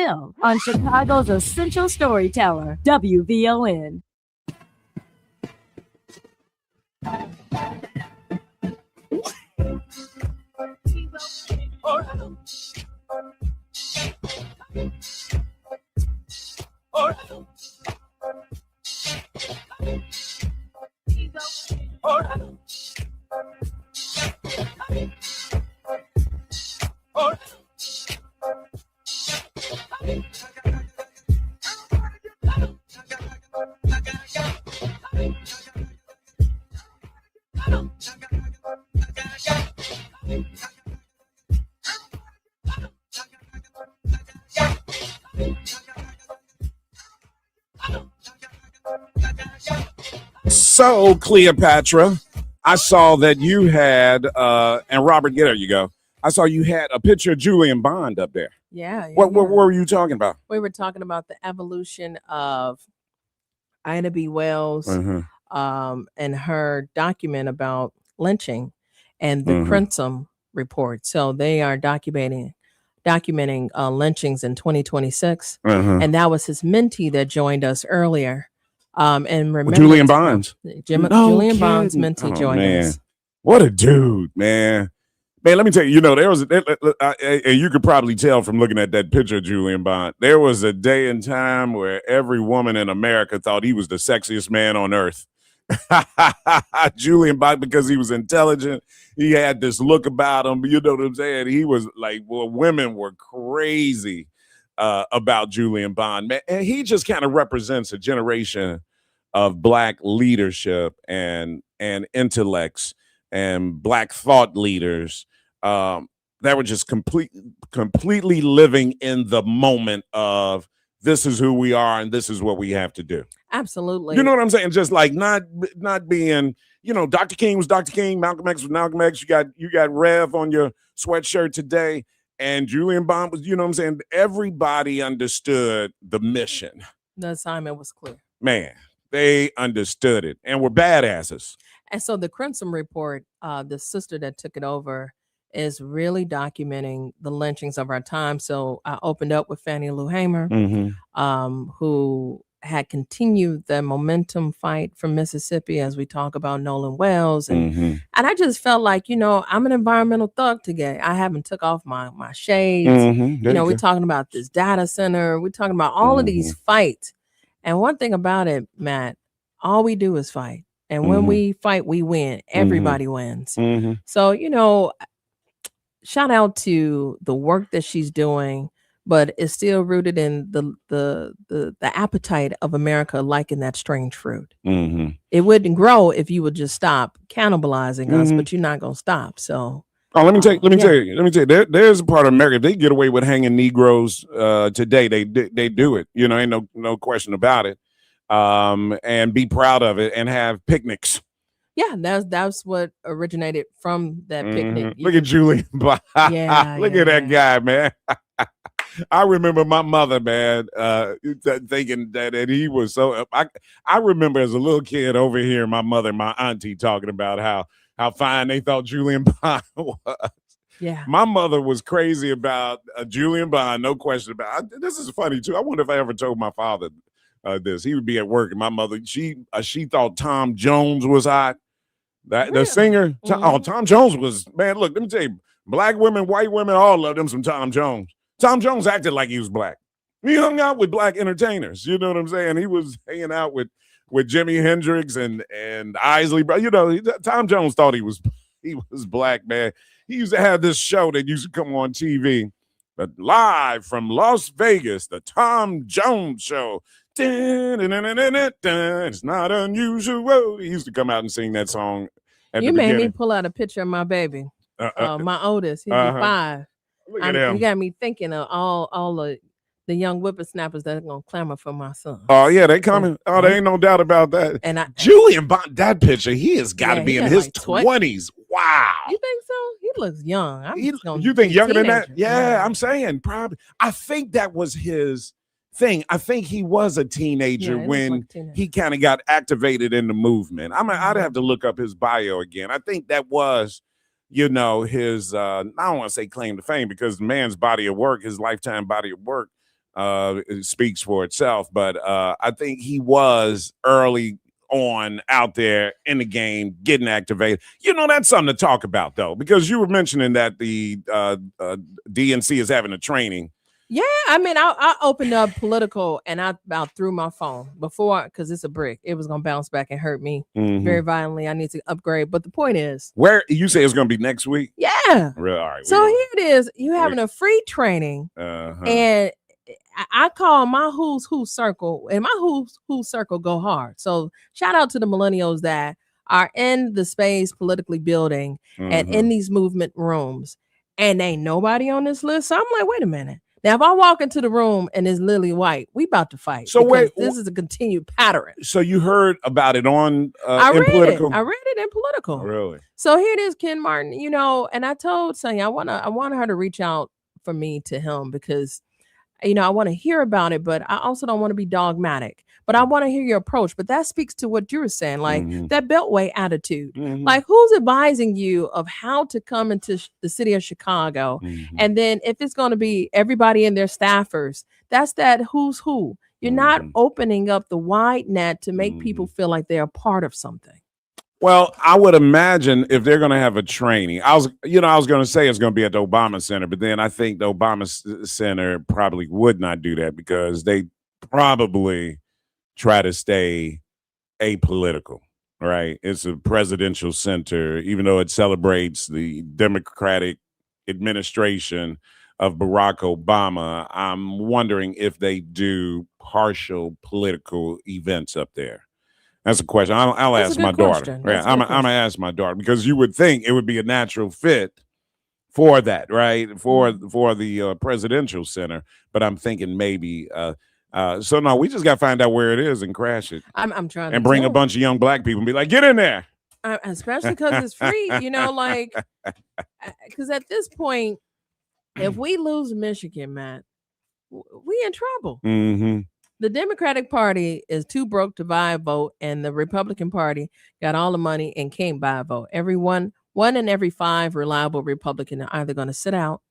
Mcgill on Chicago's Essential Storyteller, WVON. So, Cleopatra, I saw that you had, and Robert, there you go. I saw you had a picture of Julian Bond up there. Yeah. What were you talking about? We were talking about the evolution of Ida B. Wells and her document about lynching and the Crimson report. So they are documenting lynchings in 2026. And that was his mentee that joined us earlier. And remember Julian Bonds. Julian Bonds mentee joined us. What a dude, man. Man, let me tell you, there was, and you could probably tell from looking at that picture of Julian Bond, there was a day and time where every woman in America thought he was the sexiest man on earth. Julian Bond, because he was intelligent, he had this look about him, you know what I'm saying? He was like, well, women were crazy about Julian Bond, man. And he just kind of represents a generation of Black leadership and intellects and Black thought leaders that were just completely living in the moment of this is who we are and this is what we have to do. Absolutely. You know what I'm saying? Just like not being, Dr. King was Dr. King, Malcolm X was Malcolm X. You got Rev on your sweatshirt today, and Julian Bond was, you know what I'm saying? Everybody understood the mission. The assignment was clear. Man, they understood it and were badasses. And so the Crimson Report, the sister that took it over, is really documenting the lynchings of our time. So I opened up with Fannie Lou Hamer, who had continued the momentum fight from Mississippi as we talk about Nolan Wells. And I just felt like, I'm an environmental thug today. I haven't took off my shades. We're talking about this data center. We're talking about all of these fights. And one thing about it, Matt, all we do is fight. And when we fight, we win. Everybody wins. So, shout out to the work that she's doing, but it's still rooted in the appetite of America liking that strange fruit. It wouldn't grow if you would just stop cannibalizing us, but you're not gonna stop. So let me tell you, there's a part of America, they get away with hanging Negroes today. They do it, ain't no question about it. And be proud of it and have picnics. Yeah, that's what originated from that picnic. Look at Julian. Look at that guy, man. I remember my mother, man, thinking that he was so. I remember as a little kid over here, my mother and my auntie talking about how fine they thought Julian Bond was. Yeah, my mother was crazy about Julian Bond, no question about it. This is funny too. I wonder if I ever told my father this. He would be at work, and my mother, she thought Tom Jones was hot. The singer, Tom Jones was, man, look, let me tell you, Black women, white women, all loved him some Tom Jones. Tom Jones acted like he was Black. He hung out with Black entertainers. You know what I'm saying? He was hanging out with Jimi Hendrix and Isley. Tom Jones thought he was Black, man. He used to have this show that used to come on TV, but live from Las Vegas, the Tom Jones Show. It's not unusual. He used to come out and sing that song. You made me pull out a picture of my baby, my oldest. He's 5. Look at him. You got me thinking of all the young whippersnappers that are gonna clamor for my son. Oh yeah, they coming. Oh, there ain't no doubt about that. And Julian Bond, that picture, he has got to be in his 20s. Wow. You think so? He looks young. You think younger than that? Yeah, I'm saying probably. I think that was his thing. I think he was a teenager when he kind of got activated in the movement. I'd have to look up his bio again. I think that was, his, I don't want to say claim to fame, because the man's body of work, his lifetime body of work, it speaks for itself. But I think he was early on out there in the game, getting activated. That's something to talk about, though, because you were mentioning that the DNC is having a training. Yeah, I mean, I opened up political and I about threw my phone before because it's a brick. It was gonna bounce back and hurt me very violently. I need to upgrade. But the point is, where you say it's gonna be next week? Yeah. Really? All right. So here it is. You having a free training, and I call my who's who circle, and my who's who circle go hard. So shout out to the millennials that are in the space politically building and in these movement rooms, and ain't nobody on this list. So I'm like, wait a minute. Now, if I walk into the room and it's Lily White, we about to fight. So wait, this is a continued pattern. So you heard about it on I read Political? I read it in Political. Oh, really? So here it is, Ken Martin. And I told Sonya I want her to reach out for me to him because I want to hear about it, but I also don't want to be dogmatic. But I want to hear your approach. But that speaks to what you were saying, like that Beltway attitude. Like, who's advising you of how to come into the city of Chicago? And then if it's going to be everybody and their staffers, that's that who's who. You're not opening up the wide net to make people feel like they're a part of something. Well, I would imagine if they're going to have a training, I was going to say it's going to be at the Obama Center, but then I think the Obama Center probably would not do that because they probably try to stay apolitical, right? It's a presidential center, even though it celebrates the Democratic administration of Barack Obama. I'm wondering if they do partial political events up there. That's a question. I'll ask my daughter. Yeah, I'm gonna ask my daughter because you would think it would be a natural fit for that, right? For the presidential center, but I'm thinking maybe. So no, we just got to find out where it is and crash it. I'm trying and bring a bunch of young black people and be like, get in there. Especially because it's free, like because at this point, if we lose Michigan, Matt, we in trouble. The Democratic Party is too broke to buy a vote, and the Republican Party got all the money and can't buy a vote. One in every 5 reliable Republican are either going to sit out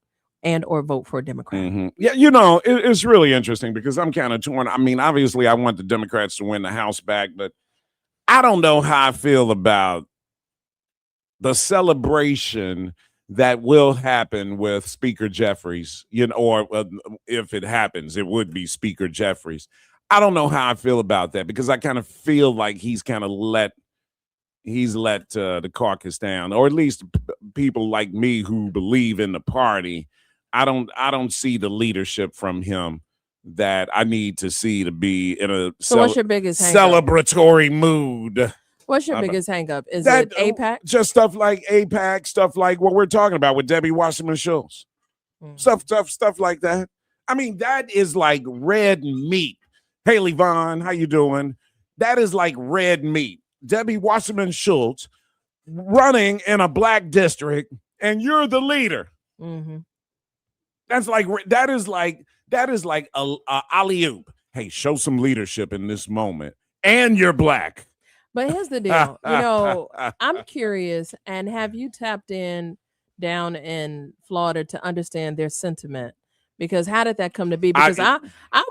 and or vote for a Democrat. Yeah, it's really interesting because I'm kind of torn. I mean, obviously, I want the Democrats to win the House back, but I don't know how I feel about the celebration that will happen with Speaker Jeffries, or if it happens, it would be Speaker Jeffries. I don't know how I feel about that because I kind of feel like he's kind of let the caucus down, or at least people like me who believe in the party. I don't see the leadership from him that I need to see to be in a what's your biggest celebratory mood. What's your biggest hang up? Is it AIPAC? Just stuff like AIPAC, stuff like what we're talking about with Debbie Wasserman Schultz. Stuff like that. I mean, that is like red meat. Haley Vaughn, how you doing? That is like red meat. Debbie Wasserman Schultz running in a black district, and you're the leader. That is like a alley-oop. Hey, show some leadership in this moment, and you're black. But here's the deal. I'm curious, and have you tapped in down in Florida to understand their sentiment? Because how did that come to be? Because I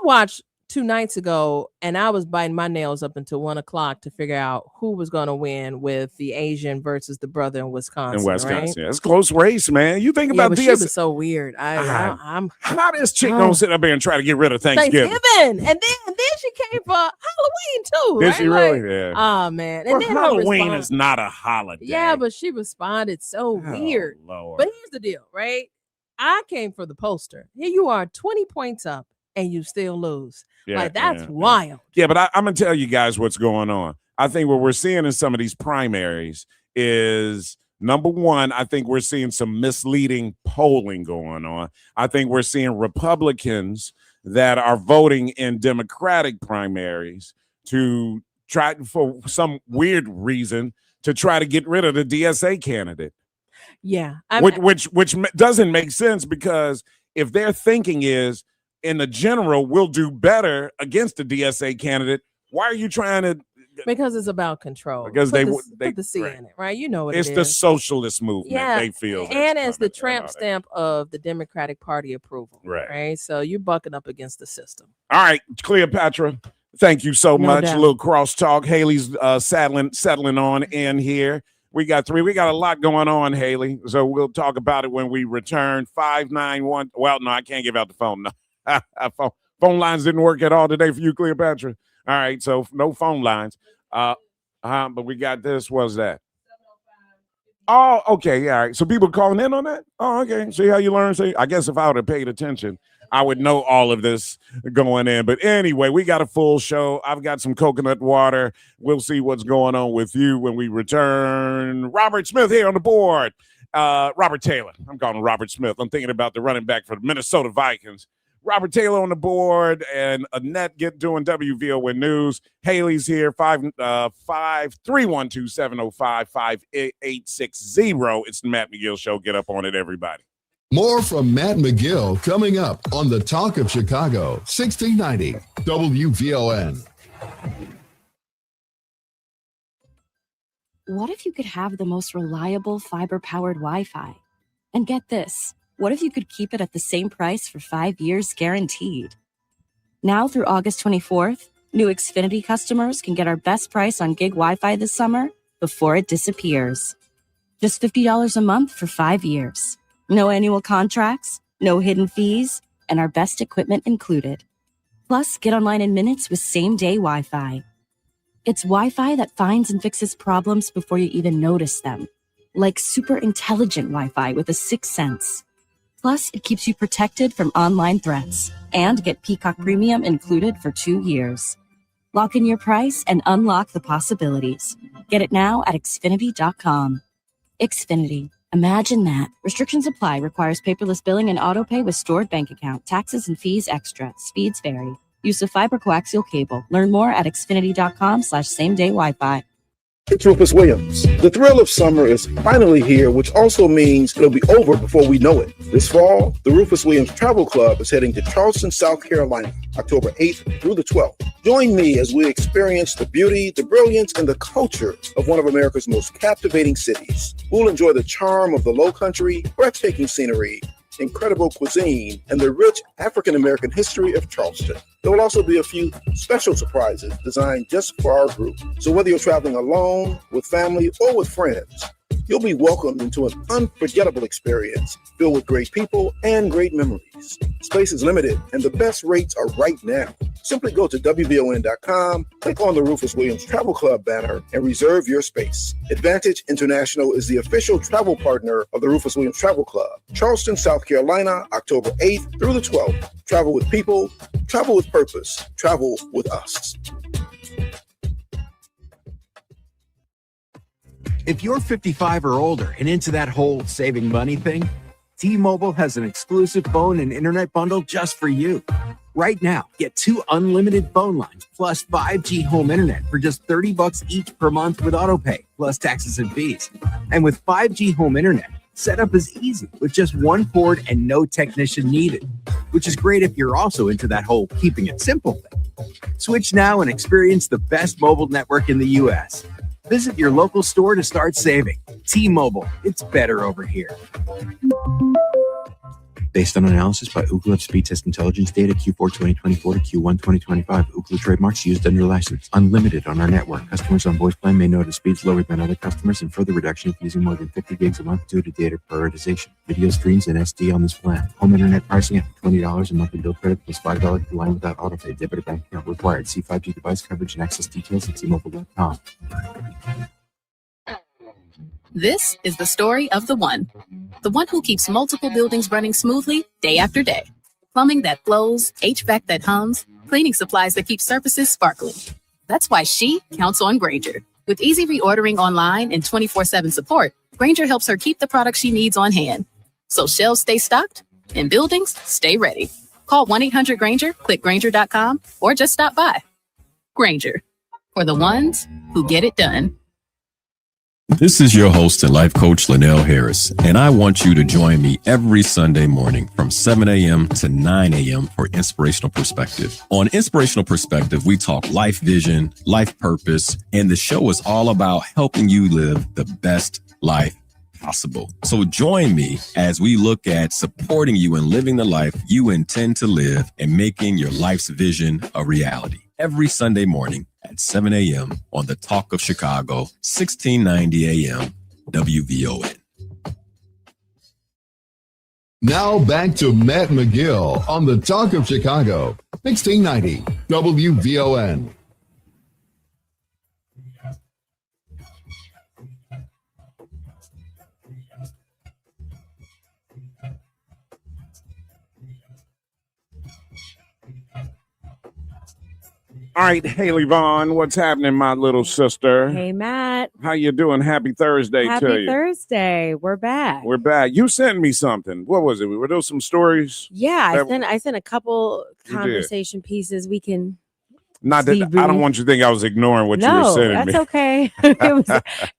watched 2 nights ago, and I was biting my nails up until 1:00 to figure out who was going to win with the Asian versus the brother in Wisconsin. Right? Yeah, it's a close race, man. You think about this? She was so weird. I'm how this chick gonna sit up here and try to get rid of Thanksgiving, and then she came for Halloween too. Did right? she really? Yeah. Oh man, and then Halloween is not a holiday. Yeah, but she responded so weird. Lord. But here's the deal, right? I came for the poster. Here you are, 20 points up, and you still lose. Yeah, that's wild. Yeah, but I'm going to tell you guys what's going on. I think what we're seeing in some of these primaries is, number one, I think we're seeing some misleading polling going on. I think we're seeing Republicans that are voting in Democratic primaries to try, for some weird reason, to try to get rid of the DSA candidate. Yeah. Which doesn't make sense, because if their thinking is, in the general, we'll do better against the DSA candidate, why are you trying to Because it's about control. Because put they the C right. in it, right? You know what It's it is. the socialist movement. Yeah, They feel. and it's the tramp stamp of the Democratic Party approval. Right. So you're bucking up against the system. All right, Cleopatra. Thank you so much. doubt. A little crosstalk. Haley's settling on in here. We got a lot going on, Haley. So we'll talk about it when we return. 591. Well, no, I can't give out the phone. No. Phone lines didn't work at all today for you, Cleopatra. All right, so no phone lines. But we got this. What's that? Oh, okay. All right. So people calling in on that? Oh, okay. See how you learn? See, I guess if I would have paid attention, I would know all of this going in. But anyway, we got a full show. I've got some coconut water. We'll see what's going on with you when we return. Robert Smith here on the board. Robert Taylor. I'm calling him Robert Smith. I'm thinking about the running back for the Minnesota Vikings. Robert Taylor on the board and Annette doing WVON News. Haley's here, 312-705-5860. It's the Matt Mcgill Show. Get up on it, everybody. More from Matt Mcgill coming up on the Talk of Chicago, 1690 WVON. What if you could have the most reliable fiber-powered Wi-Fi? And get this, what if you could keep it at the same price for 5 years guaranteed? Now through August 24th, new Xfinity customers can get our best price on gig Wi-Fi this summer before it disappears. Just $50 a month for 5 years. No annual contracts, no hidden fees, and our best equipment included. Plus, get online in minutes with same-day Wi-Fi. It's Wi-Fi that finds and fixes problems before you even notice them, like super intelligent Wi-Fi with a 6th sense. Plus, it keeps you protected from online threats and get Peacock Premium included for 2 years. Lock in your price and unlock the possibilities. Get it now at Xfinity.com. Xfinity. Imagine that. Restrictions apply. Requires paperless billing and autopay with stored bank account. Taxes and fees extra. Speeds vary. Use of fiber coaxial cable. Learn more at Xfinity.com/same-day Wi-Fi. It's Rufus Williams. The thrill of summer is finally here, which also means it'll be over before we know it. This fall, the Rufus Williams Travel Club is heading to Charleston, South Carolina, October 8th through the 12th. Join me as we experience the beauty, the brilliance, and the culture of one of America's most captivating cities. We'll enjoy the charm of the Lowcountry, breathtaking scenery, incredible cuisine, and the rich African-American history of Charleston. There will also be a few special surprises designed just for our group. So whether you're traveling alone, with family, or with friends, you'll be welcomed into an unforgettable experience filled with great people and great memories. Space is limited, and the best rates are right now. Simply go to WVON.com, click on the Rufus Williams Travel Club banner, and reserve your space. Advantage International is the official travel partner of the Rufus Williams Travel Club. Charleston, South Carolina, October 8th through the 12th. Travel with people, travel with purpose, travel with us. If you're 55 or older and into that whole saving money thing, T-Mobile has an exclusive phone and internet bundle just for you. Right now, get 2 unlimited phone lines plus 5G home internet for just $30 each per month with autopay, plus taxes and fees. And with 5G home internet, setup is easy with just one cord and no technician needed, which is great if you're also into that whole keeping it simple thing. Switch now and experience the best mobile network in the U.S. Visit your local store to start saving. T-Mobile, it's better over here. Based on analysis by Ookla of Speed Test Intelligence data Q4 2024 to Q1 2025, Ookla trademarks used under license. Unlimited on our network. Customers on voice plan may notice speeds lower than other customers and further reduction if using more than 50 gigs a month due to data prioritization. Video streams and SD on this plan. Home internet pricing after $20 a monthly bill credit plus $5 per line without autopay. Debit or bank account required. See 5G device coverage and access details at T-Mobile.com. This is the story of the one who keeps multiple buildings running smoothly day after day. Plumbing that flows, HVAC that hums, cleaning supplies that keep surfaces sparkling. That's why she counts on Grainger. With easy reordering online and 24/7 support, Grainger helps her keep the products she needs on hand. So shelves stay stocked and buildings stay ready. Call 1-800-GRAINGER, click Grainger.com, or just stop by. Grainger, for the ones who get it done. This is your host and life coach, Linnell Harris, and I want you to join me every Sunday morning from 7 a.m. to 9 a.m. for Inspirational Perspective. On Inspirational Perspective, we talk life vision, life purpose, and the show is all about helping you live the best life possible. So join me as we look at supporting you in living the life you intend to live and making your life's vision a reality. Every Sunday morning at 7 a.m. on the Talk of Chicago, 1690 a.m. WVON. Now back to Matt McGill on the Talk of Chicago, 1690 WVON. All right, Haley Vaughn, what's happening, my little sister? Hey, Matt. How you doing? Happy Thursday to you. Happy Thursday. We're back. We're back. You sent me something. What was it? Were those some stories? Yeah, I sent a couple You conversation pieces we can. Not that I don't want you to think I was ignoring what you were sending me. That's okay.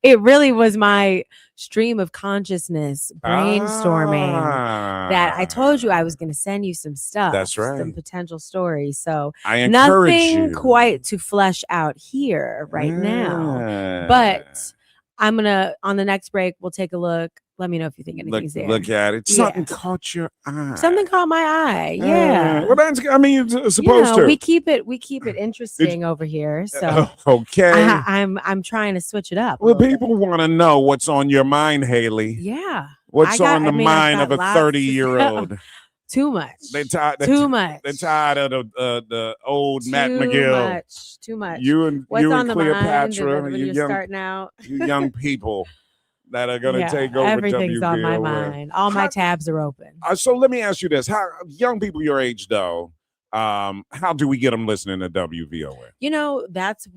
It really was my stream of consciousness brainstorming that I told you I was going to send you some stuff. That's right. Some potential stories. So I encourage nothing you. quite to flesh out here right now. But I'm going to, on the next break, we'll take a look. Let me know if you think anything's there. Look at it. Something caught your eye. Something caught my eye. Yeah. Well, that's, I mean, it's supposed to. We keep it interesting over here. So okay. I'm trying to switch it up. Well, people want to know what's on your mind, Haley. Yeah. What's on the mind of a 30-year-old? Too much. Too much. They're tired of the old Matt McGill. Too much. You and Cleopatra, when you're starting out. You young people that are going to take over everything's WVON. on my mind. All my tabs are open. So let me ask you this: how young people your age, though, how do we get them listening to WVON? You know, that's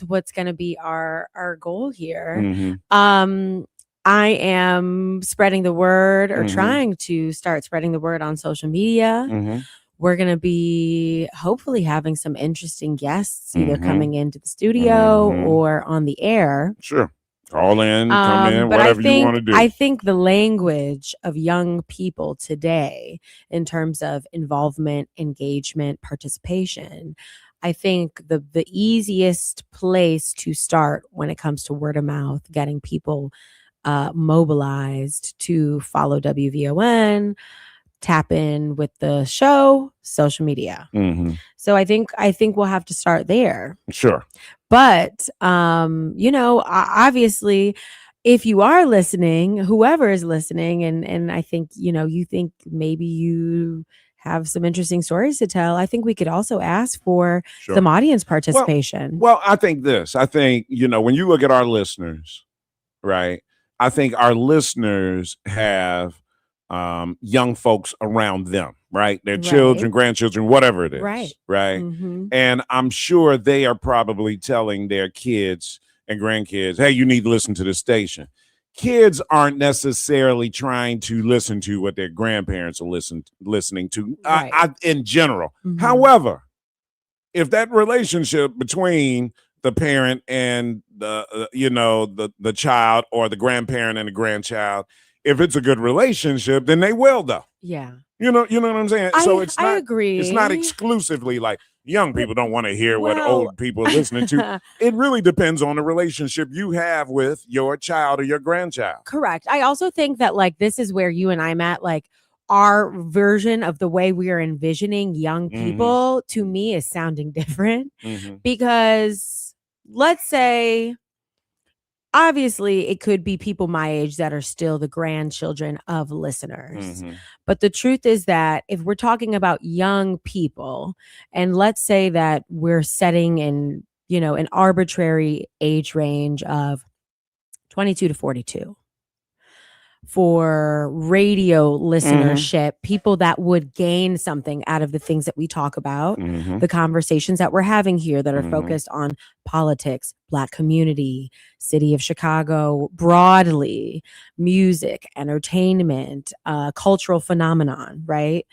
what's going to be our goal here. Mm-hmm. I am spreading the word or trying to start spreading the word on social media. Mm-hmm. We're going to be hopefully having some interesting guests either coming into the studio or on the air. Sure. Call in, come in, whatever you want to do. I think the language of young people today in terms of involvement, engagement, participation, I think the easiest place to start when it comes to word of mouth, getting people mobilized to follow WVON, tap in with the show, social media. So I think we'll have to start there. Sure. But obviously, if you are listening, whoever is listening, and I think you think maybe you have some interesting stories to tell, I think we could also ask for some audience participation. Well, I think when you look at our listeners, right? I think our listeners have young folks around them, right? Their children, grandchildren, whatever it is, right? Mm-hmm. And I'm sure they are probably telling their kids and grandkids, hey, you need to listen to this station. Kids aren't necessarily trying to listen to what their grandparents are listening to in general. However, if that relationship between the parent and the child, or the grandparent and the grandchild, if it's a good relationship, then they will, though. Yeah. You know what I'm saying? So it's not, I agree. It's not exclusively like young people don't want to hear what old people are listening to. It really depends on the relationship you have with your child or your grandchild. Correct. I also think that this is where you and I, Matt, our version of the way we are envisioning young people to me is sounding different because let's say, obviously, it could be people my age that are still the grandchildren of listeners. But the truth is that if we're talking about young people, and let's say that we're setting in, an arbitrary age range of 22 to 42 for radio listenership, people that would gain something out of the things that we talk about, the conversations that we're having here that are focused on politics, Black community, city of Chicago broadly, music, entertainment, cultural phenomenon, right?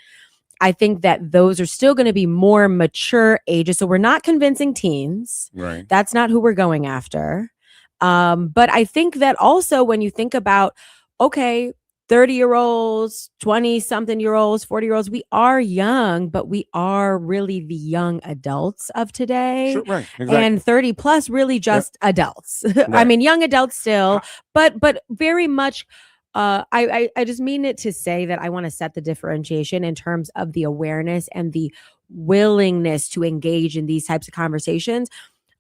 I think that those are still going to be more mature ages. So we're not convincing teens. Right. That's not who we're going after. But I think that also when you think about, okay, 30-year-olds, 20-something-year-olds, 40-year-olds, we are young, but we are really the young adults of today. Sure, right, exactly. And 30 plus really just adults. I Right. mean, young adults still, but very much I just mean it to say that I want to set the differentiation in terms of the awareness and the willingness to engage in these types of conversations.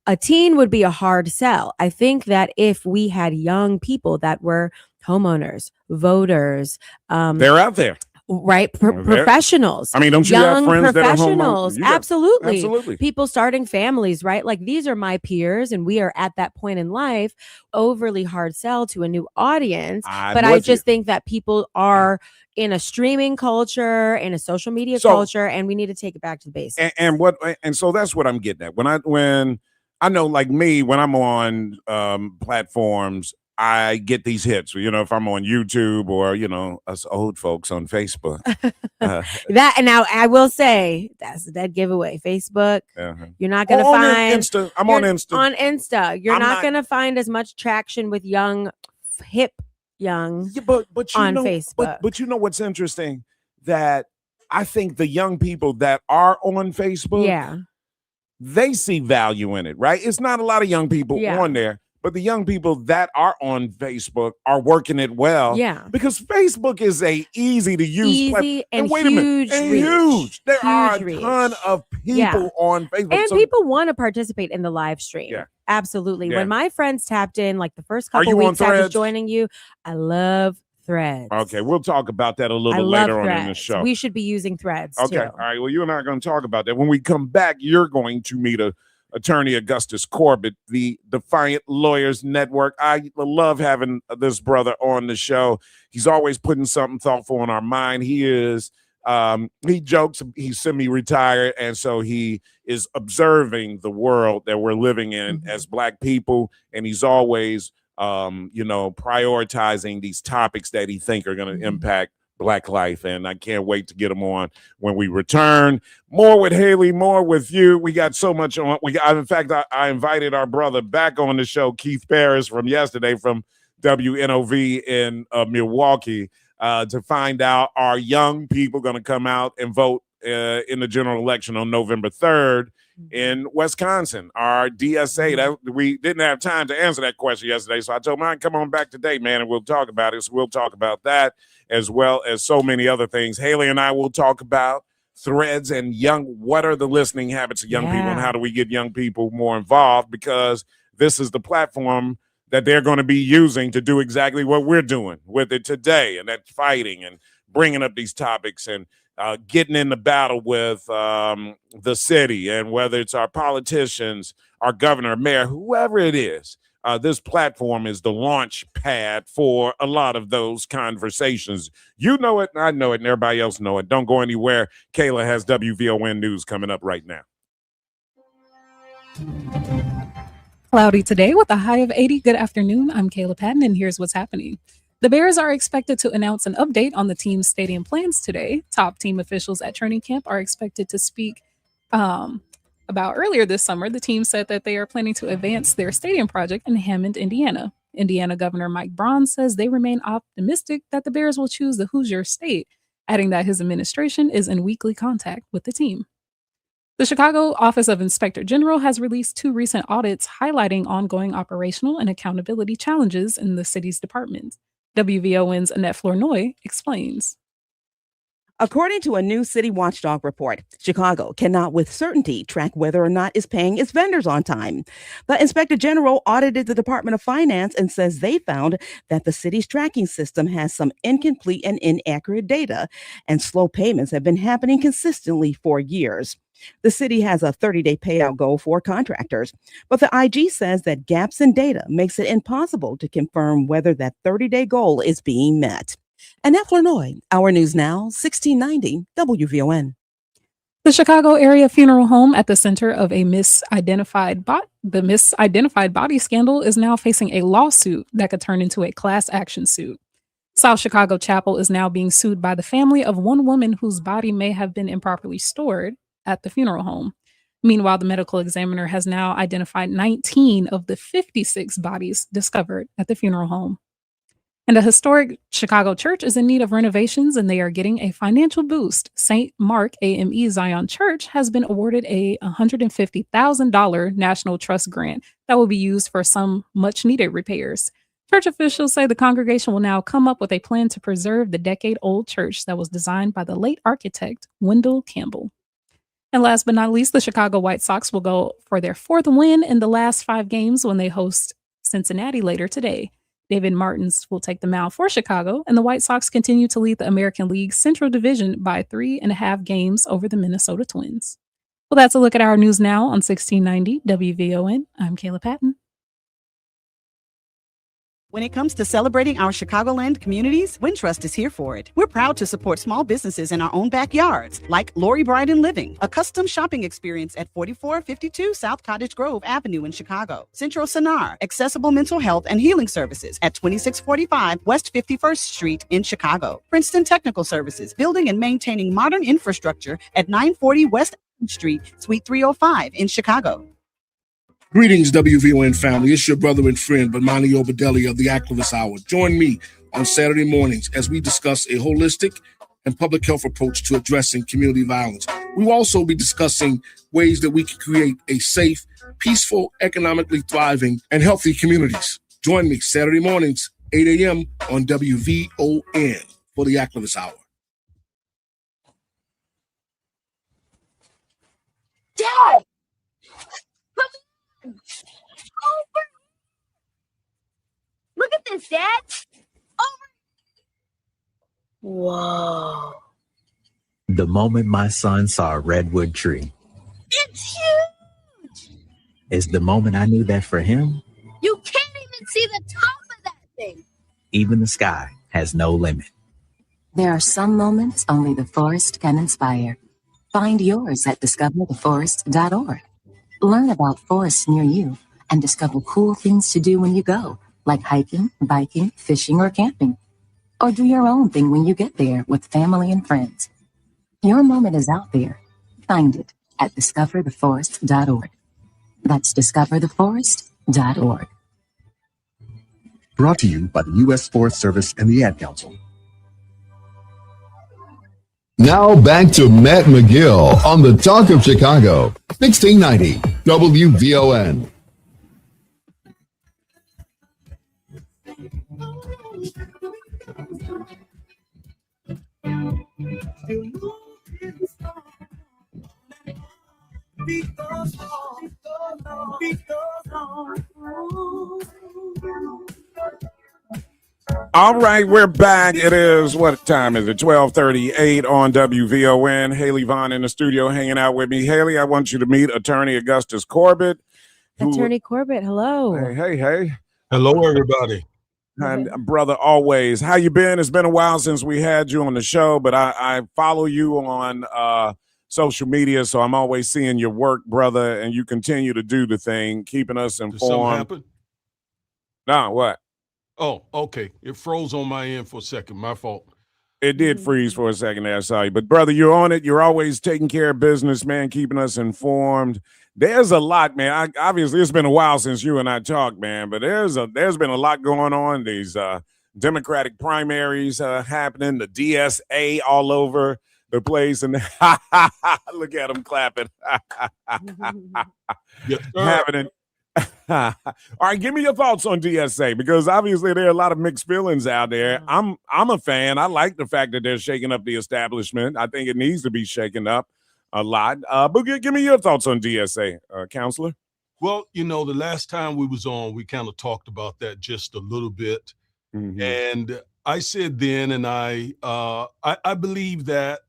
A teen would be a hard sell. I think that if we had young people that were homeowners, voters, they're out there. Right, professionals. I mean, don't you have friends that are homeowners? Absolutely. People starting families, right? Like, these are my peers, and we are at that point in life. Overly hard sell to a new audience, but I just think that people are in a streaming culture, in a social media culture, and we need to take it back to the basics. And so that's what I'm getting at. When I know, like me, when I'm on platforms, I get these hits. You know, if I'm on YouTube or, you know, us old folks on Facebook. That, and now I will say that's that giveaway. Facebook, you're not going to find Insta. I'm on Insta. On Insta, you're not going to find as much traction with hip young. Yeah, but you on know, Facebook. But you know what's interesting? That I think the young people that are on Facebook, they see value in it, right? It's not a lot of young people on there. But the young people that are on Facebook are working it well. Yeah. Because Facebook is a easy to use platform. And wait a minute. And huge. There are a ton of people on Facebook. And people want to participate in the live stream. Yeah. Absolutely. Yeah. When my friends tapped in, like the first couple weeks after joining you, I love Threads. Okay, we'll talk about that a little later on in the show. We should be using Threads too. All right. Well, you and I are going to talk about that. When we come back, you're going to meet Attorney Augustus Corbett, the Defiant Lawyers Network. I love having this brother on the show. He's always putting something thoughtful on our mind. He jokes, he's semi-retired, and so he is observing the world that we're living in as Black people, and he's always, prioritizing these topics that he think are going to impact Black life, and I can't wait to get him on when we return. More with Haley, more with you. We got so much on. In fact, I invited our brother back on the show, Keith Paris, from yesterday from WNOV in Milwaukee, to find out, are young people going to come out and vote in the general election on November 3rd in Wisconsin? Our DSA, that we didn't have time to answer that question yesterday, so I told him, come on back today, man, and we'll talk about it. So we'll talk about that as well as so many other things. Haley and I will talk about Threads and what are the listening habits of young people, and how do we get young people more involved, because this is the platform that they're going to be using to do exactly what we're doing with it today, and that's fighting and bringing up these topics and getting in the battle with the city, and whether it's our politicians, our governor, mayor, whoever it is. This platform is the launch pad for a lot of those conversations. You know it, and I know it, and everybody else know it. Don't go anywhere. Kayla has WVON News coming up right now. Cloudy today with a high of 80. Good afternoon. I'm Kayla Patton, and here's what's happening. The Bears are expected to announce an update on the team's stadium plans today. Top team officials at training camp are expected to speak about earlier this summer. The team said that they are planning to advance their stadium project in Hammond, Indiana. Indiana Governor Mike Braun says they remain optimistic that the Bears will choose the Hoosier State, adding that his administration is in weekly contact with the team. The Chicago Office of Inspector General has released 2 recent audits highlighting ongoing operational and accountability challenges in the city's departments. WVON's Annette Flournoy explains. According to a new city watchdog report, Chicago cannot with certainty track whether or not it's paying its vendors on time. The Inspector General audited the Department of Finance and says they found that the city's tracking system has some incomplete and inaccurate data, and slow payments have been happening consistently for years. The city has a 30-day payout goal for contractors, but the IG says that gaps in data makes it impossible to confirm whether that 30-day goal is being met. Annette Flournoy, Our News Now, 1690 WVON. The Chicago area funeral home at the center of a misidentified body scandal is now facing a lawsuit that could turn into a class action suit. South Chicago Chapel is now being sued by the family of one woman whose body may have been improperly stored at the funeral home. Meanwhile, the medical examiner has now identified 19 of the 56 bodies discovered at the funeral home. And a historic Chicago church is in need of renovations, and they are getting a financial boost. St. Mark AME Zion Church has been awarded a $150,000 National Trust grant that will be used for some much-needed repairs. Church officials say the congregation will now come up with a plan to preserve the decade-old church that was designed by the late architect Wendell Campbell. And last but not least, the Chicago White Sox will go for their 4th win in the last 5 games when they host Cincinnati later today. David Martins will take the mound for Chicago, and the White Sox continue to lead the American League's Central Division by 3.5 games over the Minnesota Twins. Well, that's a look at our news now on 1690 WVON. I'm Kayla Patton. When it comes to celebrating our Chicagoland communities, Wintrust is here for it. We're proud to support small businesses in our own backyards, like Lori Bryden Living, a custom shopping experience at 4452 South Cottage Grove Avenue in Chicago. Central Sonar, accessible mental health and healing services at 2645 West 51st Street in Chicago. Princeton Technical Services, building and maintaining modern infrastructure at 940 West Street, Suite 305 in Chicago. Greetings, WVON family. It's your brother and friend, Bomani Obedelli of the Activist Hour. Join me on Saturday mornings as we discuss a holistic and public health approach to addressing community violence. We will also be discussing ways that we can create a safe, peaceful, economically thriving, and healthy communities. Join me Saturday mornings, 8 a.m. on WVON for the Activist Hour. Dad! Look at this, Dad. Over. Whoa. The moment my son saw a redwood tree. It's huge. Is the moment I knew that for him, You can't even see the top of that thing. even the sky has no limit. There are some moments only the forest can inspire. Find yours at discovertheforest.org. Learn about forests near you and discover cool things to do when you go, like hiking, biking, fishing, or camping. Or do your own thing when you get there with family and friends. Your moment is out there. Find it at discovertheforest.org. That's discovertheforest.org. Brought to you by the U.S. Forest Service and the Ad Council. Now back to Matt McGill on the Talk of Chicago, 1690 WVON. All right, we're back. It is, what time is it? 12:38 on WVON. Haley Vaughn in the studio hanging out with me. Haley, I want you to meet Attorney Augustus Corbett. Attorney Corbett, hello. Hey. Hello, everybody. And brother, always. How you been? It's been a while since we had you on the show, but I follow you on social media, so I'm always seeing your work, brother, and you continue to do the thing, keeping us informed. Did something happen? No, what? Oh, okay. It froze on my end for a second. My fault. It did freeze for a second there, I saw you. But, brother, you're on it. You're always taking care of business, man, keeping us informed. There's a lot, man. Obviously, it's been a while since you and I talked, man, but there's been a lot going on. These Democratic primaries happening, the DSA all over the place, and look at them clapping. Yes, happening. All right, give me your thoughts on DSA, because obviously there are a lot of mixed feelings out there. I'm a fan. I like the fact that they're shaking up the establishment. I think it needs to be shaken up a lot. But give me your thoughts on DSA, Counselor. Well, the last time we was on, we kind of talked about that just a little bit. Mm-hmm. And I said then, and I believe that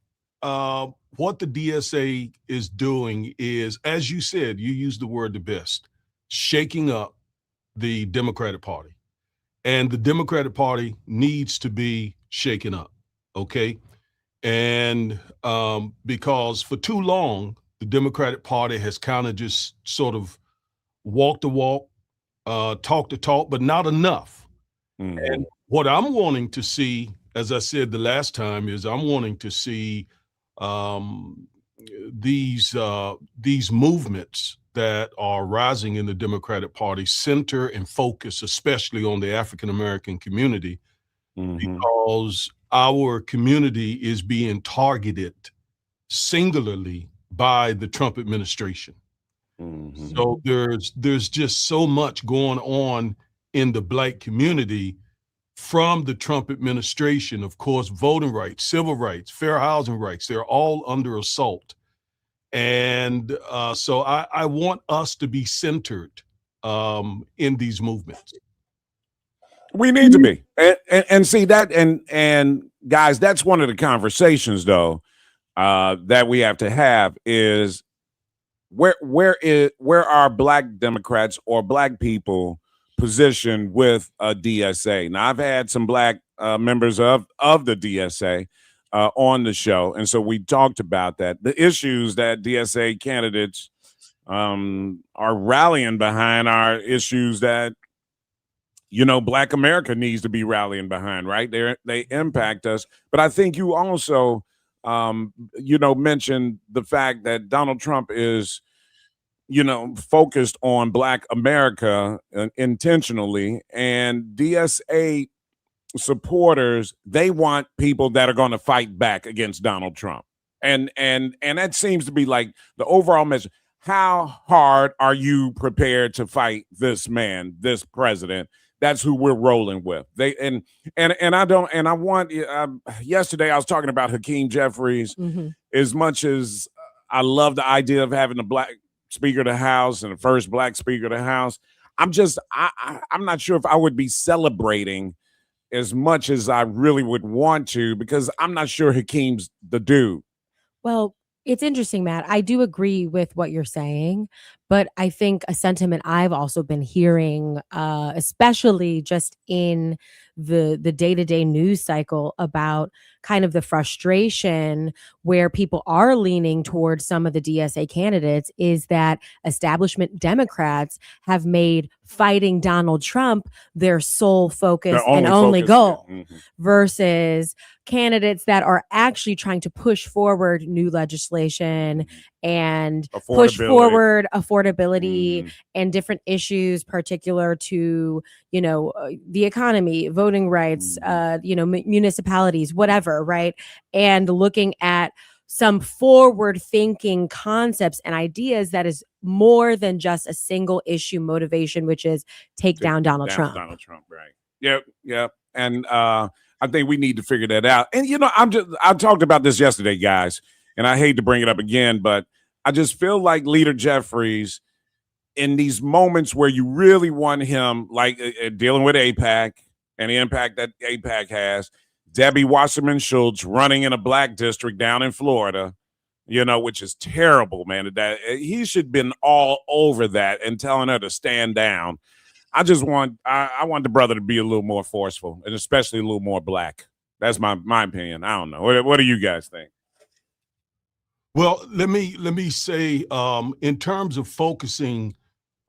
what the DSA is doing is, as you said, you used the word the best, shaking up the Democratic Party. And the Democratic Party needs to be shaken up, okay? And because for too long, the Democratic Party has kind of just sort of walked the walk, talked the talk, but not enough. Mm-hmm. And what I'm wanting to see, as I said the last time, is I'm wanting to see these movements that are rising in the Democratic Party center and focus especially on the African American community, because our community is being targeted singularly by the Trump administration. So there's just so much going on in the Black community from the Trump administration. Of course, voting rights, civil rights, fair housing rights, they're all under assault. And so I want us to be centered in these movements. We need to be, and see that, and guys, that's one of the conversations though that we have to have is where are Black Democrats or Black people positioned with DSA? Now, I've had some Black members of the DSA on the show, and so we talked about that. The issues that DSA candidates are rallying behind are issues that Black America needs to be rallying behind, right? They impact us. But I think you also, mentioned the fact that Donald Trump is, focused on Black America intentionally, and DSA supporters, they want people that are going to fight back against Donald Trump. And that seems to be like the overall message. How hard are you prepared to fight this man, this president? That's who we're rolling with. Yesterday I was talking about Hakeem Jeffries. As much as I love the idea of having a Black Speaker of the House and the first Black Speaker of the House, I'm not sure if I would be celebrating as much as I really would want to, because I'm not sure Hakeem's the dude. Well, it's interesting, Matt. I do agree with what you're saying, but I think a sentiment I've also been hearing, especially just in the day-to-day news cycle, about kind of the frustration where people are leaning towards some of the DSA candidates, is that establishment Democrats have made fighting Donald Trump their sole focus and only goal, versus candidates that are actually trying to push forward new legislation and push forward affordability and different issues particular to, the economy, voting rights, municipalities, whatever, right? And looking at some forward thinking concepts and ideas that is more than just a single issue motivation, which is take down Donald Trump. Donald Trump, right. Yep. And I think we need to figure that out. And I talked about this yesterday, guys, and I hate to bring it up again, but I just feel like Leader Jeffries, in these moments where you really want him, like dealing with AIPAC and the impact that AIPAC has, Debbie Wasserman Schultz running in a Black district down in Florida, which is terrible, man. That he should have been all over that and telling her to stand down. I want the brother to be a little more forceful, and especially a little more Black. That's my opinion. I don't know. What do you guys think? Well, let me say, in terms of focusing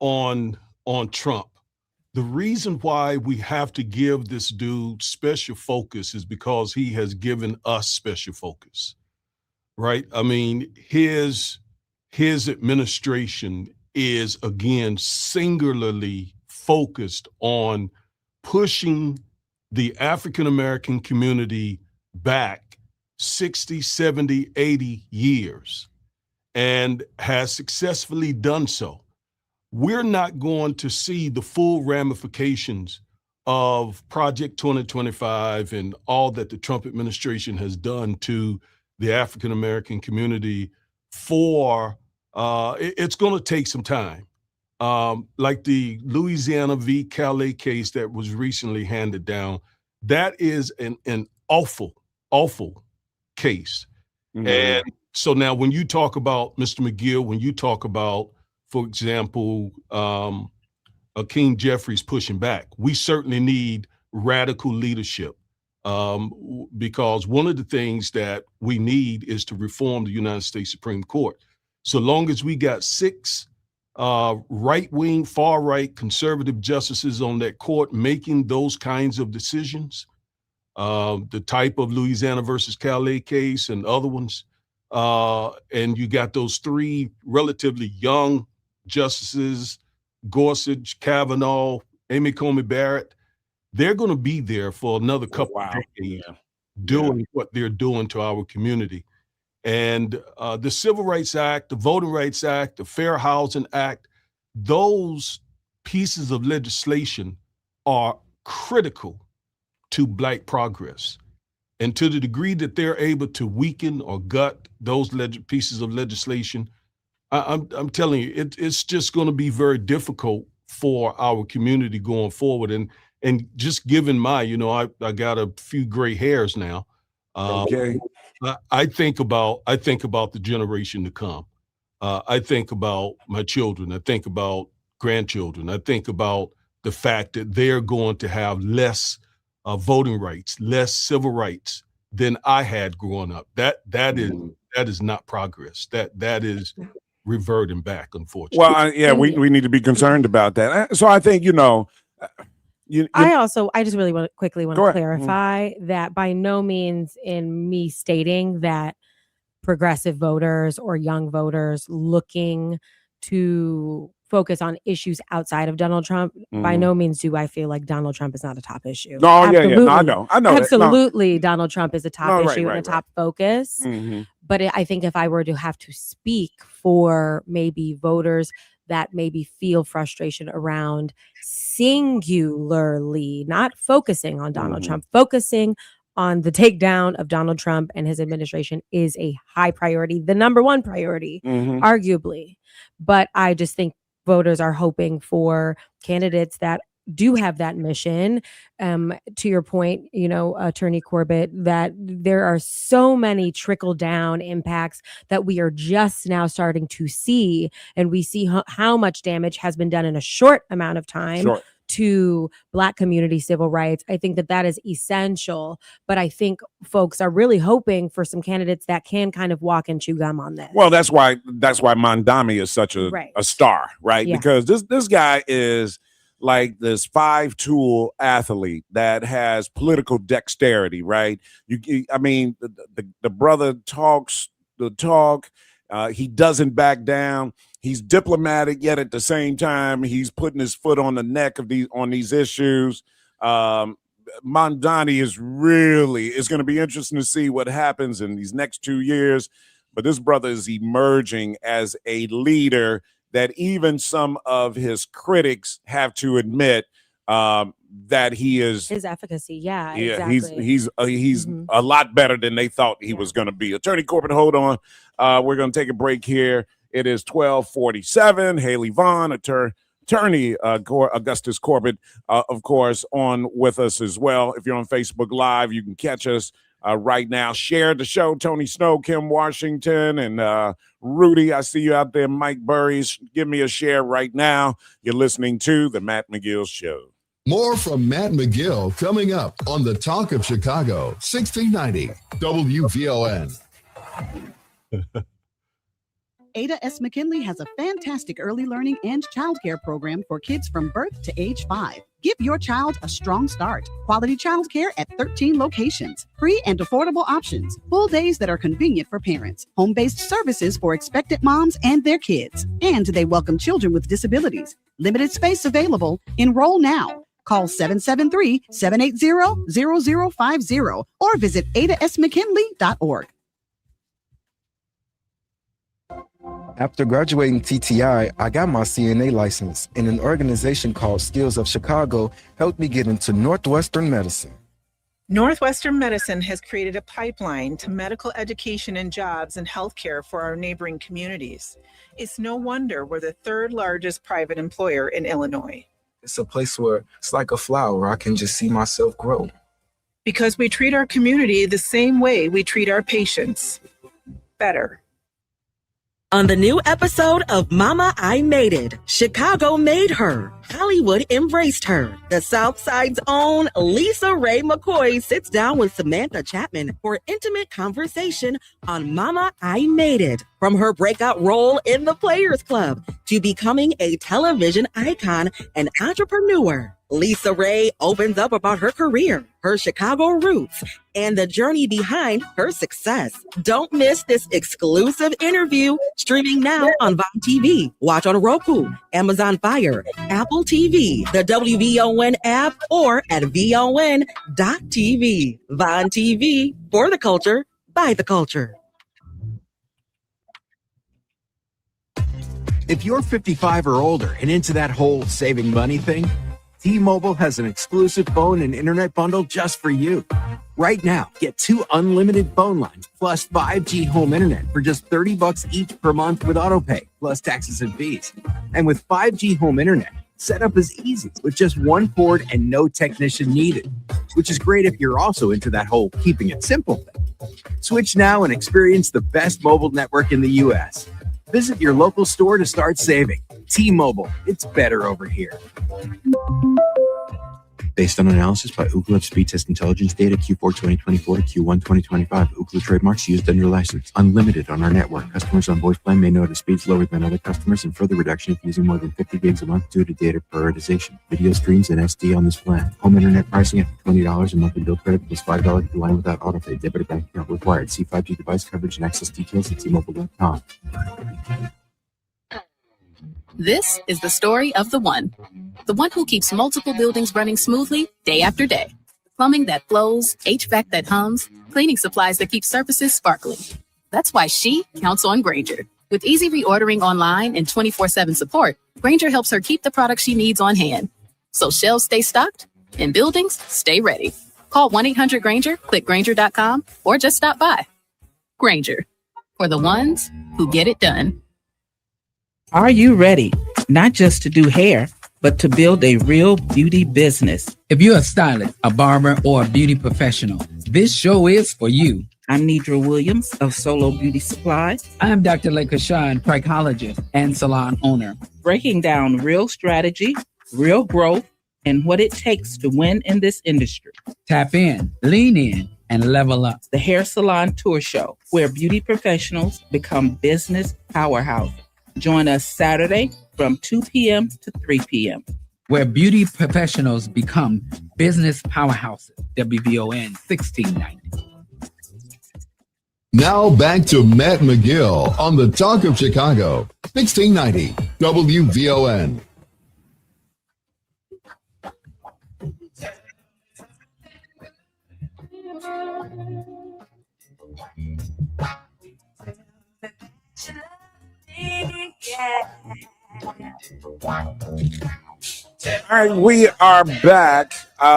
on Trump, the reason why we have to give this dude special focus is because he has given us special focus, right? I mean, his administration is, again, singularly focused on pushing the African-American community back 60, 70, 80 years, and has successfully done so. We're not going to see the full ramifications of Project 2025 and all that the Trump administration has done to the African-American community it's going to take some time. Like the Louisiana v. Calais case that was recently handed down, that is an awful case. And so now when you talk about Mr. Mcgill, when you talk about, for example, Hakeem Jeffries pushing back, we certainly need radical leadership, because one of the things that we need is to reform the United States Supreme Court. So long as we got 6 right-wing, far-right conservative justices on that court making those kinds of decisions, the type of Louisiana versus Calais case and other ones, and you got those three relatively young justices, Gorsuch, Kavanaugh, Amy Coney Barrett. They're going to be there for another couple of decades doing what they're doing to our community. And the Civil Rights Act, the Voting Rights Act, the Fair Housing Act, those pieces of legislation are critical to Black progress. And to the degree that they're able to weaken or gut those pieces of legislation, I'm telling you, it's just going to be very difficult for our community going forward. And just given my, I got a few gray hairs now. Okay. I think about the generation to come. I think about my children. I think about grandchildren. I think about the fact that they're going to have less voting rights, less civil rights than I had growing up. That is not progress. That is reverting back, unfortunately. Well, we need to be concerned about that. So I think I just really want to Go ahead. clarify that by no means in me stating that progressive voters or young voters looking to focus on issues outside of Donald Trump, by no means do I feel like Donald Trump is not a top issue. No, Absolutely. I know. Absolutely, Donald Trump is a top issue and a top focus. But I think if I were to have to speak for maybe voters that maybe feel frustration around singularly, not focusing on Donald Trump, focusing on the takedown of Donald Trump and his administration is a high priority, the number one priority, arguably. But I just think voters are hoping for candidates that do have that mission. To your point, Attorney Corbett, that there are so many trickle down impacts that we are just now starting to see. And we see how much damage has been done in a short amount of time to Black community civil rights. I think that is essential. But I think folks are really hoping for some candidates that can kind of walk and chew gum on this. Well, that's why Mondami is such a star, right? Yeah. Because this guy is like this 5-tool athlete that has political dexterity, right? The brother talks the talk. He doesn't back down. He's diplomatic, yet at the same time, he's putting his foot on the neck of these issues. Mondani it's going to be interesting to see what happens in these next 2 years. But this brother is emerging as a leader that even some of his critics have to admit that he is his efficacy. Yeah, exactly. He's Mm-hmm. a lot better than they thought he was going to be. Attorney Corbett, hold on. We're going to take a break here. It is 12:47. Haley Vaughn, attorney Augustus Corbett, of course, on with us as well. If you're on Facebook Live, you can catch us right now. Share the show. Tony Snow, Kim Washington, and Rudy, I see you out there. Mike Burries, give me a share right now. You're listening to The Matt McGill Show. More from Matt McGill coming up on the Talk of Chicago, 1690 WVON. Ada S. McKinley has a fantastic early learning and childcare program for kids from birth to age 5. Give your child a strong start. Quality childcare at 13 locations. Free and affordable options. Full days that are convenient for parents. Home-based services for expectant moms and their kids. And they welcome children with disabilities. Limited space available. Enroll now. Call 773-780-0050 or visit adasmckinley.org. After graduating TTI, I got my CNA license, and an organization called Skills of Chicago helped me get into Northwestern Medicine. Northwestern Medicine has created a pipeline to medical education and jobs in healthcare for our neighboring communities. It's no wonder we're the third largest private employer in Illinois. It's a place where it's like a flower. I can just see myself grow. Because we treat our community the same way we treat our patients. Better. On the new episode of Mama, I Made It, Chicago made her. Hollywood embraced her. The South Side's own Lisa Ray McCoy sits down with Samantha Chapman for intimate conversation on Mama, I Made It. From her breakout role in the Players Club to becoming a television icon and entrepreneur. Lisa Ray opens up about her career, her Chicago roots, and the journey behind her success. Don't miss this exclusive interview, streaming now on Vine TV. Watch on Roku, Amazon Fire, Apple TV, the WVON app, or at VON.TV. Vine TV, for the culture, by the culture. If you're 55 or older and into that whole saving money thing, T-Mobile has an exclusive phone and internet bundle just for you. Right now, get 2 unlimited phone lines plus 5G home internet for just $30 each per month with autopay, plus taxes and fees. And with 5G home internet, setup is easy with just one cord and no technician needed, which is great if you're also into that whole keeping it simple thing. Switch now and experience the best mobile network in the U.S. Visit your local store to start saving. T-Mobile, it's better over here. Based on analysis by Ookla Speed Test Intelligence data Q4 2024 to Q1 2025. Ookla trademarks used under license. Unlimited on our network. Customers on voice plan may notice speeds lower than other customers and further reduction if using more than 50 gigs a month due to data prioritization. Video streams and SD on this plan. Home internet pricing at $20 a monthly bill credit plus $5 per line without autopay. Debit or bank account required. See 5G device coverage and access details at tmobile.com. This is the story of the one who keeps multiple buildings running smoothly day after day. Plumbing that flows, HVAC that hums, cleaning supplies that keep surfaces sparkling. That's why she counts on Grainger. With easy reordering online and 24/7 support, Grainger helps her keep the products she needs on hand. So shelves stay stocked and buildings stay ready. Call 1-800-GRAINGER, click Grainger.com, or just stop by. Grainger, for the ones who get it done. Are you ready? Not just to do hair, but to build a real beauty business. If you're a stylist, a barber, or a beauty professional, this show is for you. I'm Nidra Williams of Solo Beauty Supply. I'm Dr. Lekashawn, trichologist and salon owner. Breaking down real strategy, real growth, and what it takes to win in this industry. Tap in, lean in, and level up. The Hair Salon Tour Show, where beauty professionals become business powerhouses. Join us Saturday from 2 p.m. to 3 p.m. Where beauty professionals become business powerhouses. WVON 1690. Now back to Matt McGill on the Talk of Chicago, 1690 WVON. All right, we are back.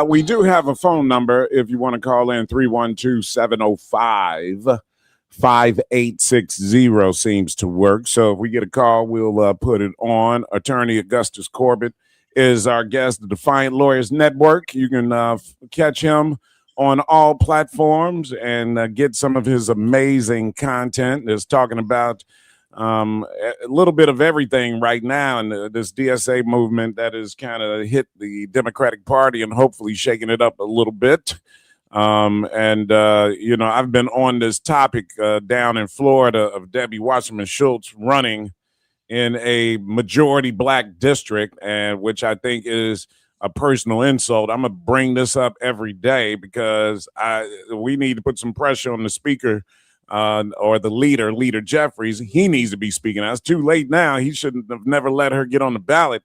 We do have a phone number if you want to call in. 312-705-5860 seems to work. So if we get a call, we'll put it on. Attorney Augustus Corbett is our guest, the Defiant Lawyers Network. You can catch him on all platforms and get some of his amazing content. That's talking about a little bit of everything right now in this DSA movement that has kind of hit the Democratic Party and hopefully shaking it up a little bit. You know, I've been on this topic down in Florida of Debbie Wasserman Schultz running in a majority black district, and which I think is a personal insult. I'm gonna bring this up every day because we need to put some pressure on the speaker or the leader Jeffries. He needs to be speaking out. It's too late now. He shouldn't have never let her get on the ballot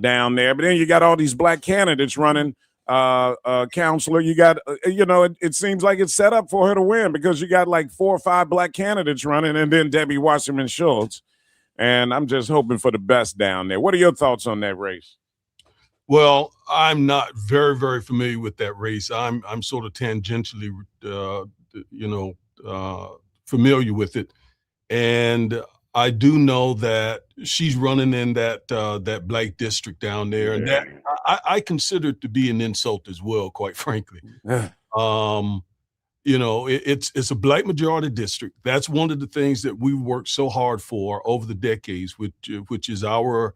down there. But then you got all these black candidates running. Counselor, you got, it seems like it's set up for her to win because you got like 4 or 5 black candidates running and then Debbie Wasserman Schultz. And I'm just hoping for the best down there. What are your thoughts on that race? Well, I'm not very, very familiar with that race. I'm sort of tangentially, familiar with it. And I do know that she's running in that black district down there. And that I consider it to be an insult as well, quite frankly. It's a black majority district. That's one of the things that we worked so hard for over the decades, which is our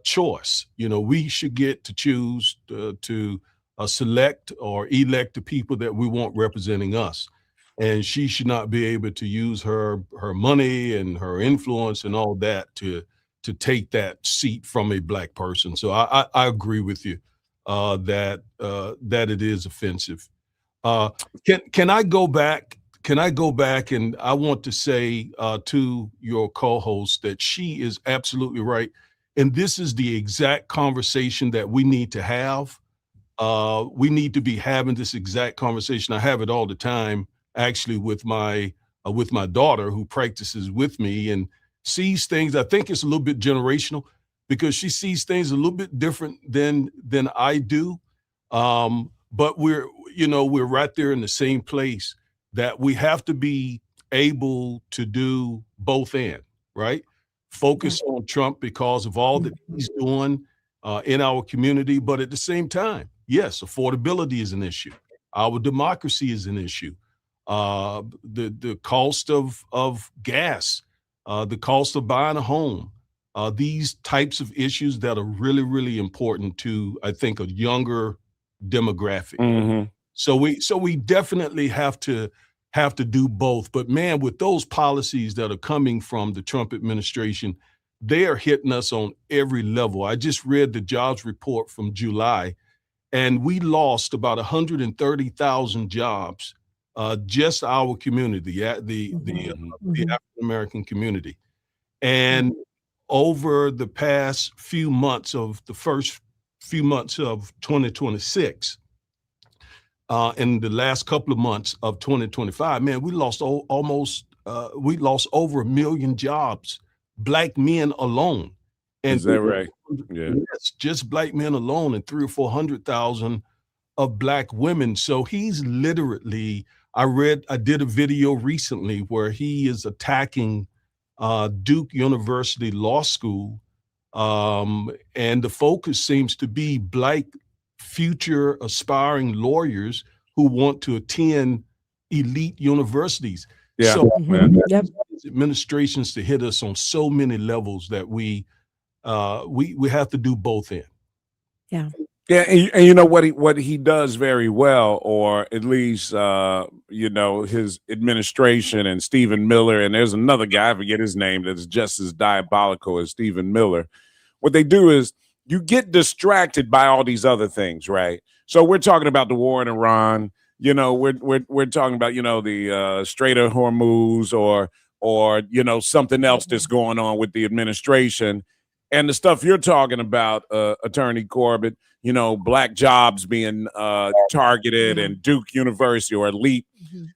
choice. We should get to choose to select or elect the people that we want representing us. And she should not be able to use her money and her influence and all that to to take that seat from a black person. So I agree with you that it is offensive. Can I go back? Can I go back? And I want to say to your co-host that she is absolutely right. And this is the exact conversation that we need to have. We need to be having this exact conversation. I have it all the time, actually, with my daughter who practices with me and sees things. I think it's a little bit generational because she sees things a little bit different than I do. But we're right there in the same place that we have to be able to do both and, right? Focus on Trump because of all that he's doing in our community. But at the same time, yes, affordability is an issue. Our democracy is an issue. The cost of gas, the cost of buying a home, these types of issues that are really, really important to, I think, a younger demographic. Mm-hmm. So we definitely have to do both. But man, with those policies that are coming from the Trump administration, they are hitting us on every level. I just read the jobs report from July, and we lost about 130,000 jobs, just our community, the African American community. And over the past few months of the first few months of 2026, in the last couple of months of 2025, man, we lost we lost over 1 million jobs, black men alone. And is that right? Yeah, yes, just black men alone, and 300,000 or 400,000 of black women. So he's literally, I did a video recently where he is attacking Duke University Law School, and the focus seems to be black future aspiring lawyers who want to attend elite universities. Yeah. So Yep. administrations to hit us on so many levels that we have to do both in. Yeah. Yeah, and you know what he does very well, or at least his administration and Stephen Miller, and there's another guy, I forget his name, that's just as diabolical as Stephen Miller. What they do is you get distracted by all these other things, right? So we're talking about the war in Iran. We're talking about the Strait of Hormuz, or something else that's going on with the administration, and the stuff you're talking about, Attorney Corbett. Black jobs being targeted, and Duke University or elite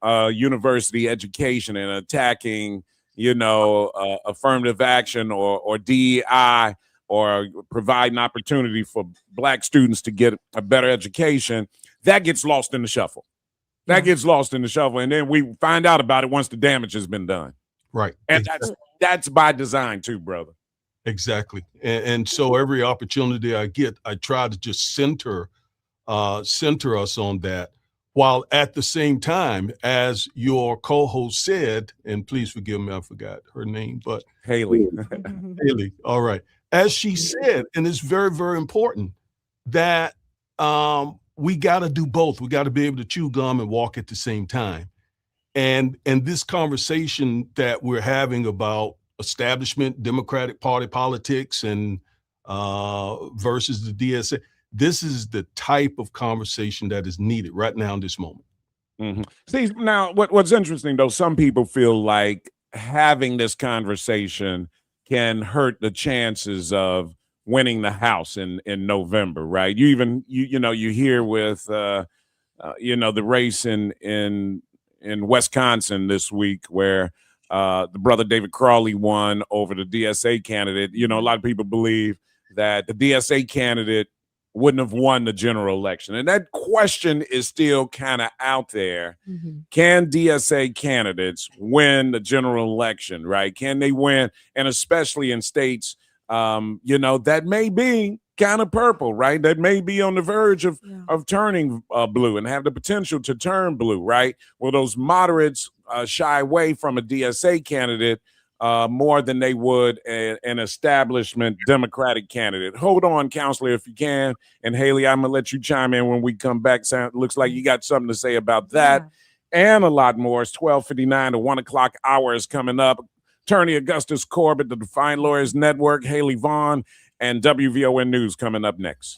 university education, and attacking, affirmative action or DEI, or providing opportunity for black students to get a better education. That gets lost in the shuffle. That gets lost in the shuffle, and then we find out about it once the damage has been done. Right. And that's by design too, brother. Exactly. And so every opportunity I get, I try to just center us on that, while at the same time, as your co-host said, and please forgive me, I forgot her name, but Haley. Haley. All right. As she said, and it's very, very important that we got to do both. We got to be able to chew gum and walk at the same time. And this conversation that we're having about establishment Democratic Party politics and versus the DSA, this is the type of conversation that is needed right now in this moment. Mm-hmm. See, now what's interesting though, some people feel like having this conversation can hurt the chances of winning the House in November, right? You hear with the race in Wisconsin this week, where the brother David Crawley won over the DSA candidate. A lot of people believe that the DSA candidate wouldn't have won the general election, and that question is still kind of out there. Can DSA candidates win the general election, right? Can they win? And especially in states that may be kind of purple, right? That may be on the verge of turning blue and have the potential to turn blue, right? Well, those moderates shy away from a DSA candidate more than they would an establishment Democratic candidate. Hold on, Counselor, if you can. And Haley, I'm going to let you chime in when we come back. Looks like you got something to say about that and a lot more. It's 12:59. The 1 o'clock hour is coming up. Attorney Augustus Corbett, the Defiant Lawyers Network, Haley Vaughn, and WVON News coming up next.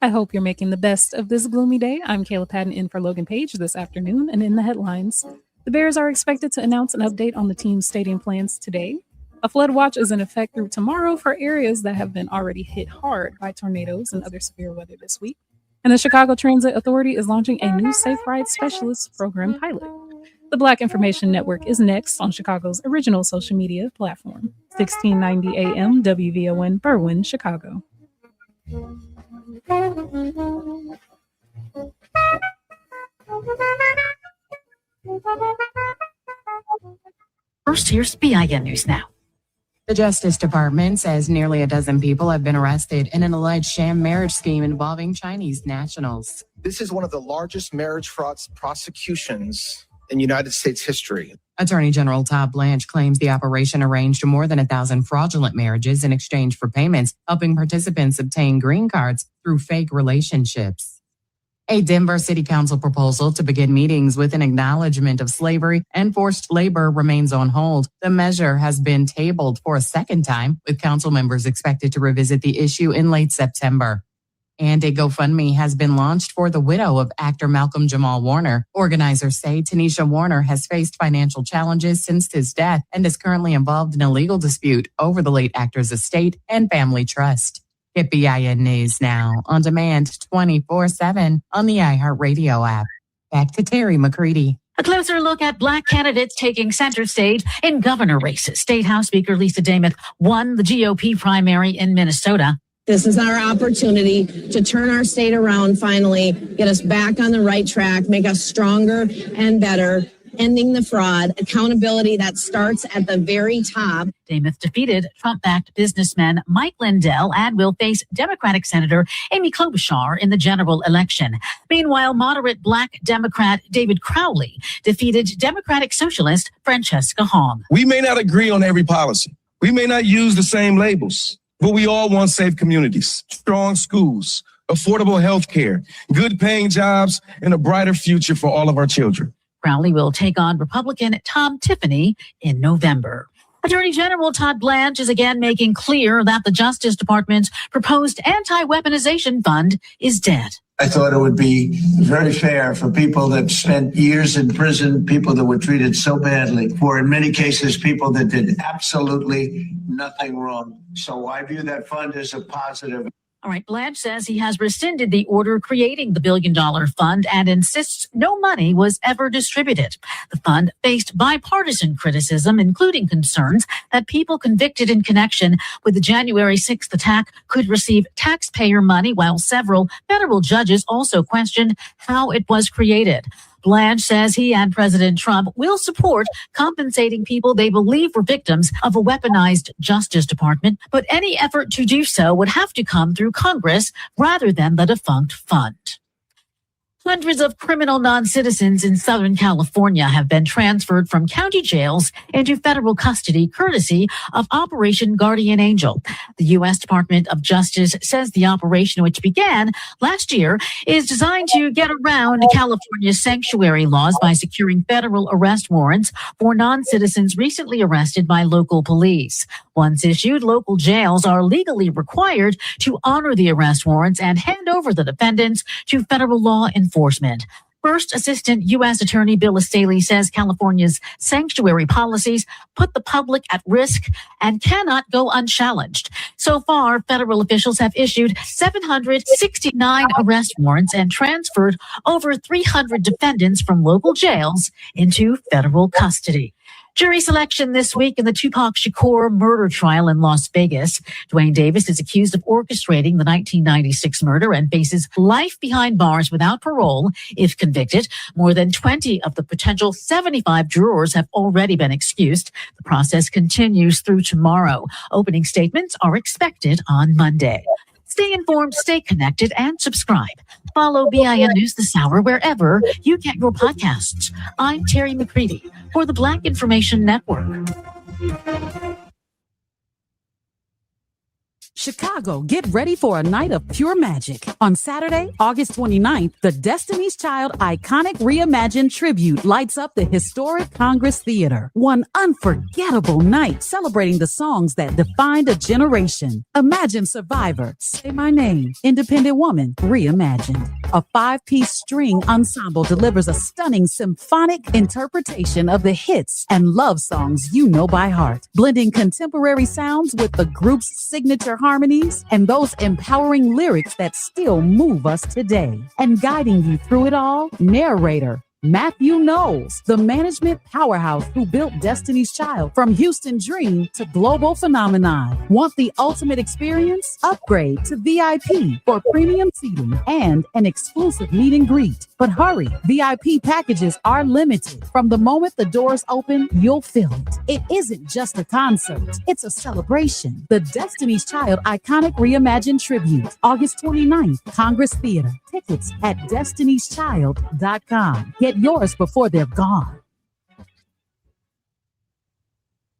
I hope you're making the best of this gloomy day. I'm Kayla Patton in for Logan Page this afternoon, and in the headlines, the Bears are expected to announce an update on the team's stadium plans today. A flood watch is in effect through tomorrow for areas that have been already hit hard by tornadoes and other severe weather this week. And the Chicago Transit Authority is launching a new Safe Ride Specialist program pilot. The Black Information Network is next on Chicago's original social media platform. 1690 AM WVON Berwyn, Chicago. First, here's BIN News Now. The Justice Department says nearly a dozen people have been arrested in an alleged sham marriage scheme involving Chinese nationals. This is one of the largest marriage fraud prosecutions in United States history. Attorney General Todd Blanche claims the operation arranged more than 1,000 fraudulent marriages in exchange for payments, helping participants obtain green cards through fake relationships. A Denver City Council proposal to begin meetings with an acknowledgement of slavery and forced labor remains on hold. The measure has been tabled for a second time, with council members expected to revisit the issue in late September. And a GoFundMe has been launched for the widow of actor Malcolm Jamal Warner. Organizers say Tanisha Warner has faced financial challenges since his death and is currently involved in a legal dispute over the late actor's estate and family trust. Get BIN News Now on demand 24/7 on the iHeartRadio app. Back to Terry McCready. A closer look at Black candidates taking center stage in governor races. State House Speaker Lisa Damith won the GOP primary in Minnesota. This is our opportunity to turn our state around finally, get us back on the right track, make us stronger and better, ending the fraud, accountability that starts at the very top. Damith defeated Trump-backed businessman Mike Lindell and will face Democratic Senator Amy Klobuchar in the general election. Meanwhile, moderate Black Democrat David Crowley defeated Democratic Socialist Francesca Hong. We may not agree on every policy. We may not use the same labels, but we all want safe communities, strong schools, affordable health care, good paying jobs, and a brighter future for all of our children. Crowley will take on Republican Tom Tiffany in November. Attorney General Todd Blanche is again making clear that the Justice Department's proposed anti-weaponization fund is dead. I thought it would be very fair for people that spent years in prison, people that were treated so badly, for in many cases, people that did absolutely nothing wrong. So I view that fund as a positive. All right, Blanche says he has rescinded the order creating the billion-dollar fund and insists no money was ever distributed. The fund faced bipartisan criticism, including concerns that people convicted in connection with the January 6th attack could receive taxpayer money, while several federal judges also questioned how it was created. Blanche says he and President Trump will support compensating people they believe were victims of a weaponized Justice Department, but any effort to do so would have to come through Congress rather than the defunct fund. Hundreds of criminal non-citizens in Southern California have been transferred from county jails into federal custody courtesy of Operation Guardian Angel. The U.S. Department of Justice says the operation, which began last year, is designed to get around California's sanctuary laws by securing federal arrest warrants for non-citizens recently arrested by local police. Once issued, local jails are legally required to honor the arrest warrants and hand over the defendants to federal law enforcement. First Assistant U.S. Attorney Bill Staley says California's sanctuary policies put the public at risk and cannot go unchallenged. So far, federal officials have issued 769 arrest warrants and transferred over 300 defendants from local jails into federal custody. Jury selection this week in the Tupac Shakur murder trial in Las Vegas. Dwayne Davis is accused of orchestrating the 1996 murder and faces life behind bars without parole if convicted. More than 20 of the potential 75 jurors have already been excused. The process continues through tomorrow. Opening statements are expected on Monday. Stay informed, stay connected, and subscribe. Follow BIN News this hour wherever you get your podcasts. I'm Terry McCready for the Black Information Network. Chicago, get ready for a night of pure magic. On Saturday, August 29th, the Destiny's Child Iconic Reimagined Tribute lights up the historic Congress Theater. One unforgettable night celebrating the songs that defined a generation. Imagine Survivor, Say My Name, Independent Woman, Reimagined. A 5-piece string ensemble delivers a stunning symphonic interpretation of the hits and love songs you know by heart, blending contemporary sounds with the group's signature harmonies and those empowering lyrics that still move us today. And guiding you through it all, narrator Matthew Knowles, the management powerhouse who built Destiny's Child from Houston Dream to global phenomenon. Want the ultimate experience? Upgrade to VIP for premium seating and an exclusive meet and greet. But hurry, VIP packages are limited. From the moment the doors open, you'll feel it. It isn't just a concert, it's a celebration. The Destiny's Child Iconic Reimagined Tribute, August 29th, Congress Theater. Tickets at destinyschild.com. Get yours before they're gone.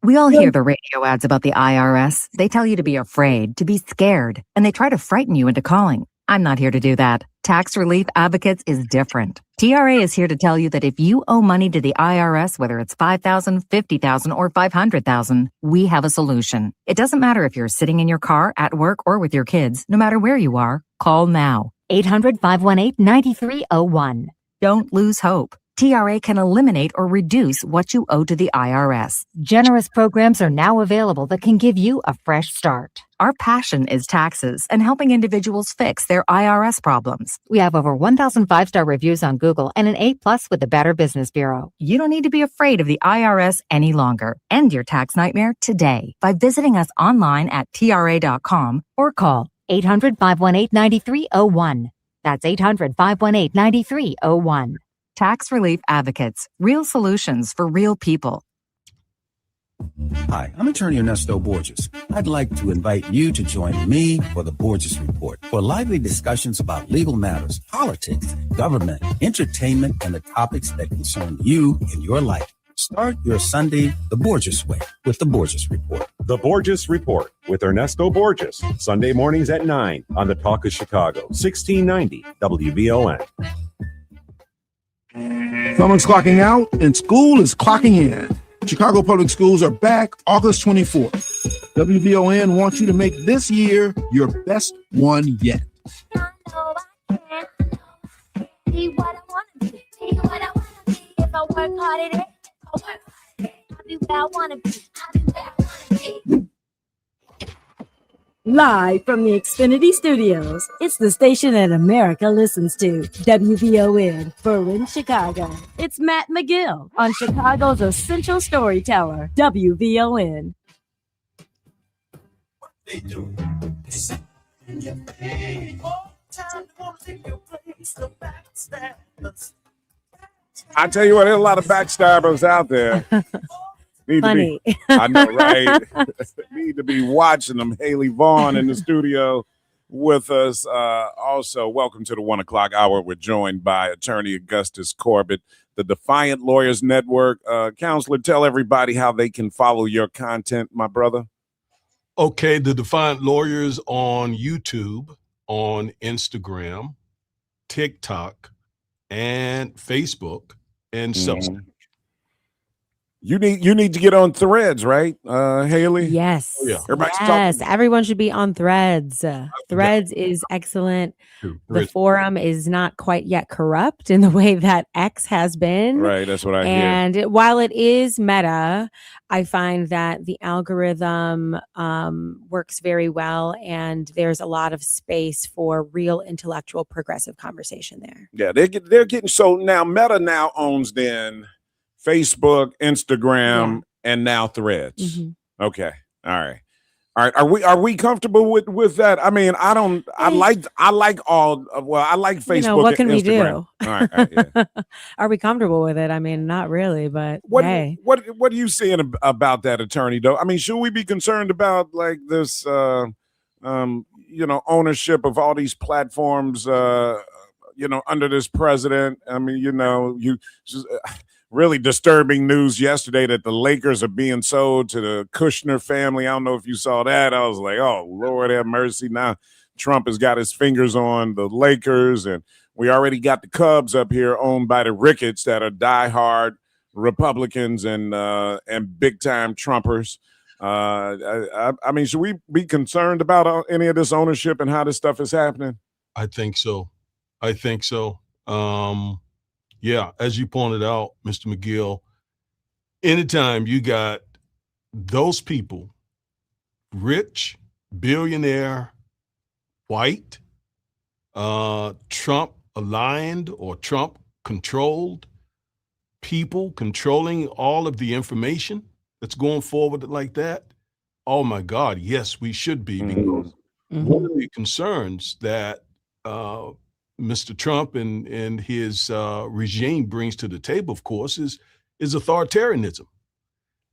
We all hear the radio ads about the IRS. They tell you to be afraid, to be scared, and they try to frighten you into calling. I'm not here to do that. Tax Relief Advocates is different. TRA is here to tell you that if you owe money to the IRS, whether it's $5,000, $50,000, or $500,000, we have a solution. It doesn't matter if you're sitting in your car, at work, or with your kids. No matter where you are, call now. 800-518-9301. Don't lose hope. TRA can eliminate or reduce what you owe to the IRS. Generous programs are now available that can give you a fresh start. Our passion is taxes and helping individuals fix their IRS problems. We have over 1,000 5-star reviews on Google and an A+ with the Better Business Bureau. You don't need to be afraid of the IRS any longer. End your tax nightmare today by visiting us online at TRA.com or call 800-518-9301. That's 800-518-9301. Tax Relief Advocates. Real solutions for real people. Hi, I'm attorney Ernesto Borges. I'd like to invite you to join me for the Borges Report for lively discussions about legal matters, politics, government, entertainment, and the topics that concern you in your life. Start your Sunday the Borges way with the Borges Report. The Borges Report with Ernesto Borges, Sunday mornings at 9 on the Talk of Chicago, 1690 WVON. Someone's clocking out and school is clocking in. Chicago Public Schools are back August 24th. WVON wants you to make this year your best one yet. Be what I want to be. Be what I want to be. If I work hard at it, I work hard at it. I'll be where I want to be. I'll be where I want to be. Live from the Xfinity Studios, it's the station that America listens to, WVON, Berlin, Chicago. It's Matt McGill on Chicago's essential storyteller, WVON. I tell you what, there's a lot of backstabbers out there. Funny. I know, right? Need to be watching them. Haley Vaughn in the studio with us. Also, welcome to the 1 o'clock hour. We're joined by attorney Augustus Corbett, the Defiant Lawyers Network. Counselor, tell everybody how they can follow your content, my brother. Okay, the Defiant Lawyers on YouTube, on Instagram, TikTok, and Facebook, and Substack. You need to get on Threads, right, Haley? Yes. Oh, yeah. Yes. Everyone should be on Threads. Threads is excellent. The forum is not quite yet corrupt in the way that X has been. Right. That's what I hear. And while it is meta, I find that the algorithm works very well, and there's a lot of space for real intellectual progressive conversation there. Yeah, they're getting so now Meta now owns then Facebook, Instagram, and now Threads. Mm-hmm. Okay. All right. Are we comfortable with that? I mean, I like Facebook. You know, what can and we do? Instagram. All right, yeah. Are we comfortable with it? I mean, not really, but What hey. what are you saying about that, attorney, though? I mean, should we be concerned about like this ownership of all these platforms under this president? I mean, really disturbing news yesterday that the Lakers are being sold to the Kushner family. I don't know if you saw that. I was like, oh, Lord have mercy. Now Trump has got his fingers on the Lakers, and we already got the Cubs up here owned by the Ricketts that are diehard Republicans and big-time Trumpers. I mean, should we be concerned about any of this ownership and how this stuff is happening? I think so. Yeah, as you pointed out, Mr. Mcgill, anytime you got those people, rich, billionaire, white, Trump aligned or Trump controlled people controlling all of the information that's going forward like that, oh my God, yes, we should be. Because one of the concerns that Mr. Trump and his regime brings to the table, of course, is authoritarianism.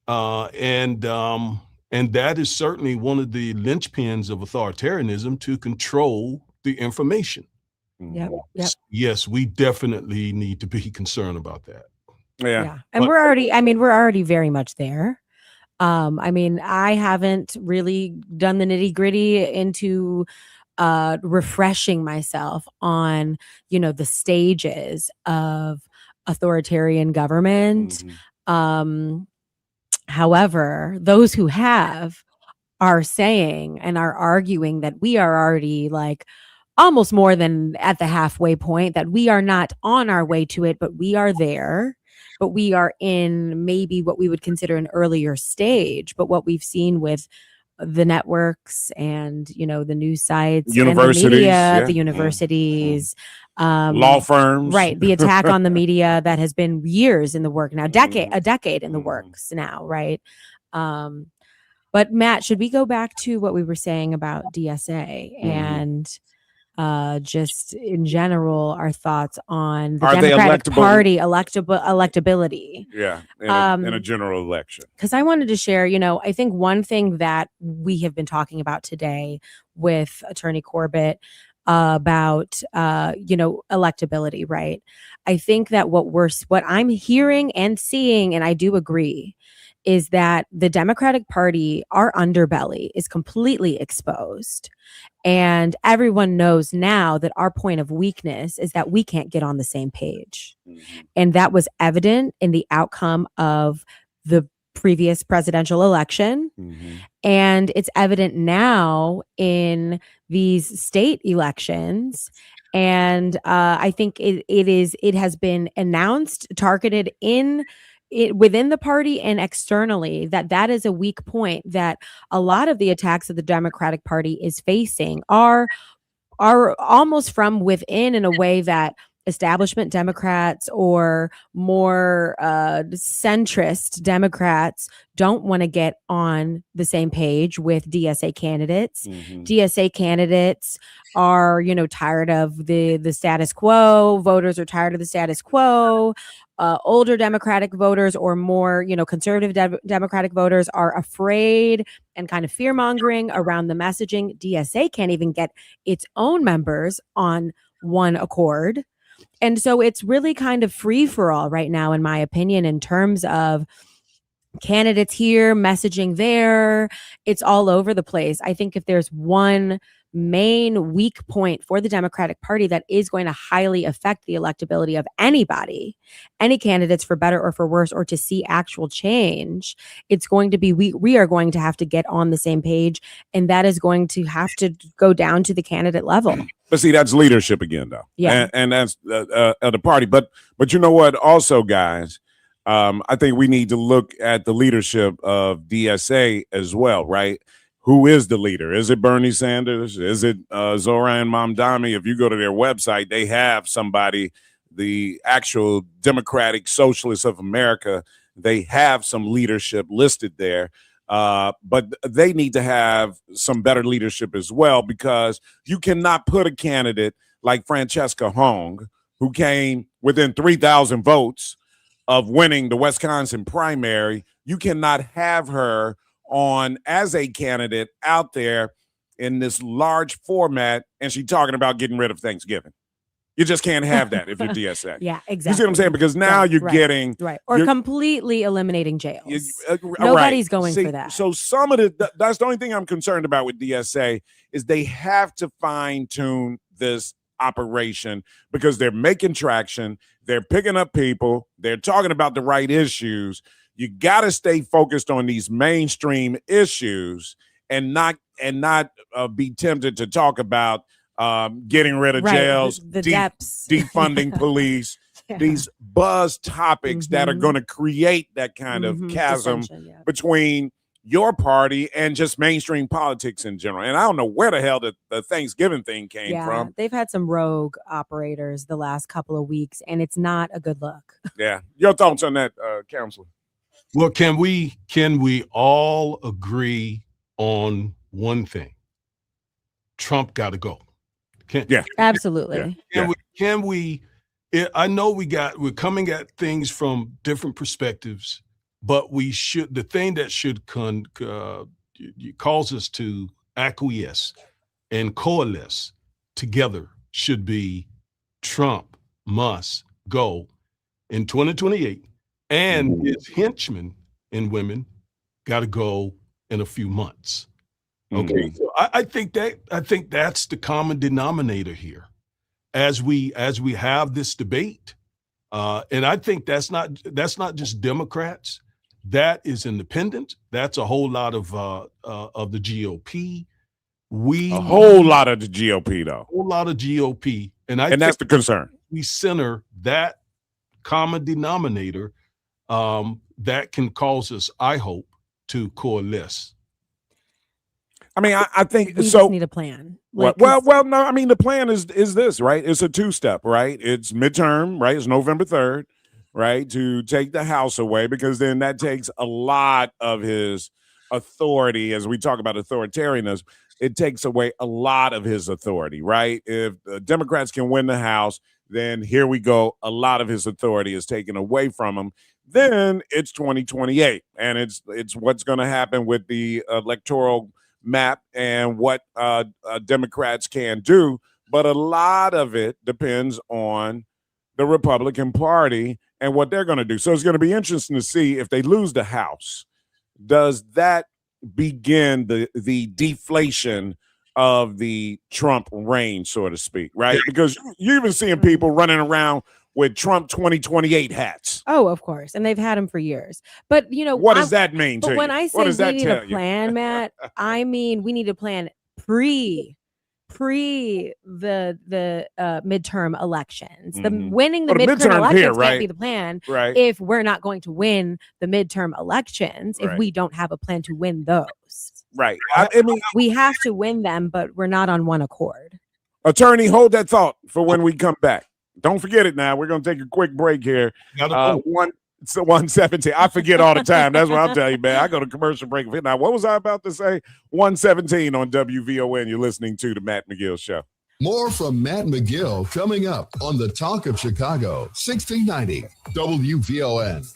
And that is certainly one of the linchpins of authoritarianism, to control the information. Yep. Yes, we definitely need to be concerned about that. Yeah. And we're already very much there. I mean, I haven't really done the nitty-gritty into refreshing myself on, the stages of authoritarian government. However, those who have are saying and are arguing that we are already like almost more than at the halfway point, that we are not on our way to it, but we are there. But we are in maybe what we would consider an earlier stage. But what we've seen with the networks and, the news sites, universities, and the media, yeah. the universities, law firms, right? The attack on the media that has been years in the work now, a decade in the works now, right? But Matt, should we go back to what we were saying about DSA and just in general, our thoughts on the Democratic Party electability? Yeah, in a general election. Because I wanted to share, I think one thing that we have been talking about today with Attorney Corbett about, electability, right? I think that what I'm hearing and seeing, and I do agree, is that the Democratic Party, our underbelly, is completely exposed. And everyone knows now that our point of weakness is that we can't get on the same page. And that was evident in the outcome of the previous presidential election. And it's evident now in these state elections. And I think it has been announced, targeted within the party and externally, that is a weak point, that a lot of the attacks that the Democratic Party is facing are almost from within, in a way that establishment Democrats or more centrist Democrats don't want to get on the same page with DSA candidates. DSA candidates are, tired of the status quo. Voters are tired of the status quo. Older Democratic voters or more, conservative Democratic voters are afraid and kind of fear-mongering around the messaging. DSA can't even get its own members on one accord. And so it's really kind of free for all right now, in my opinion, in terms of candidates here, messaging there. It's all over the place. I think if there's one main weak point for the Democratic Party that is going to highly affect the electability of anybody, any candidates, for better or for worse, or to see actual change, it's going to be we are going to have to get on the same page, and that is going to have to go down to the candidate level. But see, that's leadership again, though. Yeah, and that's the party. But you know what? Also, guys, I think we need to look at the leadership of DSA as well, right? Who is the leader? Is it Bernie Sanders? Is it Zoran Mamdani? If you go to their website, they have somebody, the actual Democratic Socialists of America. They have some leadership listed there. But they need to have some better leadership as well, because you cannot put a candidate like Francesca Hong, who came within 3,000 votes of winning the Wisconsin primary. You cannot have her on as a candidate out there in this large format, and she's talking about getting rid of Thanksgiving. You just can't have that if you're DSA. Yeah, exactly. You see what I'm saying? Because now you're getting or completely eliminating jails. Nobody's going for that. So some of that's the only thing I'm concerned about with DSA is they have to fine tune this operation because they're making traction, they're picking up people, they're talking about the right issues. You got to stay focused on these mainstream issues and not be tempted to talk about getting rid of jails, the depths, defunding police, these buzz topics that are going to create that kind of chasm between your party and just mainstream politics in general. And I don't know where the hell the Thanksgiving thing came from. They've had some rogue operators the last couple of weeks, and it's not a good look. Yeah. Your thoughts on that, Counselor? Well, can we all agree on one thing? Trump got to go. Absolutely. Can we? I know we're coming at things from different perspectives, but the thing that should cause us to acquiesce and coalesce together should be Trump must go in 2028, and his henchmen and women got to go in a few months. Okay, so I think that's the common denominator here, as we have this debate, and I think that's not just Democrats, that is independent. That's a whole lot of the GOP. A whole lot of the GOP, though. A whole lot of GOP, and that's the concern. We center that common denominator that can cause us, I hope, to coalesce. I mean, I think we just need a plan. No. I mean, the plan is this, right? It's a two-step, right? It's midterm, right? It's November 3rd, right? To take the House away, because then that takes a lot of his authority. As we talk about authoritarianism, it takes away a lot of his authority, right? If the Democrats can win the House, then here we go. A lot of his authority is taken away from him. Then it's 2028, and it's what's going to happen with the electoral map and what Democrats can do, but a lot of it depends on the Republican Party and what they're going to do. So it's going to be interesting to see if they lose the House. Does that begin the deflation of the Trump reign, so to speak, right? Because you're even seeing people running around with Trump 2028 hats. Oh, of course. And they've had them for years. But, what does that mean to you? But when I say we need a plan, Matt, I mean we need a plan pre the midterm elections. Winning the midterm elections can't be the plan if we're not going to win the midterm elections, if we don't have a plan to win those. Right. I mean, we have to win them, but we're not on one accord. Attorney, hold that thought for when we come back. Don't forget it now. We're going to take a quick break here. 117. I forget all the time. That's what I'll tell you, man. I go to commercial break. Now, what was I about to say? 117 on WVON. You're listening to the Matt McGill Show. More from Matt McGill coming up on the Talk of Chicago, 1690 WVON.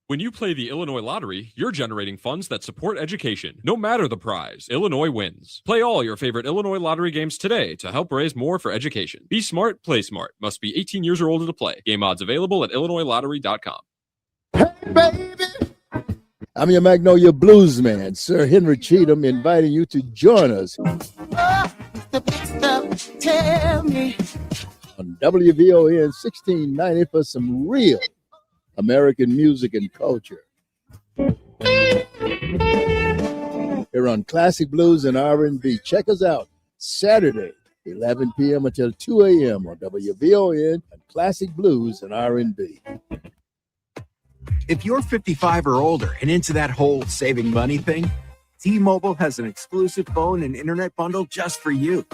When you play the Illinois Lottery, you're generating funds that support education. No matter the prize, Illinois wins. Play all your favorite Illinois Lottery games today to help raise more for education. Be smart, play smart. Must be 18 years or older to play. Game odds available at IllinoisLottery.com. Hey, baby! I'm your Magnolia Blues man, Sir Henry Cheatham, inviting you to join us on WVON 1690 for some real American music and culture. Here on Classic Blues and R&B. Check us out Saturday, 11 p.m. until 2 a.m. on WVON and Classic Blues and R&B. If you're 55 or older and into that whole saving money thing, T-Mobile has an exclusive phone and internet bundle just for you.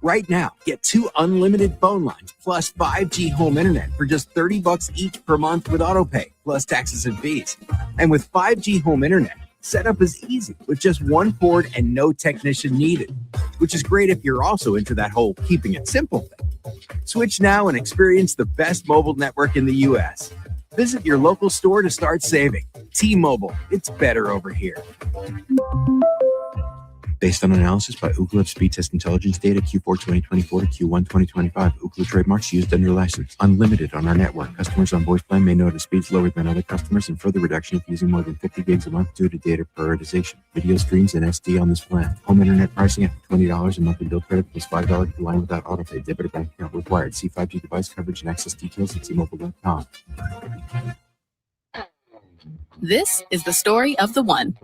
Right now, get 2 unlimited phone lines plus 5G home internet for just $30 each per month with autopay, plus taxes and fees. And with 5G home internet, setup is easy with just one cord and no technician needed, which is great if you're also into that whole keeping it simple thing. Switch now and experience the best mobile network in the U.S. Visit your local store to start saving. T-Mobile, it's better over here. Based on analysis by Ookla of speed test intelligence data Q4 2024 to Q1 2025. Ookla trademarks used under license. Unlimited on our network. Customers on voice plan may notice speeds lower than other customers and further reduction if using more than 50 gigs a month due to data prioritization. Video streams and SD on this plan. Home internet pricing after $20 and monthly bill credit plus $5 per line without autopay. Debit or bank account required. See 5G device coverage and access details at T-Mobile.com. This is the story of the one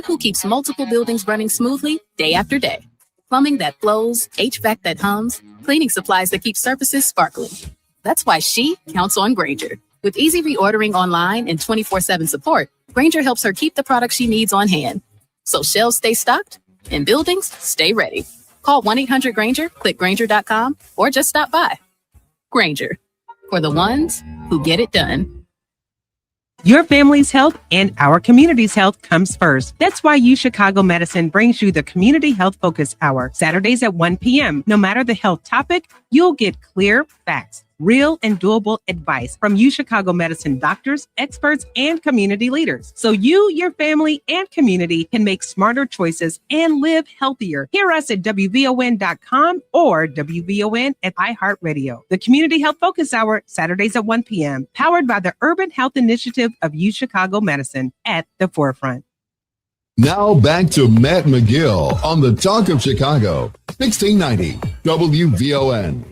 who keeps multiple buildings running smoothly day after day. Plumbing that flows, HVAC that hums, cleaning supplies that keep surfaces sparkling. That's why she counts on Grainger. With easy reordering online and 24/7 support, Grainger helps her keep the products she needs on hand. So shelves stay stocked and buildings stay ready. Call 1-800-GRAINGER, click Grainger.com, or just stop by. Grainger, for the ones who get it done. Your family's health and our community's health comes first. That's why UChicago Medicine brings you the Community Health Focus Hour, Saturdays at 1 p.m. No matter the health topic, you'll get clear facts, real and doable advice from UChicago Medicine doctors, experts, and community leaders. So you, your family, and community can make smarter choices and live healthier. Hear us at WVON.com or WVON at iHeartRadio. The Community Health Focus Hour, Saturdays at 1 p.m., powered by the Urban Health Initiative of UChicago Medicine at the forefront. Now back to Matt McGill on the Talk of Chicago, 1690 WVON.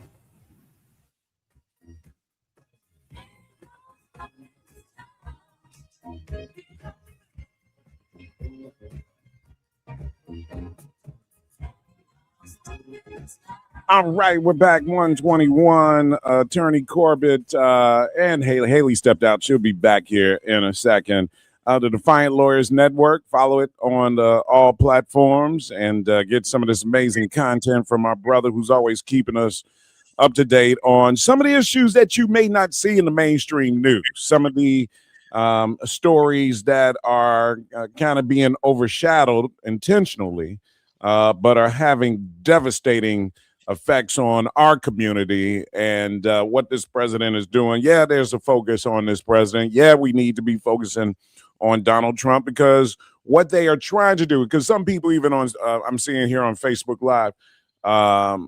All right, we're back. 121. Attorney Corbett and Haley stepped out. She'll be back here in a second. The Defiant Lawyers Network. Follow it on all platforms and get some of this amazing content from our brother who's always keeping us up to date on some of the issues that you may not see in the mainstream news. Some of the stories that are kind of being overshadowed intentionally, but are having devastating effects on our community and what this president is doing. Yeah, there's a focus on this president. Yeah, we need to be focusing on Donald Trump because what they are trying to do, because some people even on, I'm seeing here on Facebook Live, are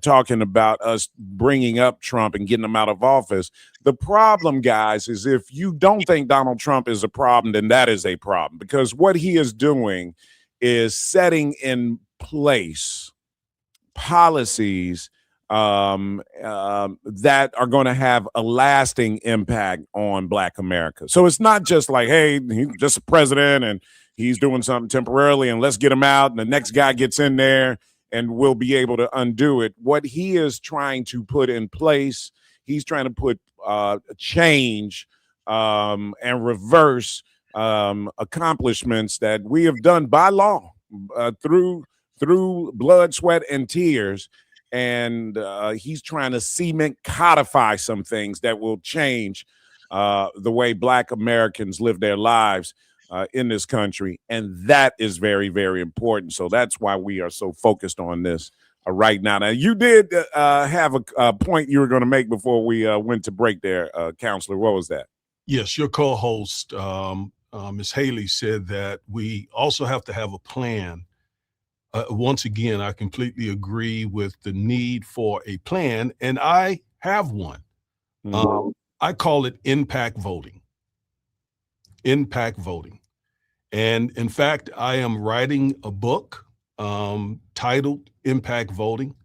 talking about us bringing up Trump and getting him out of office. The problem, guys, is if you don't think Donald Trump is a problem, then that is a problem, because what he is doing is setting in place policies that are going to have a lasting impact on Black America. So it's not just like, hey, he's just a president and he's doing something temporarily and let's get him out and the next guy gets in there and we'll be able to undo it. What he is trying to put in place, he's trying to put change and reverse accomplishments that we have done by law through blood, sweat, and tears. And he's trying to codify some things that will change the way Black Americans live their lives in this country. And that is very, very important. So that's why we are so focused on this right now. Now, you did have a point you were going to make before we went to break there, Counselor. What was that? Yes, your co-host, Ms. Haley, said that we also have to have a plan. Once again, I completely agree with the need for a plan, and I have one. I call it impact voting. Impact voting. And in fact, I am writing a book titled Impact Voting.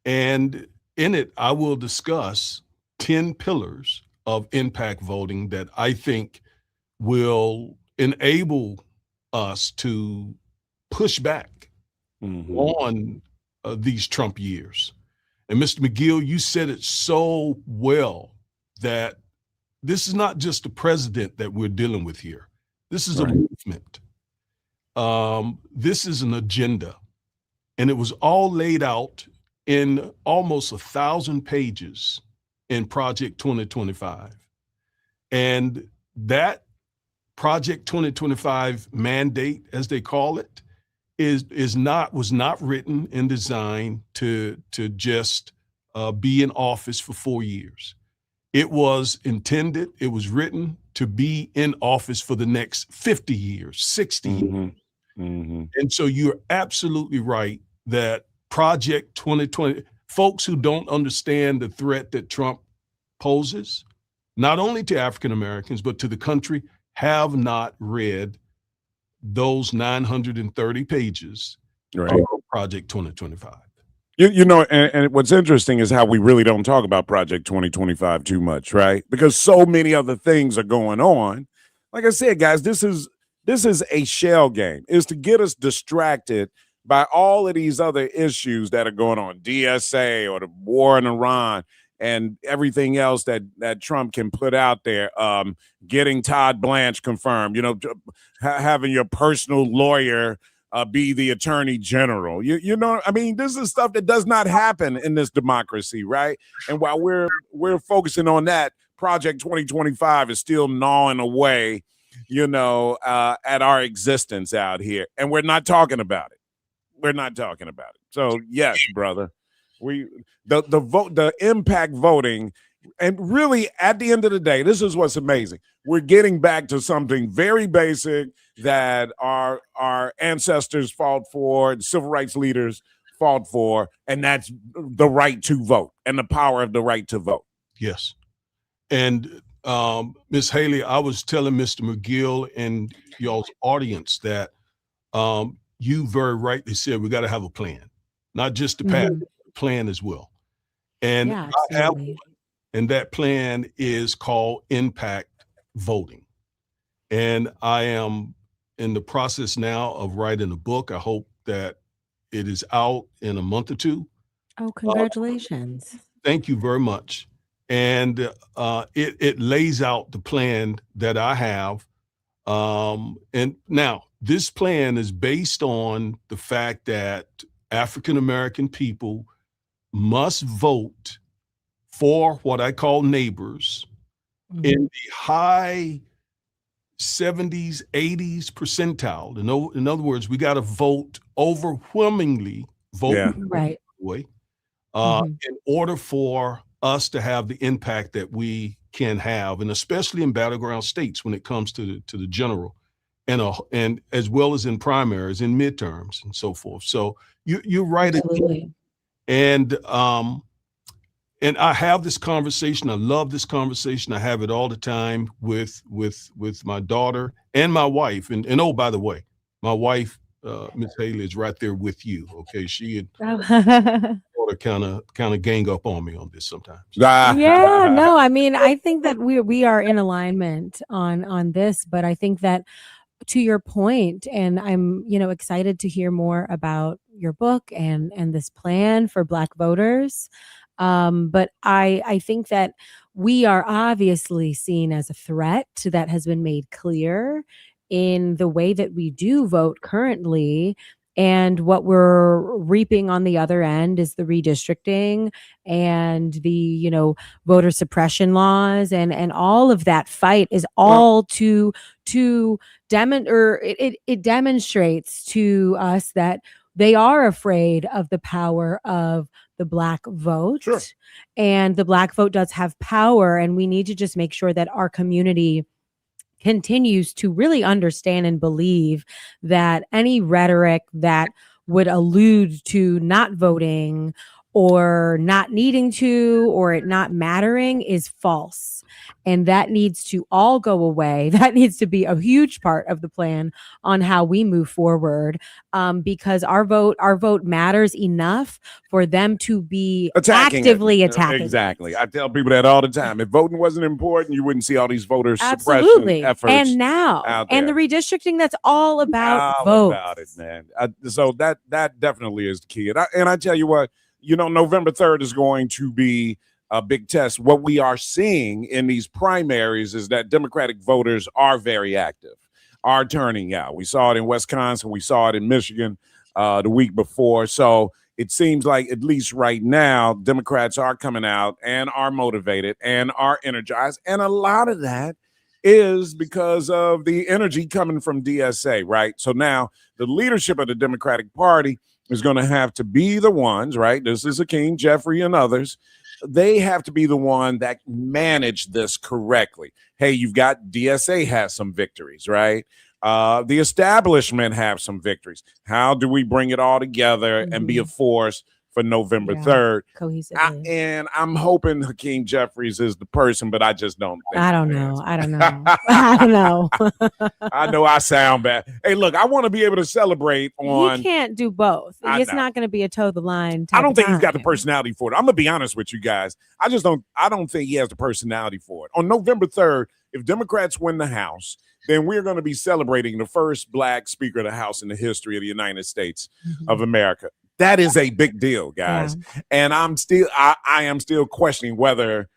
And in it, I will discuss 10 pillars of impact voting that I think will enable us to push back on these Trump years. And Mr. Mcgill, you said it so well that this is not just a president that we're dealing with here. This is a movement. This is an agenda. And it was all laid out in almost 1,000 pages in Project 2025. And that Project 2025 mandate, as they call it, was not written and designed to just be in office for 4 years. It was intended, it was written to be in office for the next 50 years, 60 years. And so you're absolutely right that Project 2020, folks who don't understand the threat that Trump poses, not only to African Americans, but to the country, have not read those 930 pages of Project 2025. You know, and what's interesting is how we really don't talk about Project 2025 too much, right? Because so many other things are going on. Like I said, guys, this is a shell game. It's to get us distracted by all of these other issues that are going on, DSA or the war in Iran and everything else that Trump can put out there. Getting Todd Blanche confirmed, you know, having your personal lawyer be the attorney general. You know, I mean, this is stuff that does not happen in this democracy, right? And while we're focusing on that, Project 2025 is still gnawing away, you know, at our existence out here, and we're not talking about it. We're not talking about it. So yes, brother, the impact voting, and really at the end of the day, this is what's amazing. We're getting back to something very basic that our ancestors fought for, the civil rights leaders fought for, and that's the right to vote and the power of the right to vote. Yes. And Ms. Haley, I was telling Mr. Mcgill and y'all's audience that you very rightly said we got to have a plan, not just the path, but a plan as well. And I have one, and that plan is called impact voting. And I am in the process now of writing a book. I hope that it is out in a month or two. Oh, congratulations. Thank you very much. And it lays out the plan that I have. And now this plan is based on the fact that African-American people must vote for what I call neighbors in the high 70s, 80s percentile. In other words, we got to vote overwhelmingly, right way, in order for us to have the impact that we can have, and especially in battleground states when it comes to the general, and as well as in primaries, in midterms, and so forth. So you're right. Absolutely. And I have this conversation. I love this conversation. I have it all the time with my daughter and my wife. And oh, by the way, my wife, Miss Haley, is right there with you. Okay, she and daughter kind of gang up on me on this sometimes. Yeah, no, I mean, I think that we are in alignment on this, but I think that, to your point, and I'm, you know, excited to hear more about your book and this plan for Black voters. But I think that we are obviously seen as a threat that has been made clear in the way that we do vote currently. And what we're reaping on the other end is the redistricting and the, you know, voter suppression laws, and all of that fight is all it demonstrates to us that they are afraid of the power of the Black vote. Sure. And the Black vote does have power, and we need to just make sure that our community continues to really understand and believe that any rhetoric that would allude to not voting or not needing to or it not mattering is false. And that needs to all go away. That needs to be a huge part of the plan on how we move forward, because our vote matters enough for them to be actively attacking. Exactly. I tell people that all the time. If voting wasn't important, you wouldn't see all these voter Absolutely. suppression efforts. And now, out there. and the redistricting, that's all about votes. About it, man. So that definitely is the key. And I tell you what, you know, November 3rd is going to be a big test. What we are seeing in these primaries is that Democratic voters are very active, are turning out. We saw it in Wisconsin. We saw it in Michigan the week before. So it seems like, at least right now, Democrats are coming out and are motivated and are energized. And a lot of that is because of the energy coming from DSA, right? So now the leadership of the Democratic Party is going to have to be the ones, right? This is Hakeem Jeffrey and others. They have to be the one that manage this correctly. Hey, you've got DSA has some victories, right? the establishment have some victories. How do we bring it all together and be a force for November 3rd? Cohesively. And I'm hoping Hakeem Jeffries is the person, but I just don't think I don't know. I don't know. I know I sound bad. Hey, look, I want to be able to celebrate on. He can't do both. I It's know. not going to be a toe the line. I don't think he's got the personality for it. I'm gonna be honest with you guys. I don't think he has the personality for it. On November 3rd, if Democrats win the House, then we're going to be celebrating the first Black Speaker of the House in the history of the United States of America. That is a big deal, guys. Yeah. And I am still questioning whether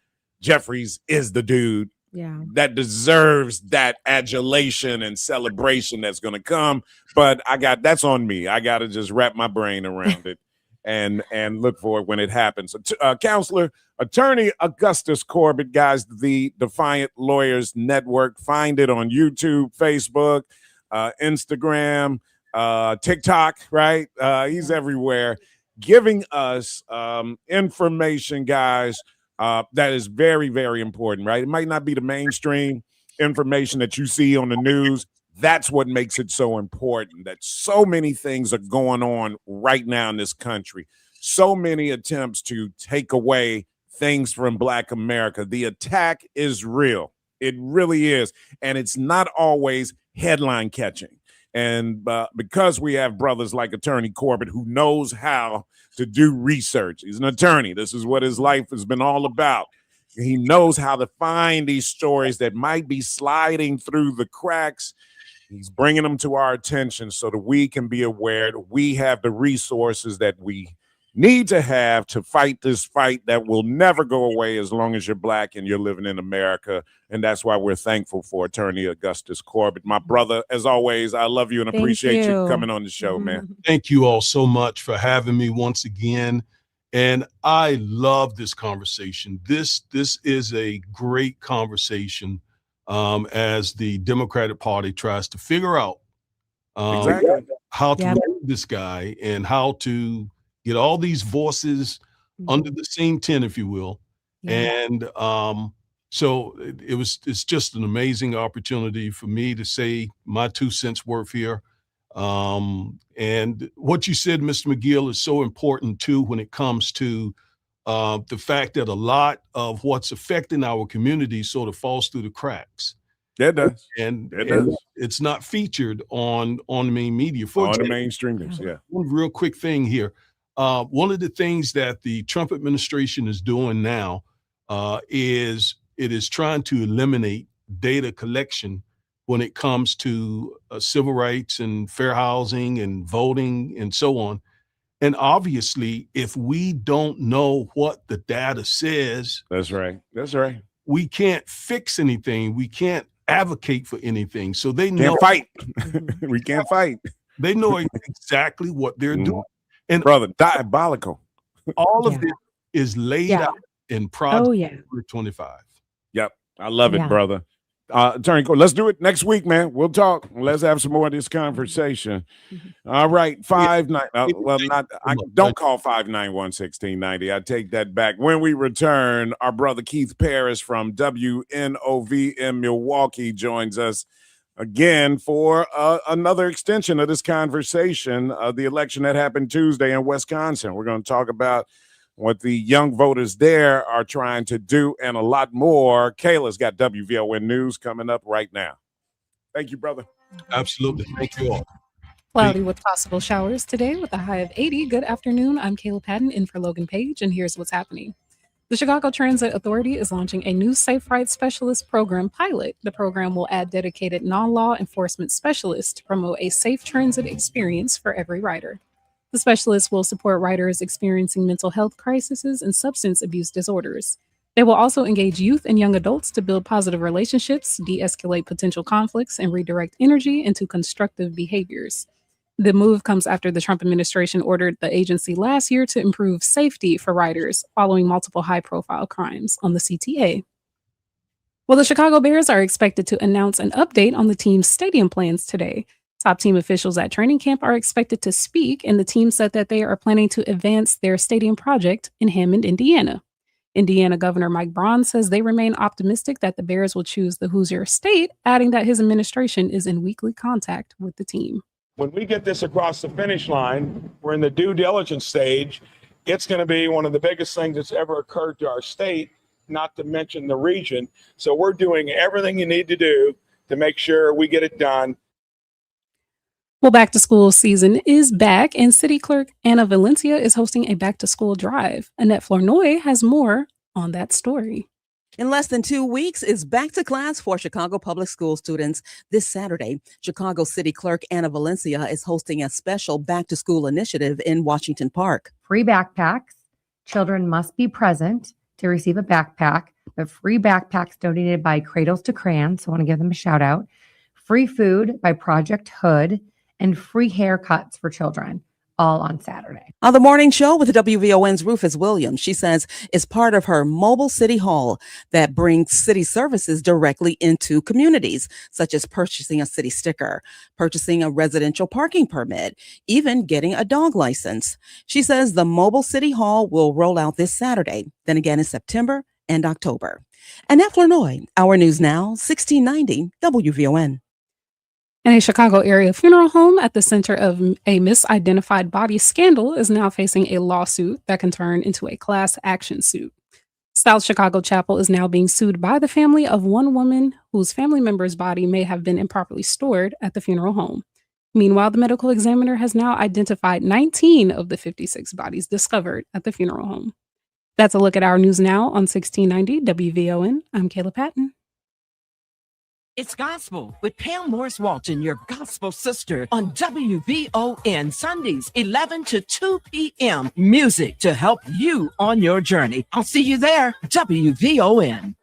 Jeffries is the dude that deserves that adulation and celebration that's going to come. But that's on me. I got to just wrap my brain around it and look for it when it happens. Counselor, Attorney Augustus Corbett, guys, the Defiant Lawyers Network. Find it on YouTube, Facebook, Instagram, TikTok, right? He's everywhere giving us information, guys, that is very, very important, right? It might not be the mainstream information that you see on the news. That's what makes it so important, that so many things are going on right now in this country. So many attempts to take away things from Black America. The attack is real. It really is. And it's not always headline catching. And because we have brothers like Attorney Corbett who knows how to do research. He's an attorney. This is what his life has been all about. He knows how to find these stories that might be sliding through the cracks. He's bringing them to our attention so that we can be aware that we have the resources that we need to have to fight this fight that will never go away as long as you're Black and you're living in America. And that's why we're thankful for Attorney Augustus Corbett. My brother, as always, I love you and appreciate you coming on the show, man. Thank you all so much for having me once again. And I love this conversation. This is a great conversation as the Democratic Party tries to figure out how to remove this guy and how to get all these voices under the same tent, if you will. And so it's just an amazing opportunity for me to say my 2 cents worth here. And what you said, Mr. Mcgill, is so important too when it comes to the fact that a lot of what's affecting our community sort of falls through the cracks. It does. And does. It's not featured on the main media. On the mainstream news, One real quick thing here. One of the things that the Trump administration is doing now is it is trying to eliminate data collection when it comes to civil rights and fair housing and voting and so on. And obviously, if we don't know what the data says, that's right. We can't fix anything. We can't advocate for anything. So they know can't fight. We can't fight. They know exactly what they're doing. And brother, diabolical. All of this is laid out in Project 25. Yep. I love it, brother. Attorney, let's do it next week, man. We'll talk. Let's have some more of this conversation. All right. 5-9. I don't call 591-1690. I take that back. When we return, our brother Keith Paris from WNOV in Milwaukee joins us again for another extension of this conversation, the election that happened Tuesday in Wisconsin. We're going to talk about what the young voters there are trying to do and a lot more. Kayla's got WVON News coming up right now. Thank you, brother. Absolutely. Thank you all. Cloudy with possible showers today with a high of 80. Good afternoon. I'm Kayla Patton in for Logan Page, and here's what's happening. The Chicago Transit Authority is launching a new Safe Rides Specialist Program pilot. The program will add dedicated non-law enforcement specialists to promote a safe transit experience for every rider. The specialists will support riders experiencing mental health crises and substance abuse disorders. They will also engage youth and young adults to build positive relationships, de-escalate potential conflicts, and redirect energy into constructive behaviors. The move comes after the Trump administration ordered the agency last year to improve safety for riders following multiple high-profile crimes on the CTA. Well, the Chicago Bears are expected to announce an update on the team's stadium plans today. Top team officials at training camp are expected to speak, and the team said that they are planning to advance their stadium project in Hammond, Indiana. Indiana Governor Mike Braun says they remain optimistic that the Bears will choose the Hoosier State, adding that his administration is in weekly contact with the team. When we get this across the finish line, we're in the due diligence stage. It's going to be one of the biggest things that's ever occurred to our state, not to mention the region. So we're doing everything you need to do to make sure we get it done. Well, back to school season is back, and City Clerk Anna Valencia is hosting a back to school drive. Annette Flournoy has more on that story. In less than 2 weeks is back to class for Chicago Public School students. This Saturday, Chicago City Clerk Anna Valencia is hosting a special back to school initiative in Washington Park. Free backpacks. Children must be present to receive a backpack, but free backpacks donated by Cradles to Crayons. So I want to give them a shout out. Free food by Project Hood, and free haircuts for children, all on Saturday. On the morning show with WVON's Rufus Williams, she says it's part of her mobile city hall that brings city services directly into communities, such as purchasing a city sticker, purchasing a residential parking permit, even getting a dog license. She says the mobile city hall will roll out this Saturday, then again in September and October. Annette Flournoy, Our News Now, 1690 WVON. And a Chicago area funeral home at the center of a misidentified body scandal is now facing a lawsuit that can turn into a class action suit. South Chicago Chapel is now being sued by the family of one woman whose family member's body may have been improperly stored at the funeral home. Meanwhile, the medical examiner has now identified 19 of the 56 bodies discovered at the funeral home. That's a look at Our News Now on 1690 WVON. I'm Kayla Patton. It's Gospel with Pam Morris Walton, your gospel sister, on WVON Sundays, 11 to 2 p.m. Music to help you on your journey. I'll see you there. WVON.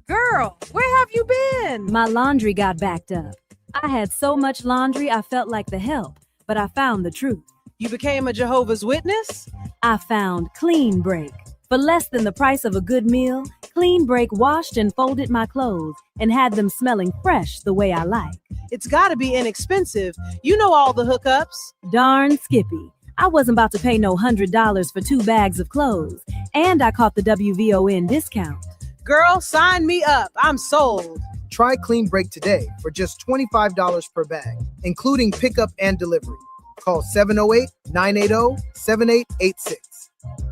Girl, where have you been? My laundry got backed up. I had so much laundry, I felt like the help, but I found the truth. You became a Jehovah's Witness? I found Clean Break. For less than the price of a good meal, Clean Break washed and folded my clothes and had them smelling fresh the way I like. It's gotta be inexpensive. You know all the hookups. Darn Skippy. I wasn't about to pay no $100 for 2 bags of clothes, and I caught the WVON discount. Girl, sign me up. I'm sold. Try Clean Break today for just $25 per bag, including pickup and delivery. Call 708-980-7886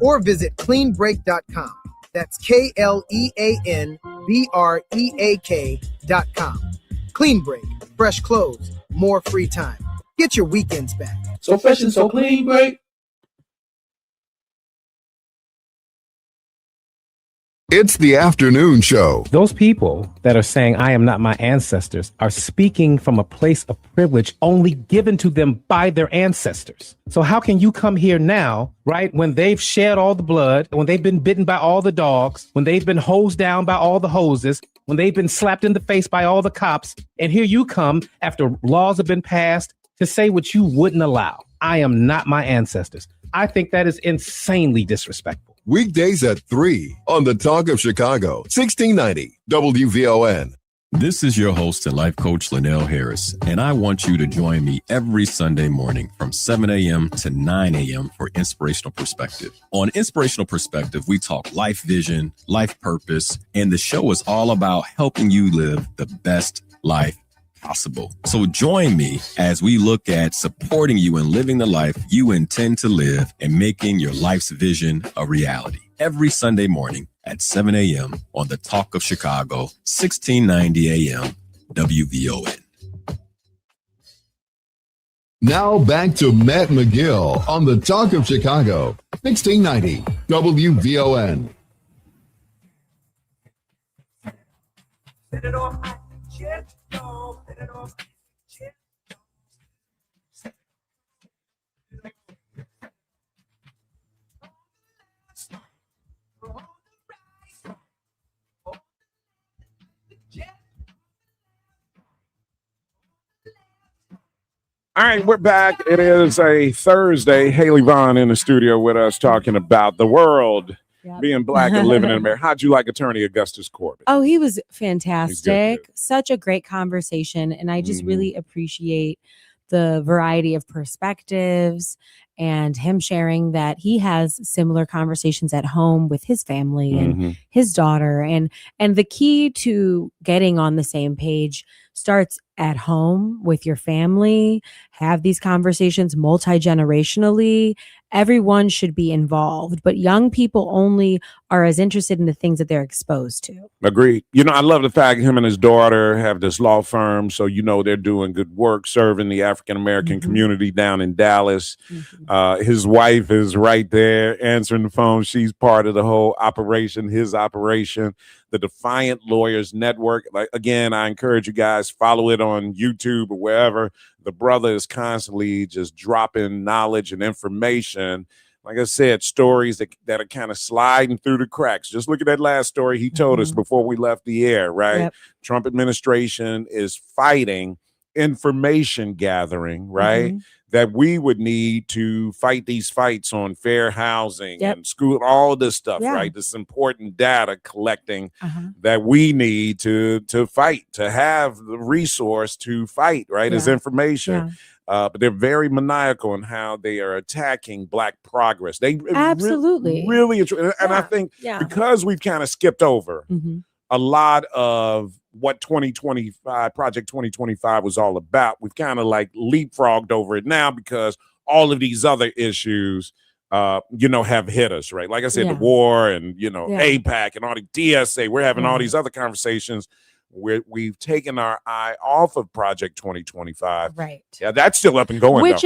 or visit cleanbreak.com. That's KLEANBREAK.com. Clean Break, fresh clothes, more free time. Get your weekends back. So fresh and so clean, Break. It's the afternoon show. Those people that are saying, I am not my ancestors, are speaking from a place of privilege only given to them by their ancestors. So how can you come here now, right, when they've shed all the blood, when they've been bitten by all the dogs, when they've been hosed down by all the hoses, when they've been slapped in the face by all the cops, and here you come after laws have been passed to say what you wouldn't allow. I am not my ancestors. I think that is insanely disrespectful. Weekdays at 3 on the Talk of Chicago, 1690 WVON. This is your host and life coach, Linnell Harris, and I want you to join me every Sunday morning from 7 a.m. to 9 a.m. for Inspirational Perspective. On Inspirational Perspective, we talk life vision, life purpose, and the show is all about helping you live the best life possible. So join me as we look at supporting you in living the life you intend to live and making your life's vision a reality. Every Sunday morning at 7 a.m. on the Talk of Chicago, 1690 a.m. WVON. Now back to Matt Mcgill on the Talk of Chicago, 1690 WVON. All right, we're back. It is a Thursday. Haley Vaughn in the studio with us talking about the world being black and living in America. How'd you like Attorney Augustus Corbett? Oh, he was fantastic. Such a great conversation. And I just really appreciate the variety of perspectives and him sharing that he has similar conversations at home with his family and his daughter. And the key to getting on the same page starts at home with your family. Have these conversations multi-generationally. Everyone should be involved, but young people only are as interested in the things that they're exposed to. Agreed. You know, I love the fact him and his daughter have this law firm, so you know they're doing good work serving the African American community down in Dallas. His wife is right there answering the phone. She's part of the whole operation, his operation, the Defiant Lawyers Network. Like, again, I encourage you guys, follow it on YouTube or wherever. The brother is constantly just dropping knowledge and information. Like I said, stories that are kind of sliding through the cracks. Just look at that last story he told us before we left the air, right? Yep. Trump administration is fighting information gathering, right? That we would need to fight these fights on fair housing and school, all this stuff, right? This important data collecting that we need to fight, to have the resource to fight, right? As information. But they're very maniacal in how they are attacking Black progress. They absolutely really, and I think because we've kind of skipped over a lot of what 2025 Project 2025 was all about, we've kind of like leapfrogged over it now because all of these other issues, you know, have hit us, right? Like I said, the war and, you know, APAC and all the DSA, we're having all these other conversations. We've taken our eye off of Project 2025. Right. Yeah, that's still up and going. Which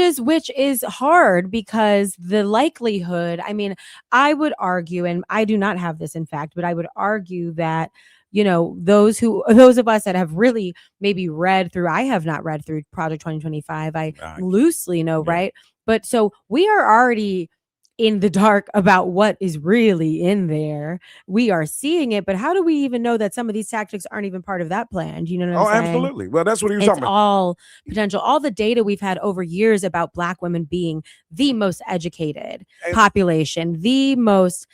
is hard because the likelihood, I mean, I would argue, and I do not have this in fact, but I would argue that, you know, those of us that have really maybe read through, I have not read through Project 2025. I loosely know, right? But so we are already in the dark about what is really in there. We are seeing it, but how do we even know that some of these tactics aren't even part of that plan? Do you know what I'm saying? Absolutely. Well, that's what he was talking about. All potential, all the data we've had over years about Black women being the most educated population, the most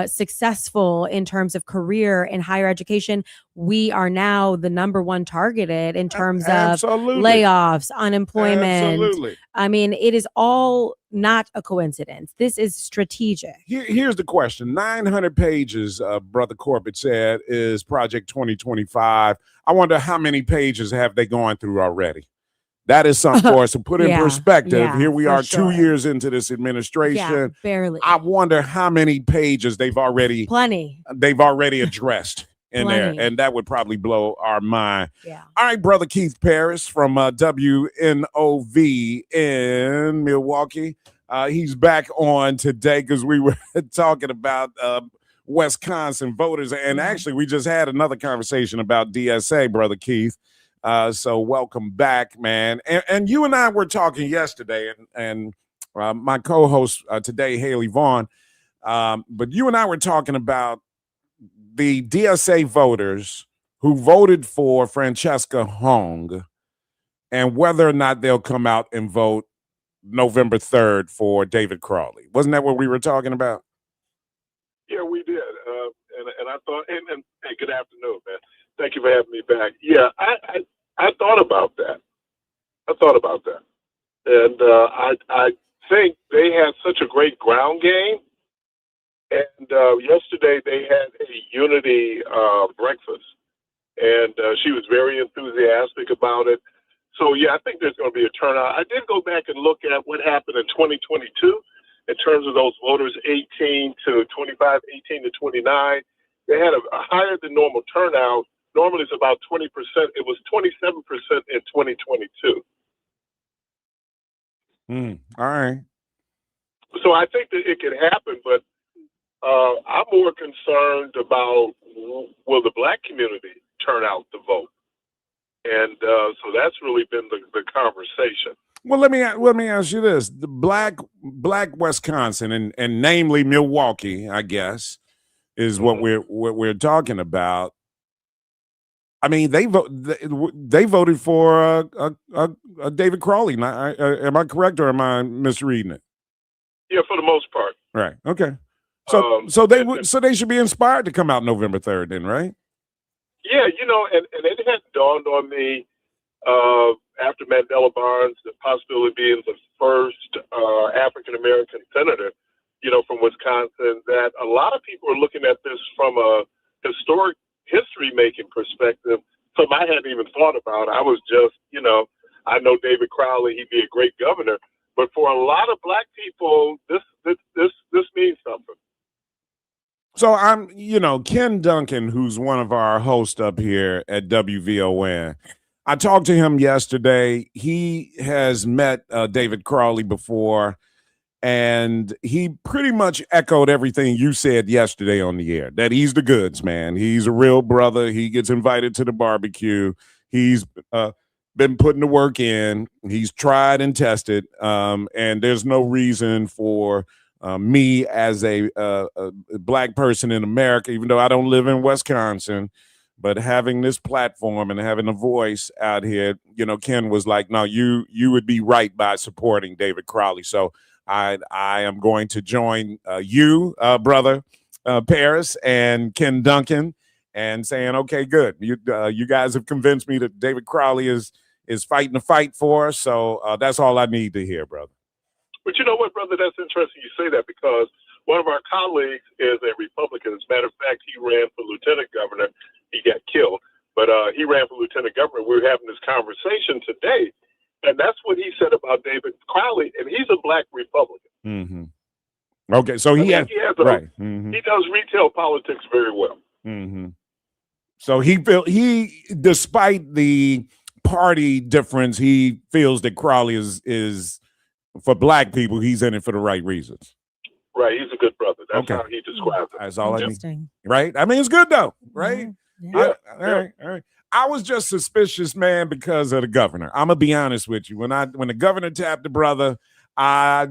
successful in terms of career and higher education. We are now the number one targeted in terms of layoffs, unemployment. Absolutely. I mean, it is all not a coincidence. This is strategic. Here's the question. 900 pages, Brother Corbett said, is Project 2025. I wonder how many pages have they gone through already? That is something for us to put in perspective. Here we are 2 years into this administration. Yeah, barely. I wonder how many pages they've already addressed in there. And that would probably blow our mind. Yeah. All right, Brother Keith Paris from WNOV in Milwaukee. He's back on today because we were talking about Wisconsin voters. And actually, we just had another conversation about DSA, Brother Keith. So welcome back, man. And you and I were talking yesterday, and my co-host today, Haley Vaughn, but you and I were talking about the DSA voters who voted for Francesca Hong and whether or not they'll come out and vote November 3rd for David Crowley. Wasn't that what we were talking about? Yeah, we did. And I thought, and hey, good afternoon, man. Thank you for having me back. Yeah, I thought about that. And I think they had such a great ground game. And yesterday they had a unity breakfast. And she was very enthusiastic about it. So, yeah, I think there's going to be a turnout. I did go back and look at what happened in 2022 in terms of those voters 18 to 25, 18 to 29. They had a higher than normal turnout. Normally it's about 20%. It was 27% in 2022. All right. So I think that it could happen, but I'm more concerned about will the Black community turn out to vote? And so that's really been the conversation. Well, let me ask you this: the black Wisconsin and namely Milwaukee, I guess, is what we're talking about. I mean, they voted for a David Crowley. Am I correct or am I misreading it? Yeah, for the most part. Right. Okay. So they should be inspired to come out November 3rd, then, right? Yeah, you know, and it had dawned on me after Mandela Barnes, the possibility of being the first African American senator, from Wisconsin, that a lot of people are looking at this from a historic history-making perspective. Something I hadn't even thought about. I was just, I know David Crowley, he'd be a great governor, but for a lot of Black people, this means something. So I'm, Ken Duncan, who's one of our hosts up here at WVON. I talked to him yesterday. He has met David Crowley before, and he pretty much echoed everything you said yesterday on the air, that he's the goods, man. He's a real brother. He gets invited to the barbecue. He's been putting the work in. He's tried and tested, and there's no reason for me as a Black person in America, even though I don't live in Wisconsin, but having this platform and having a voice out here, Ken was like, no, you would be right by supporting David Crowley. So I am going to join you, brother Paris, and Ken Duncan, and saying, okay, good. You guys have convinced me that David Crowley is fighting the fight for us. So that's all I need to hear, brother. But you know what, brother? That's interesting you say that, because one of our colleagues is a Republican. As a matter of fact, he ran for lieutenant governor. He got killed, but he ran for lieutenant governor. We were having this conversation today, and that's what he said about David Crowley, and he's a Black Republican. Mm-hmm. Okay, so he does retail politics very well. Mm-hmm. So despite the party difference, he feels that Crowley is for Black people, he's in it for the right reasons. Right, he's a good brother. That's how he described it. That's all I need. Right? I mean, it's good though, right? Yeah. All right. I was just suspicious, man, because of the governor. I'm gonna be honest with you. When the governor tapped the brother, I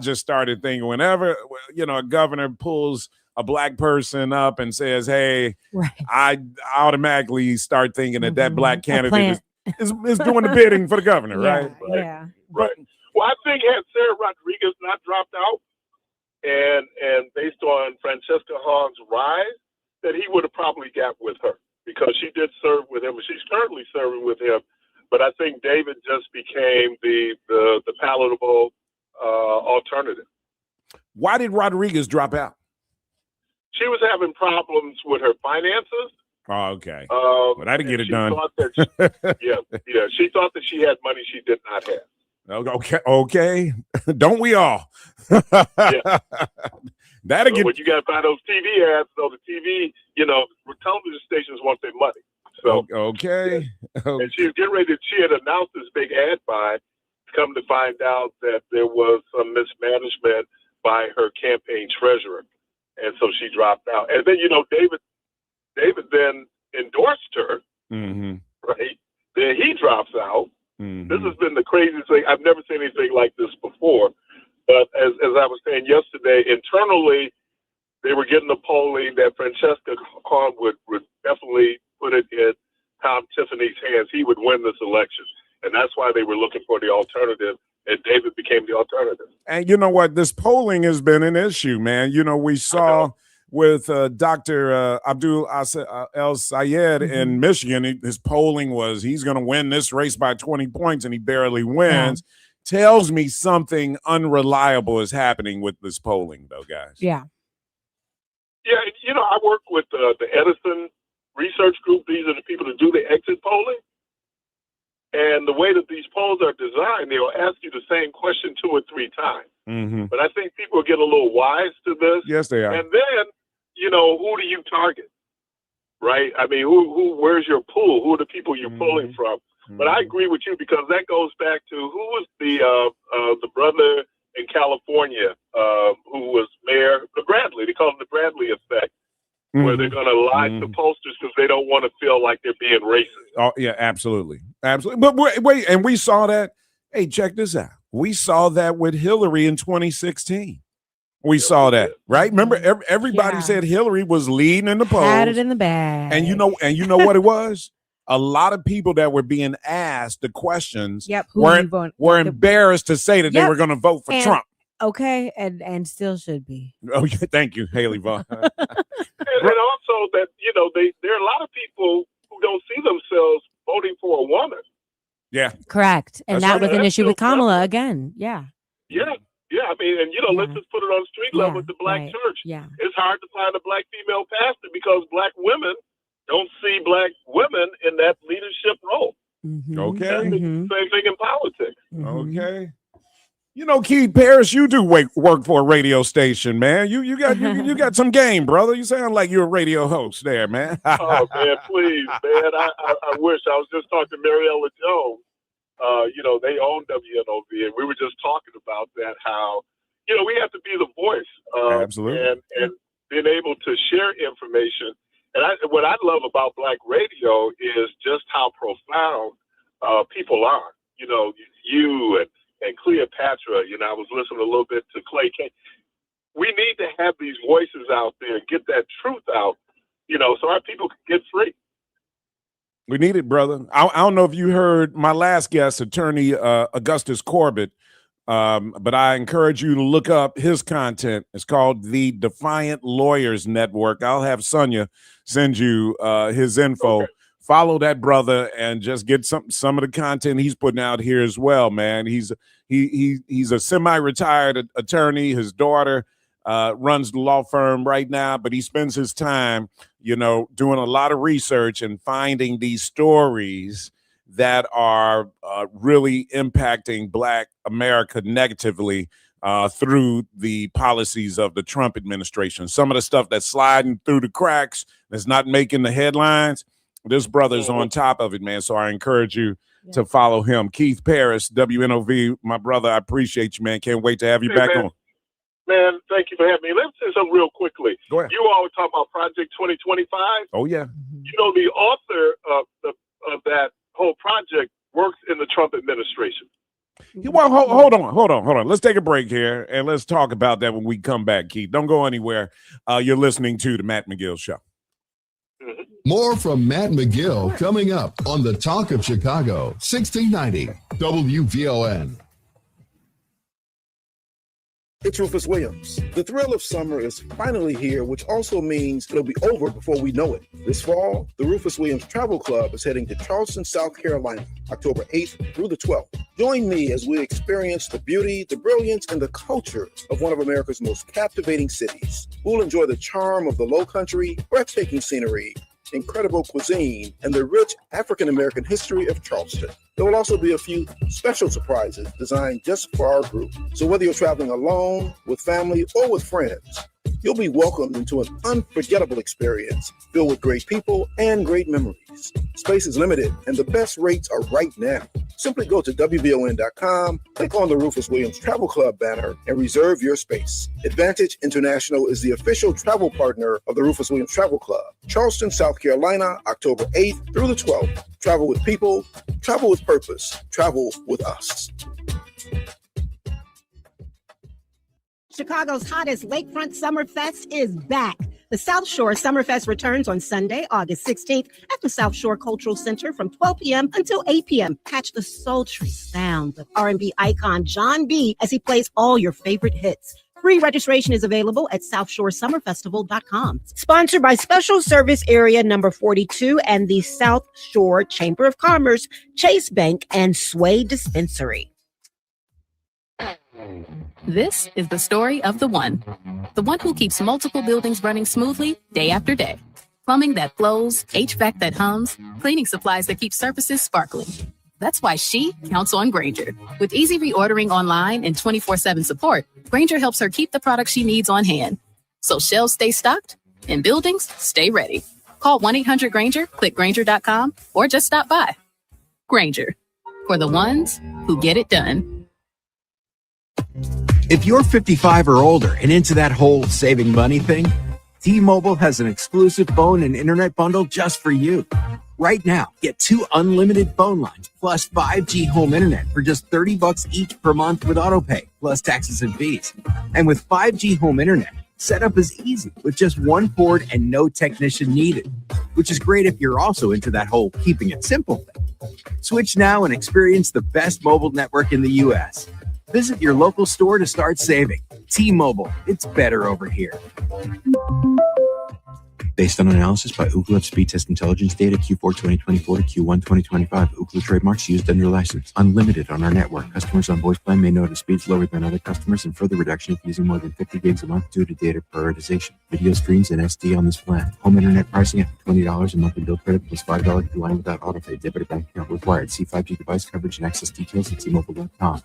just started thinking, whenever a governor pulls a Black person up and says, "Hey," right, I automatically start thinking that Black candidate is doing the bidding for the governor, right? Yeah. Right. Well, I think had Sarah Rodriguez not dropped out, and based on Francesca Hog's rise, that he would have probably got with her, because she did serve with him, and she's currently serving with him. But I think David just became the palatable alternative. Why did Rodriguez drop out? She was having problems with her finances. Oh, okay. But I didn't get it done. She thought that she had money she did not have. Okay. Don't we all? Yeah. That'll When you got to buy those TV ads, so the TV, television stations want their money. So okay. And she was getting ready. She had announced this big ad buy. Come to find out that there was some mismanagement by her campaign treasurer, and so she dropped out. And then David then endorsed her. Mm-hmm. Right. Then he drops out. Mm-hmm. This has bbeen the craziest thing. I've never seen anything like this before. But as I was saying yesterday, internally, they were getting the polling that Francesca Hahn would definitely put it in Tom Tiffany's hands. He would win this election. And that's why they were looking for the alternative, and David became the alternative. And you know what? This polling has been an issue, man. We saw with Dr. Abdul El Sayed in Michigan, his polling was he's going to win this race by 20 points, and he barely wins. Yeah. Tells me something unreliable is happening with this polling, though, guys. Yeah. Yeah, I work with the Edison Research Group. These are the people that do the exit polling. And the way that these polls are designed, they'll ask you the same question 2 or 3 times. Mm-hmm. But I think people are getting a little wise to this. Yes, they are. And then, who do you target? Right? I mean, where's your pool? Who are the people you're pulling from? But I agree with you, because that goes back to who was the brother in California who was mayor, Bradley. They call it the Bradley effect, where they're going to lie to posters because they don't want to feel like they're being racist. Oh, yeah, absolutely. Absolutely. But wait, and we saw that. Hey, check this out. We saw that with Hillary in 2016. We saw that, right? Remember, everybody said Hillary was leading in the polls. Had it in the bag. And you know what it was? A lot of people that were being asked the questions were embarrassed to say that they were going to vote for Trump. Okay, and still should be. Oh, yeah, thank you, Haley Vaughn. and also that, there are a lot of people who don't see themselves voting for a woman. Yeah. Correct. And That's that was right. an That's issue with still Kamala again. Yeah. Yeah. I mean, and let's just put it on street level with the black right. church. Yeah. It's hard to find a black female pastor because black women don't see black women in that leadership role. Mm-hmm. Okay. That's the same thing in politics. Okay. You know, Keith Paris, you do work for a radio station, man. You got some game, brother. You sound like you're a radio host there, man. Oh man, please, man. I wish. I was just talking to Mariella Jones. They own WNOV, and we were just talking about that. How we have to be the voice, Absolutely, and being able to share information. And what I love about Black radio is just how profound people are. You and Cleopatra. I was listening a little bit to Clay K. We need to have these voices out there, get that truth out, so our people can get free. We need it, brother. I don't know if you heard my last guest, attorney Augustus Corbett, but I encourage you to look up his content. It's called the Defiant Lawyers Network. I'll have Sonia send you his info. Okay. Follow that brother and just get some of the content he's putting out here as well, man. He's a semi-retired attorney. His daughter runs the law firm right now, but he spends his time, doing a lot of research and finding these stories that are really impacting Black America negatively through the policies of the Trump administration. Some of the stuff that's sliding through the cracks, that's not making the headlines. This brother's on top of it, man. So I encourage you to follow him. Keith Paris, WNOV, my brother, I appreciate you, man. Can't wait to have you back on. Man, thank you for having me. Let's say something real quickly. Go ahead. You always talk about Project 2025. Oh, yeah. The author of that whole project works in the Trump administration. Well, hold on. Let's take a break here, and let's talk about that when we come back, Keith. Don't go anywhere. You're listening to the Matt McGill Show. More from Matt McGill coming up on the Talk of Chicago, 1690 WVON. It's Rufus Williams. The thrill of summer is finally here, which also means it'll be over before we know it. This fall, the Rufus Williams Travel Club is heading to Charleston, South Carolina, October 8th through the 12th. Join me as we experience the beauty, the brilliance, and the culture of one of America's most captivating cities. We'll enjoy the charm of the Lowcountry, breathtaking scenery, incredible cuisine, and the rich African-American history of Charleston. There will also be a few special surprises designed just for our group. So whether you're traveling alone, with family, or with friends, you'll be welcomed into an unforgettable experience filled with great people and great memories. Space is limited, and the best rates are right now. Simply go to WVON.com, click on the Rufus Williams Travel Club banner, and reserve your space. Advantage International is the official travel partner of the Rufus Williams Travel Club. Charleston, South Carolina, October 8th through the 12th. Travel with people, travel with purpose, travel with us. Chicago's hottest lakefront Summerfest is back. The South Shore Summerfest returns on Sunday, August 16th at the South Shore Cultural Center from 12 p.m. until 8 p.m. Catch the sultry sounds of R&B icon John B. as he plays all your favorite hits. Free registration is available at SouthShoreSummerFestival.com. Sponsored by Special Service Area Number 42 and the South Shore Chamber of Commerce, Chase Bank, and Sway Dispensary. This is the story of the one who keeps multiple buildings running smoothly day after day. Plumbing that flows, HVAC that hums, cleaning supplies that keep surfaces sparkling. That's why she counts on Grainger. With easy reordering online and 24/7 support, Grainger helps her keep the products she needs on hand. So shelves stay stocked and buildings stay ready. Call 1-800-GRAINGER, click Grainger.com, or just stop by. Grainger, for the ones who get it done. If you're 55 or older and into that whole saving money thing, T-Mobile has an exclusive phone and internet bundle just for you. Right now, get 2 unlimited phone lines plus 5G home internet for just $30 each per month with autopay, plus taxes and fees. And with 5G home internet, setup is easy with just one port and no technician needed, which is great if you're also into that whole keeping it simple thing. Switch now and experience the best mobile network in the U.S. Visit your local store to start saving. T-Mobile, it's better over here. Based on analysis by Ookla of speed test intelligence data Q4 2024 to Q1 2025, Ookla trademarks used under license. Unlimited on our network. Customers on voice plan may notice speeds lower than other customers and further reduction if using more than 50 gigs a month due to data prioritization. Video streams and SD on this plan. Home internet pricing at $20 a monthly bill credit plus $5 per line without autopay. Debit or bank account required. See 5G device coverage and access details at T-Mobile.com.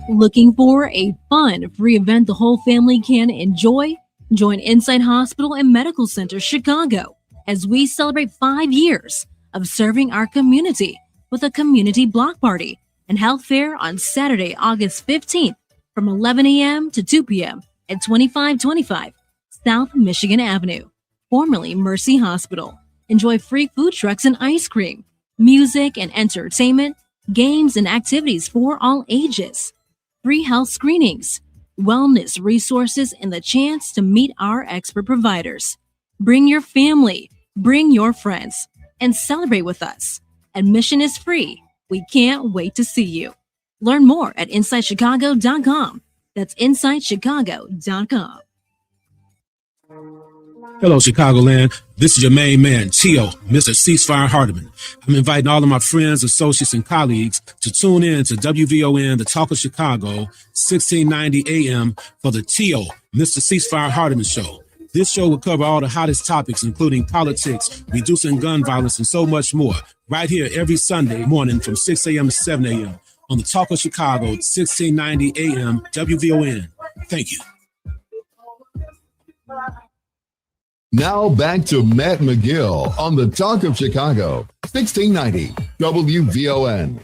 Looking for a fun, free event the whole family can enjoy? Join Insight Hospital and Medical Center Chicago as we celebrate 5 years of serving our community with a community block party and health fair on Saturday, August 15th from 11 a.m. to 2 p.m. at 2525 South Michigan Avenue, formerly Mercy Hospital. Enjoy free food trucks and ice cream, music and entertainment, games and activities for all ages, free health screenings, wellness resources, and the chance to meet our expert providers. Bring your family, bring your friends, and celebrate with us. Admission is free. We can't wait to see you. Learn more at InsightChicago.com. That's InsightChicago.com. Hello, Chicagoland. This is your main man, Tio, Mr. Ceasefire Hardiman. I'm inviting all of my friends, associates, and colleagues to tune in to WVON, the Talk of Chicago, 1690 AM for the Tio, Mr. Ceasefire Hardiman Show. This show will cover all the hottest topics, including politics, reducing gun violence, and so much more, right here every Sunday morning from 6 a.m. to 7 a.m. on the Talk of Chicago, 1690 AM, WVON. Thank you. Now back to Matt McGill on the Talk of Chicago, 1690 WVON.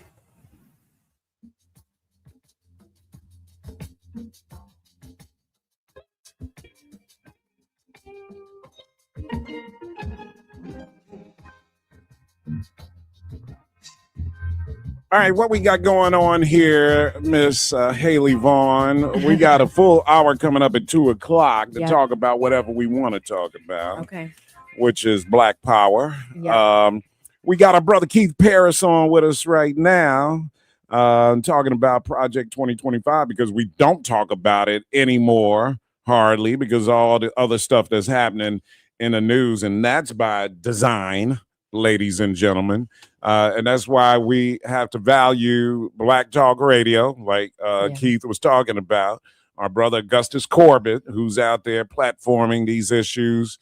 All right, what we got going on here, Miss Haley Vaughn? We got a full hour coming up at 2 o'clock to talk about whatever we want to talk about. Okay. Which is Black Power. Yep. We got our brother Keith Paris on with us right now, talking about Project 2025 because we don't talk about it anymore, hardly, because all the other stuff that's happening in the news, and that's by design, ladies and gentlemen. And that's why we have to value Black Talk Radio, like Keith was talking about. Our brother Augustus Corbett, who's out there platforming these issues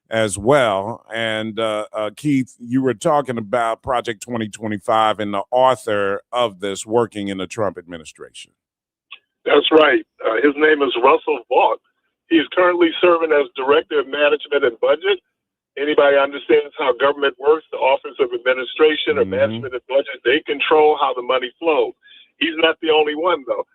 as well. And Keith, you were talking about Project 2025 and the author of this working in the Trump administration. That's right. His name is Russell Vaught. He is currently serving as Director of Management and Budget. Anybody understands how government works, the Office of Administration or Management and Budget, they control how the money flows. He's not the only one, though.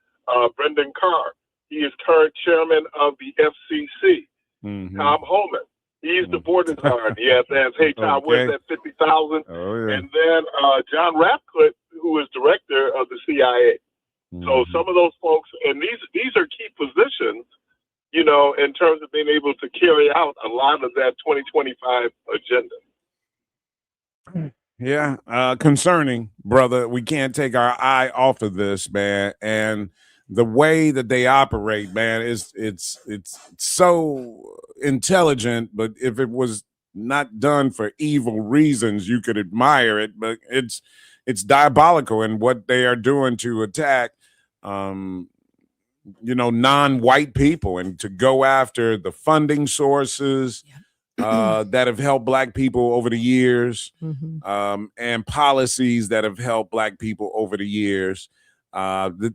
Brendan Carr, he is current chairman of the FCC. Tom Homan, he's the board designer. He has to ask, hey, Tom, where's that $50,000? And then John Ratcliffe, who is director of the CIA. So some of those folks, and these are key positions, you know, in terms of being able to carry out a lot of that 2025 agenda. Yeah, concerning, brother. We can't take our eye off of this, man. And the way that they operate, man, it's so intelligent. But if it was not done for evil reasons, you could admire it. But it's diabolical in what they are doing to attack non-white people and to go after the funding sources that have helped Black people over the years, and policies that have helped Black people over the years.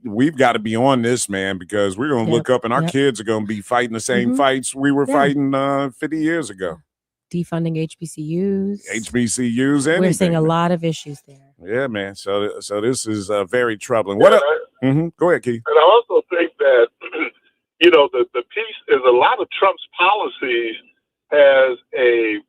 We've got to be on this, man, because we're going to look up and our kids are going to be fighting the same fights we were fighting 50 years ago. Defunding HBCUs. HBCUs, anything. We're seeing a lot of issues there. Yeah, man. So this is very troubling. What? Go ahead, Keith. And I also think that the piece is a lot of Trump's policies has a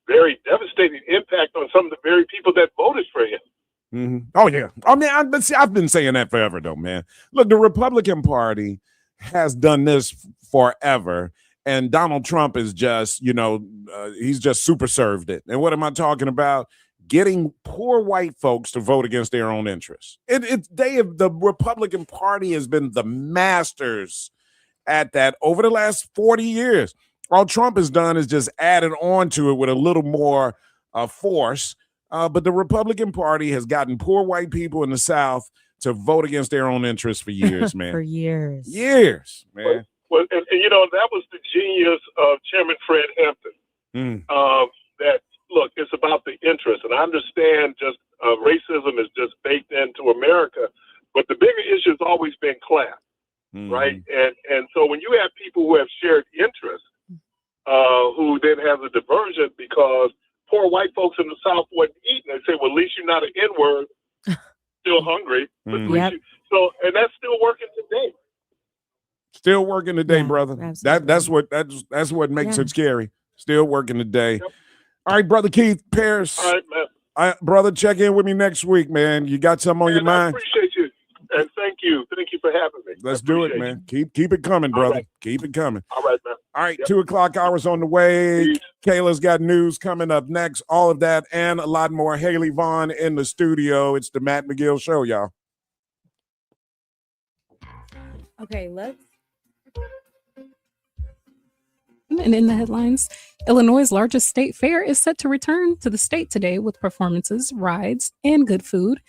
very devastating impact on some of the very people that voted for him. Oh yeah. I mean, I've been saying that forever, though, man. Look, the Republican Party has done this forever. And Donald Trump is just, he's just super served it. And what am I talking about? Getting poor white folks to vote against their own interests. The Republican Party has been the masters at that over the last 40 years. All Trump has done is just added on to it with a little more force. But the Republican Party has gotten poor white people in the South to vote against their own interests for years, man. For years. Years, man. Well, and that was the genius of Chairman Fred Hampton. That, look, it's about the interest. And I understand just racism is just baked into America. But the bigger issue has always been class, right? And so when you have people who have shared interests, who then have a diversion because poor white folks in the South wasn't eating, they say, well, at least you're not an N-word, still hungry. But and that's still working today. Still working today, brother. That's what makes it scary. Still working today. Yep. All right, brother Keith Pierce. All right, man. Brother, check in with me next week, man. You got something on your mind? I appreciate you. And thank you. Thank you for having me. Let's do it, man. Keep it coming, brother. Right. Keep it coming. All right, man. All right, 2 o'clock hours on the way. Peace. Kayla's got news coming up next. All of that and a lot more. Haley Vaughn in the studio. It's the Matt McGill Show, y'all. Okay, let's. And in the headlines, Illinois' largest state fair is set to return to the state today with performances, rides, and good food.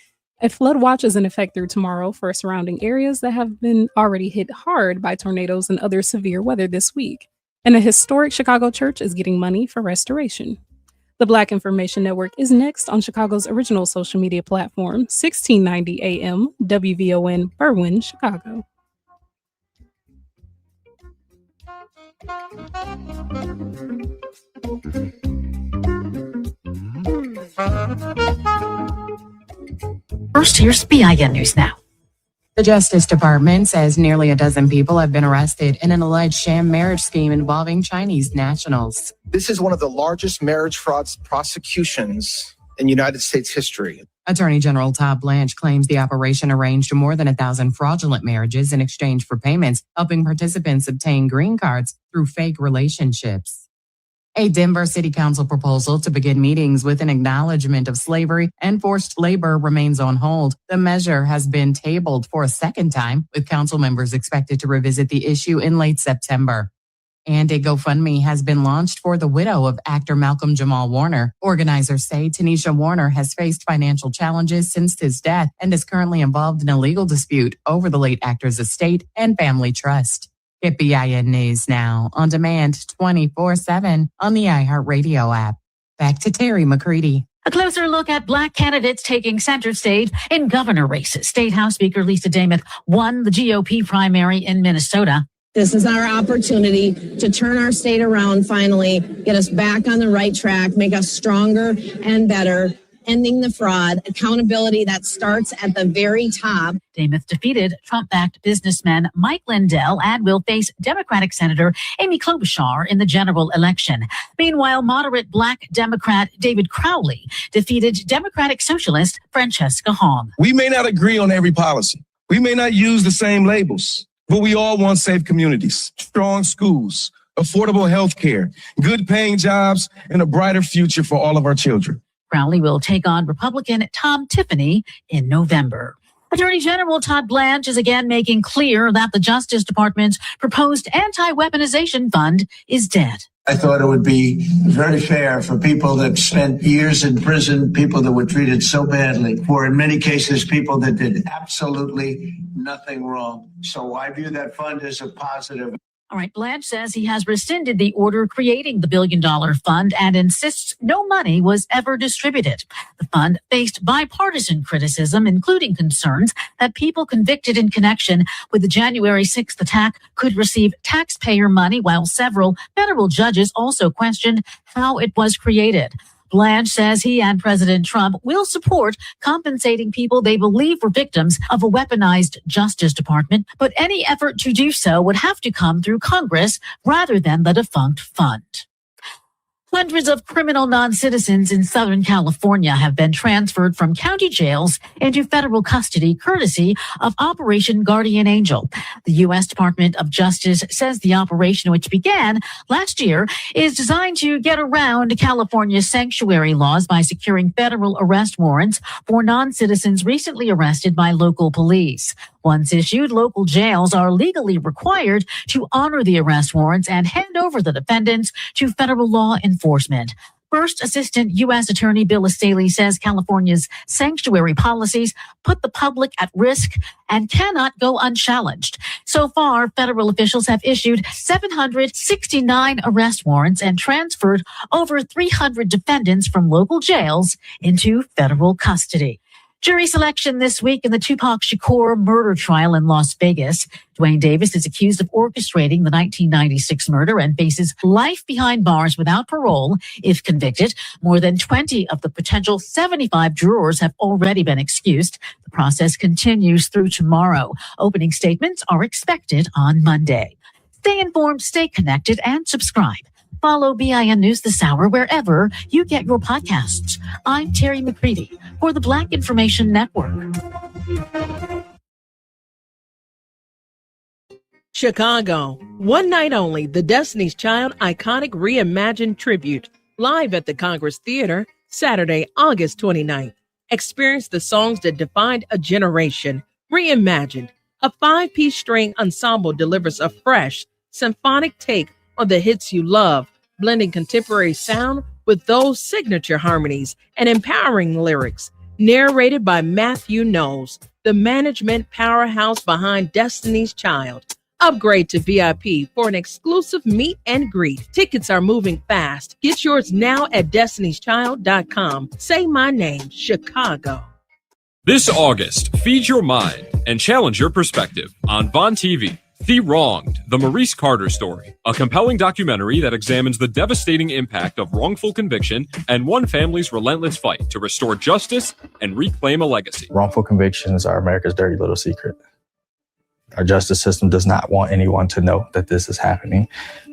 A flood watch is in effect through tomorrow for surrounding areas that have been already hit hard by tornadoes and other severe weather this week. And a historic Chicago church is getting money for restoration. The Black Information Network is next on Chicago's original social media platform, 1690 AM, WVON, Berwyn, Chicago. First, here's BIN News Now. The Justice Department says nearly a dozen people have been arrested in an alleged sham marriage scheme involving Chinese nationals. This is one of the largest marriage fraud prosecutions in United States history. Attorney General Todd Blanche claims the operation arranged more than 1,000 fraudulent marriages in exchange for payments, helping participants obtain green cards through fake relationships. A Denver City Council proposal to begin meetings with an acknowledgement of slavery and forced labor remains on hold. The measure has been tabled for a second time, with council members expected to revisit the issue in late September. And a GoFundMe has been launched for the widow of actor Malcolm Jamal Warner. Organizers say Tanisha Warner has faced financial challenges since his death and is currently involved in a legal dispute over the late actor's estate and family trust. Get BIN News Now on demand 24/7 on the iHeartRadio app. Back to Terry McCready. A closer look at Black candidates taking center stage in governor races. State House Speaker Lisa Dameth won the GOP primary in Minnesota. This is our opportunity to turn our state around finally, get us back on the right track, make us stronger and better, ending the fraud, accountability that starts at the very top. Dameth defeated Trump-backed businessman Mike Lindell and will face Democratic Senator Amy Klobuchar in the general election. Meanwhile, moderate Black Democrat David Crowley defeated Democratic Socialist Francesca Hong. We may not agree on every policy. We may not use the same labels, but we all want safe communities, strong schools, affordable health care, good paying jobs, and a brighter future for all of our children. Crowley will take on Republican Tom Tiffany in November. Attorney General Todd Blanche is again making clear that the Justice Department's proposed anti-weaponization fund is dead. I thought it would be very fair for people that spent years in prison, people that were treated so badly, or in many cases, people that did absolutely nothing wrong. So I view that fund as a positive. All right, Blanche says he has rescinded the order creating the billion-dollar fund and insists no money was ever distributed. The fund faced bipartisan criticism, including concerns that people convicted in connection with the January 6th attack could receive taxpayer money, while several federal judges also questioned how it was created. Blanche says he and President Trump will support compensating people they believe were victims of a weaponized Justice Department, but any effort to do so would have to come through Congress rather than the defunct fund. Hundreds of criminal non-citizens in Southern California have been transferred from county jails into federal custody courtesy of Operation Guardian Angel. The U.S. Department of Justice says the operation, which began last year, is designed to get around California's sanctuary laws by securing federal arrest warrants for non-citizens recently arrested by local police. Once issued, local jails are legally required to honor the arrest warrants and hand over the defendants to federal law enforcement. First Assistant U.S. Attorney Bill Staley says California's sanctuary policies put the public at risk and cannot go unchallenged. So far, federal officials have issued 769 arrest warrants and transferred over 300 defendants from local jails into federal custody. Jury selection this week in the Tupac Shakur murder trial in Las Vegas. Dwayne Davis is accused of orchestrating the 1996 murder and faces life behind bars without parole if convicted. More than 20 of the potential 75 jurors have already been excused. The process continues through tomorrow. Opening statements are expected on Monday. Stay informed, stay connected, and subscribe. Follow BIN News this hour wherever you get your podcasts. I'm Terry McCready for the Black Information Network. Chicago, one night only, the Destiny's Child Iconic Reimagined Tribute, live at the Congress Theater, Saturday, August 29th. Experience the songs that defined a generation, reimagined. A 5-piece string ensemble delivers a fresh, symphonic take on the hits you love, blending contemporary sound with those signature harmonies and empowering lyrics. Narrated by Matthew Knowles, the management powerhouse behind Destiny's Child. Upgrade to VIP for an exclusive meet and greet. Tickets are moving fast. Get yours now at destinyschild.com. Say my name, Chicago. This August, feed your mind and challenge your perspective on Von TV. The Wronged, the Maurice Carter story, a compelling documentary that examines the devastating impact of wrongful conviction and one family's relentless fight to restore justice and reclaim a legacy. Wrongful convictions are America's dirty little secret. Our justice system does not want anyone to know that this is happening.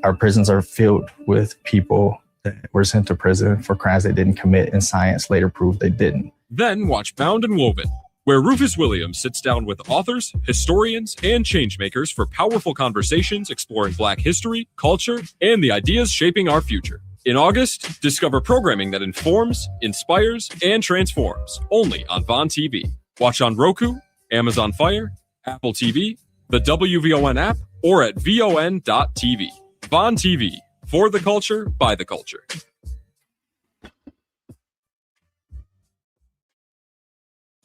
Our prisons are filled with people that were sent to prison for crimes they didn't commit, and science later proved they didn't. Then watch Bound and Woven, where Rufus Williams sits down with authors, historians, and changemakers for powerful conversations exploring Black history, culture, and the ideas shaping our future. In August, discover programming that informs, inspires, and transforms, only on Von TV. Watch on Roku, Amazon Fire, Apple TV, the WVON app, or at von.tv. Von TV, for the culture, by the culture.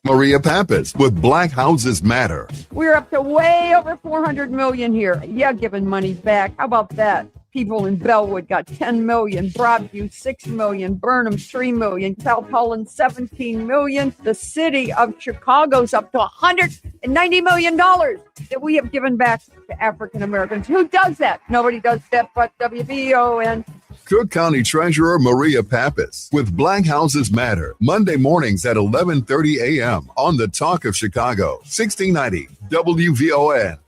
Maria Pappas with Black Houses Matter. We're up to way over 400 million here. Yeah, giving money back. How about that? People in Bellwood got 10 million, Broadview 6 million, Burnham 3 million, South Holland 17 million. The city of Chicago's up to $190 million that we have given back to African Americans. Who does that? Nobody does that but WVON. Cook County Treasurer Maria Pappas with Black Houses Matter, Monday mornings at 11:30 a.m. on the Talk of Chicago, 1690 WVON.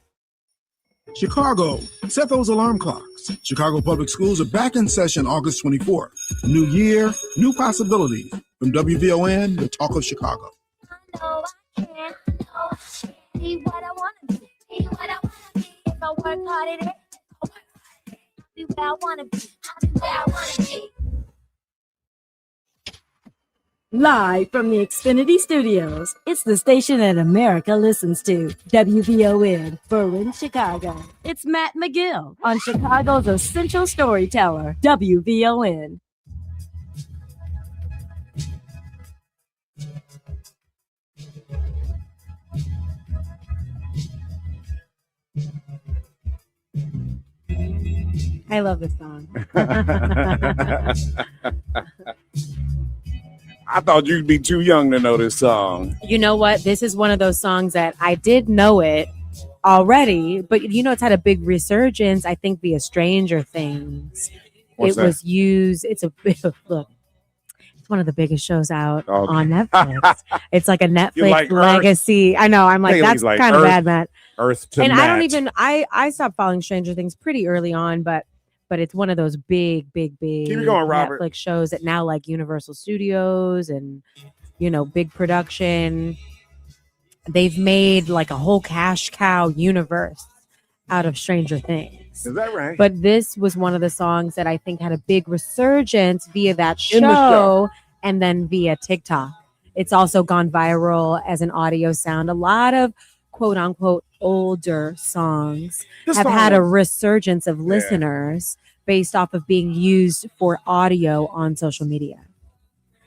Chicago, set those alarm clocks. Chicago Public Schools are back in session August 24th. New year, new possibilities. From WVON, the Talk of Chicago. Be what I want to be, what I want to be. If I work hard at it, be where I want to be, I'll be where I want to be. Live from the Xfinity Studios, it's the station that America listens to, WVON, Berlin, Chicago. It's Matt McGill on Chicago's essential storyteller, WVON. I love this song. I thought you'd be too young to know this song. You know what? This is one of those songs that I did know it already, but you know, it's had a big resurgence, I think, via Stranger Things. What's it was used, it's look, it's one of the biggest shows out on Netflix. It's like a Netflix like legacy. I know, I'm like, Haley's that's like kind of Earth- bad, Matt. Earth to And Matt. I don't even, I stopped following Stranger Things pretty early on, but it's one of those big Keep it going, Robert. Netflix shows that now like Universal Studios and, you know, big production. They've made like a whole cash cow universe out of Stranger Things. Is that right? But this was one of the songs that I think had a big resurgence via that In the show and then via TikTok. It's also gone viral as an audio sound. A lot of quote unquote older songs This have song had a was- resurgence of listeners based off of being used for audio on social media.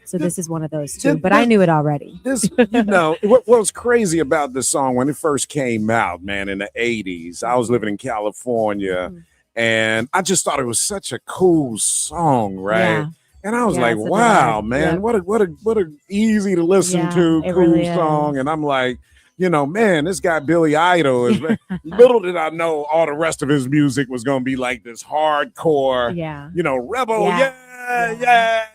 So this is one of those too, but I knew it already. This, what was crazy about this song when it first came out, man, in the 80s, I was living in California, and I just thought it was such a cool song, right? Yeah. And I was Yeah, like, it's a wow, delight. man, Yep. what a easy to listen Yeah, to, it cool really song. is. And I'm like, man, this guy Billy Idol is little did I know all the rest of his music was gonna be like this hardcore, rebel, yeah,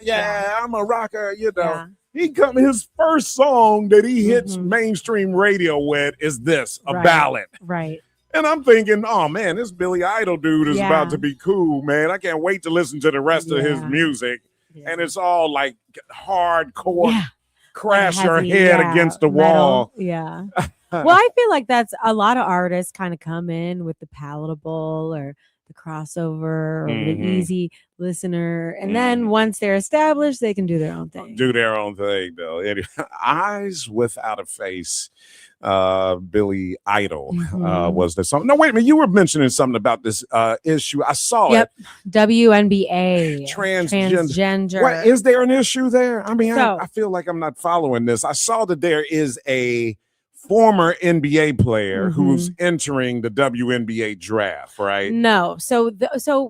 I'm a rocker, his first song that he hits mainstream radio with is this, a ballad. Right. And I'm thinking, oh man, this Billy Idol dude is about to be cool, man. I can't wait to listen to the rest of his music. And it's all like hardcore, crash your Heavy, head against the metal. wall. Yeah. Well, I feel like that's a lot of artists kind of come in with the palatable or the crossover or the easy listener. And then once they're established, they can do their own thing. Do their own thing, though. Anyway, Eyes Without a Face. Billy Idol was the song. No, wait a minute. You were mentioning something about this issue. I saw it. WNBA. Transgender. What, is there an issue there? I mean, I feel like I'm not following this. I saw that there is a former NBA player who's entering the WNBA draft, right? No. So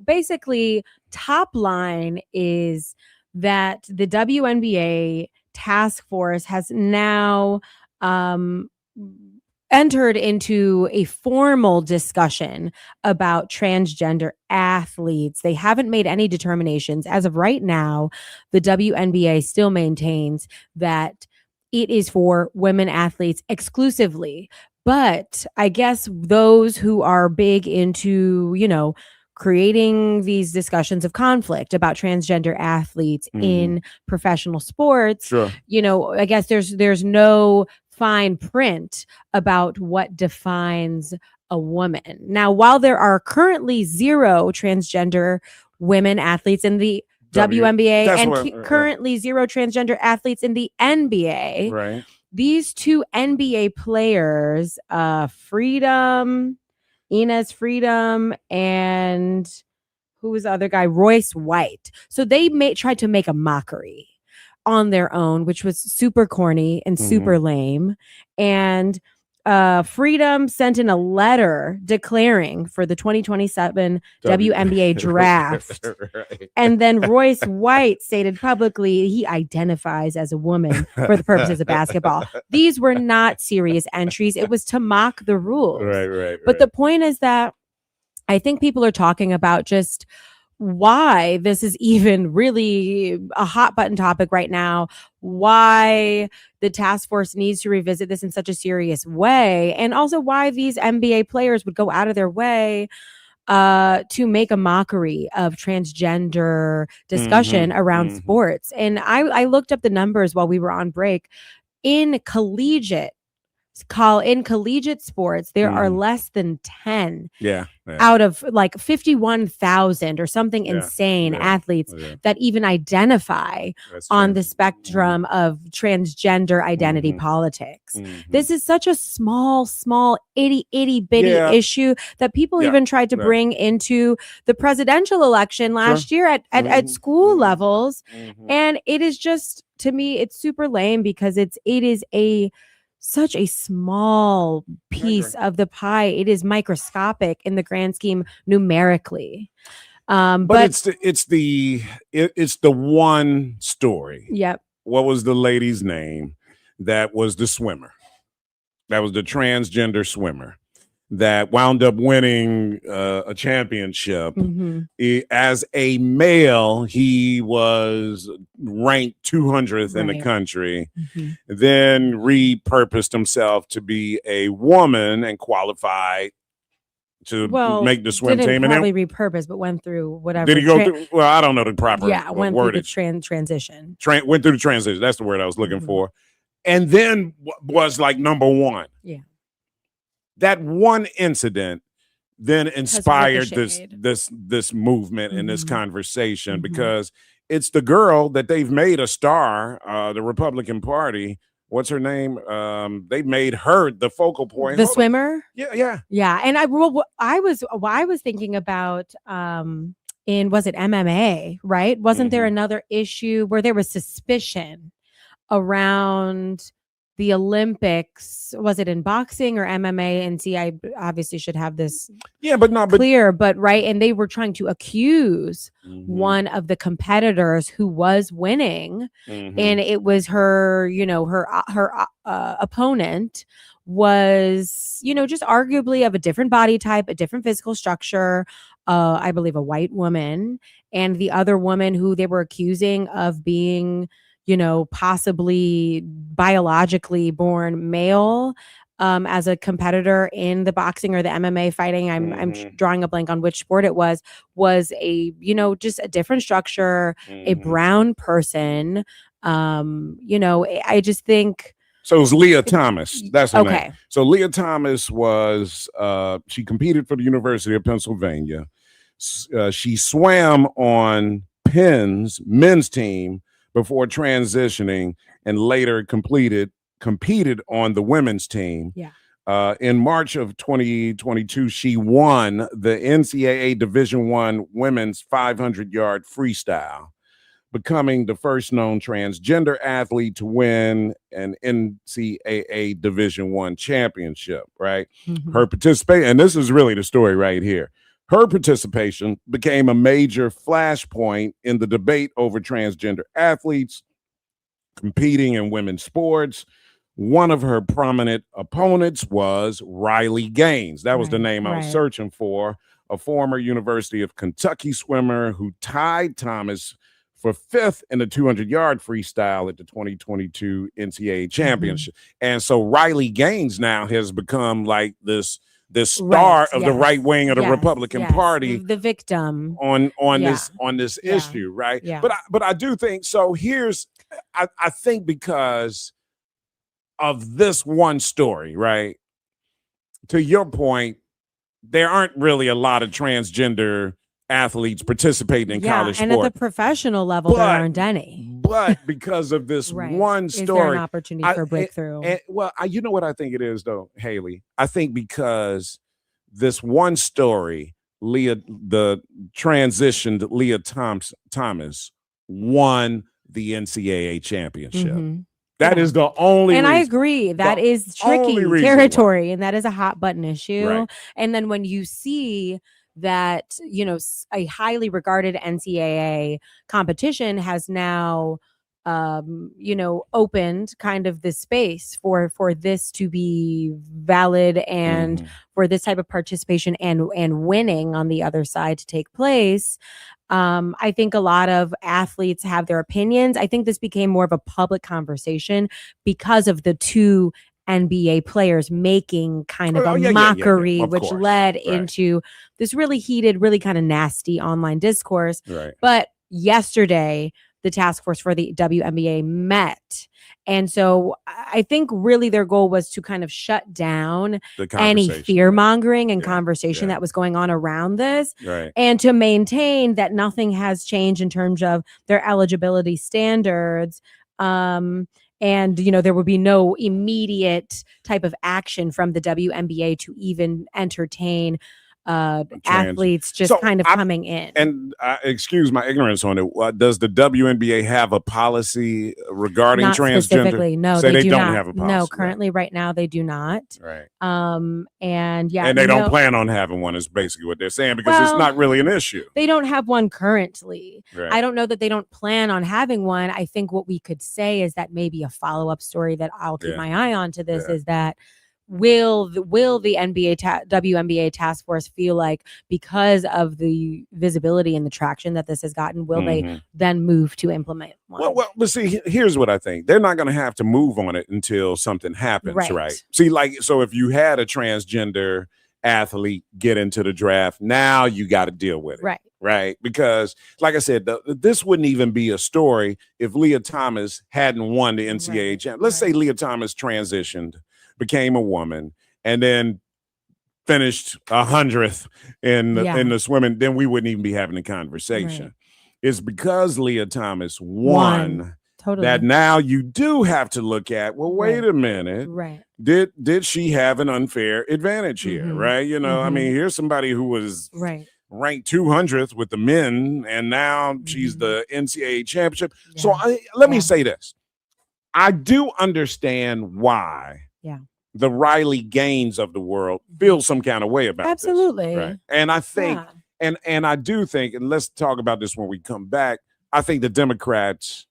basically, top line is that the WNBA task force has now entered into a formal discussion about transgender athletes. They haven't made any determinations. As of right now, the WNBA still maintains that it is for women athletes exclusively. But I guess those who are big into, creating these discussions of conflict about transgender athletes in professional sports, I guess there's no fine print about what defines a woman. Now, while there are currently 0 transgender women athletes in the WNBA and currently 0 transgender athletes in the NBA, right? These 2 NBA players, Inez Freedom, and who was the other guy? Royce White. So they tried to make a mockery on their own, which was super corny and super lame. And Freedom sent in a letter declaring for the 2027 WNBA draft. Right. And then Royce White stated publicly he identifies as a woman for the purposes of basketball. These were not serious entries. It was to mock the rules. Right. But the point is that I think people are talking about just why this is even really a hot button topic right now, why the task force needs to revisit this in such a serious way, and also why these NBA players would go out of their way to make a mockery of transgender discussion around sports. And I looked up the numbers while we were on break. In collegiate sports, there are less than 10 out of like 51,000 or something insane athletes that even identify on the spectrum of transgender identity politics. This is such a small itty bitty issue that people even tried to bring into the presidential election last year at school levels. And it is just, to me, it's super lame because it is such a small piece of the pie. It is microscopic in the grand scheme numerically. But it's the one story. Yep. What was the lady's name? That was the swimmer. That was the transgender swimmer that wound up winning a championship. As a male, he was ranked 200th in the country, then repurposed himself to be a woman and qualified to make the swim team. Didn't And probably then repurpose, but went through whatever. did he go through? Well, I don't know the proper went wordage. through the transition. Went through the transition. That's the word I was looking for. And then was like number one. Yeah. That one incident then inspired this movement and this conversation because it's the girl that they've made a star, the Republican Party what's her name? They made her the focal point. The swimmer. Yeah. And I was thinking about was it MMA, right? Wasn't there another issue where there was suspicion around the Olympics? Was it in boxing or MMA? And see, I obviously should have this clear, but right. And they were trying to accuse one of the competitors who was winning. And it was her, her opponent was, just arguably of a different body type, a different physical structure, I believe a white woman, and the other woman who they were accusing of being, possibly biologically born male, as a competitor in the boxing or the MMA fighting. I'm drawing a blank on which sport it was a, just a different structure, a brown person. I just think. So it was Leah Thomas. That's her Okay. name. So Leah Thomas was, she competed for the University of Pennsylvania. She swam on Penn's men's team before transitioning, and later competed on the women's team. Yeah. In March of 2022, she won the NCAA Division I women's 500-yard freestyle, becoming the first known transgender athlete to win an NCAA Division I championship, right? Her participation, and this is really the story right here. Her participation became a major flashpoint in the debate over transgender athletes competing in women's sports. One of her prominent opponents was Riley Gaines. That was the name I was searching for, a former University of Kentucky swimmer who tied Thomas for 5th in the 200-yard freestyle at the 2022 NCAA championship. And so Riley Gaines now has become like this star of the right wing of the Republican Party, the victim on this issue, right? Yeah. But I do think so. Here's I think because of this one story, right? To your point, there aren't really a lot of transgender athletes participating in college and sport. at the professional level, there aren't any. But because of this one story, is there an opportunity for a breakthrough? You know what I think it is, though, Haley? I think because this one story, the transitioned Leah Thomas won the NCAA championship. That is the only and reason. I agree. That is tricky territory, and that is a hot button issue. Right. And then when you see that, a highly regarded NCAA competition has now, opened kind of this space for this to be valid and for this type of participation and winning on the other side to take place. I think a lot of athletes have their opinions. I think this became more of a public conversation because of the two NBA players making kind of a mockery, which led into this really heated, really kind of nasty online discourse. Right. But yesterday, the task force for the WNBA met. And so I think really their goal was to kind of shut down any fear mongering and conversation that was going on around this, and to maintain that nothing has changed in terms of their eligibility standards. And, there would be no immediate type of action from the WNBA to even entertain athletes just kind of coming in. And excuse my ignorance on it. Does the WNBA have a policy regarding not transgender? Specifically, no, they do don't not have a policy. No, currently, right now, they do not. Right. And and they don't plan on having one. Is basically what they're saying, because it's not really an issue. They don't have one currently. Right. I don't know that they don't plan on having one. I think what we could say is that maybe a follow-up story that I'll keep my eye on to this is that will the WNBA task force feel like, because of the visibility and the traction that this has gotten, will they then move to implement one? Well, but see, here's what I think. They're not going to have to move on it until something happens, right? See, so if you had a transgender athlete get into the draft, now you got to deal with it. Right. Because like I said, this wouldn't even be a story if Leah Thomas hadn't won the NCAA champ. Let's say Leah Thomas transitioned, became a woman, and then finished 100th in the swimming, then we wouldn't even be having a conversation. It's because Leah Thomas won Totally. that now you do have to look at, well, wait a minute. Right. Did she have an unfair advantage here, Mhm. right? You know, I Mhm. mean, here's somebody who was Right. ranked 200th with the men, and now she's the NCAA championship. So Yeah. let me say this. I do understand why Yeah. the Riley Gaines of the world feel some kind of way about Absolutely. this. Right. And I think, Yeah. and I do think, and let's talk about this when we come back, I think the Democrats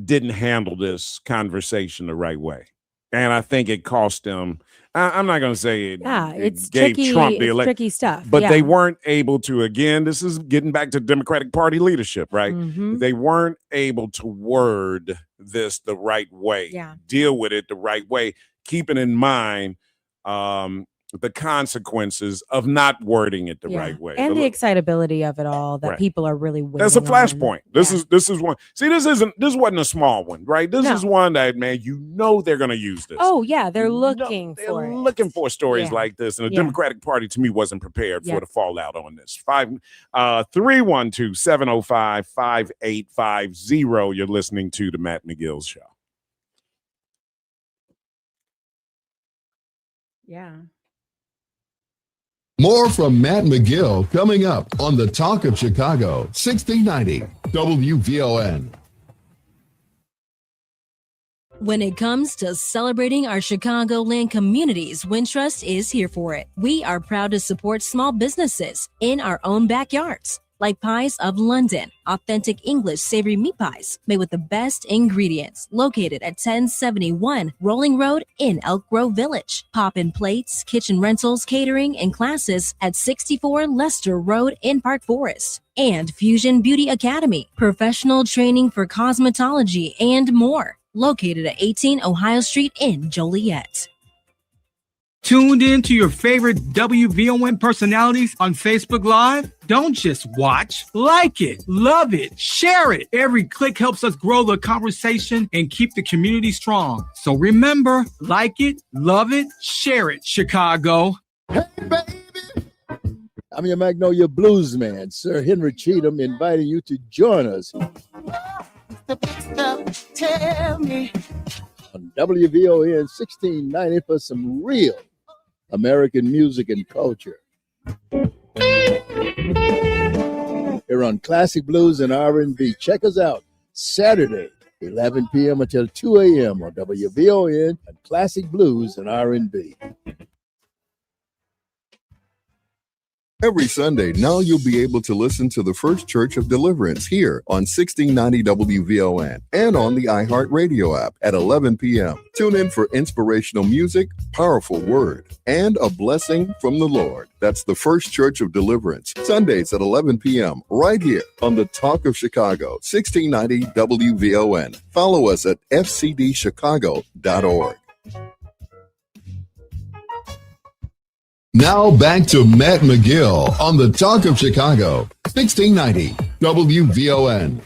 didn't handle this conversation the right way. And I think it cost them. I'm not going to say it, It's gave tricky. Trump the It's election, tricky stuff. but yeah. they weren't able to. Again, this is getting back to Democratic Party leadership, right? Mhm. They weren't able to word this the right way, deal with it the right way, keeping in mind the consequences of not wording it the right way. And the excitability of it all that Right. people are really waiting That's a on. flashpoint. This is one. See, this wasn't a small one, right? This is one that, man, they're going to use this. Oh yeah, they're looking for it. Looking for stories Yeah. like this, and the Yeah. Democratic Party to me wasn't prepared Yeah. for the fallout on this. 312-705-5850. You're listening to the Matt McGill Show. Yeah. More from Matt McGill coming up on the Talk of Chicago, 1690 WVON. When it comes to celebrating our Chicagoland communities, Wintrust is here for it. We are proud to support small businesses in our own backyards, like Pies of London, authentic English savory meat pies made with the best ingredients, located at 1071 Rolling Road in Elk Grove Village. Pop-in plates, kitchen rentals, catering, and classes at 64 Leicester Road in Park Forest. And Fusion Beauty Academy, professional training for cosmetology and more, located at 18 Ohio Street in Joliet. Tuned in to your favorite WVON personalities on Facebook Live? Don't just watch, like it, love it, share it. Every click helps us grow the conversation and keep the community strong. So remember, like it, love it, share it, Chicago. Hey, baby. I'm your Magnolia Blues man, Sir Henry Cheatham, inviting you to join us Tell me. on WVON 1690 for some real American music and culture. Here on Classic Blues and R&B. Check us out Saturday, 11 p.m. until 2 a.m. on WVON and Classic Blues and R&B. Every Sunday, now you'll be able to listen to the First Church of Deliverance here on 1690 WVON and on the iHeartRadio app at 11 p.m. Tune in for inspirational music, powerful word, and a blessing from the Lord. That's the First Church of Deliverance, Sundays at 11 p.m. right here on the Talk of Chicago, 1690 WVON. Follow us at fcdchicago.org. Now back to Matt McGill on the Talk of Chicago, 1690 WVON.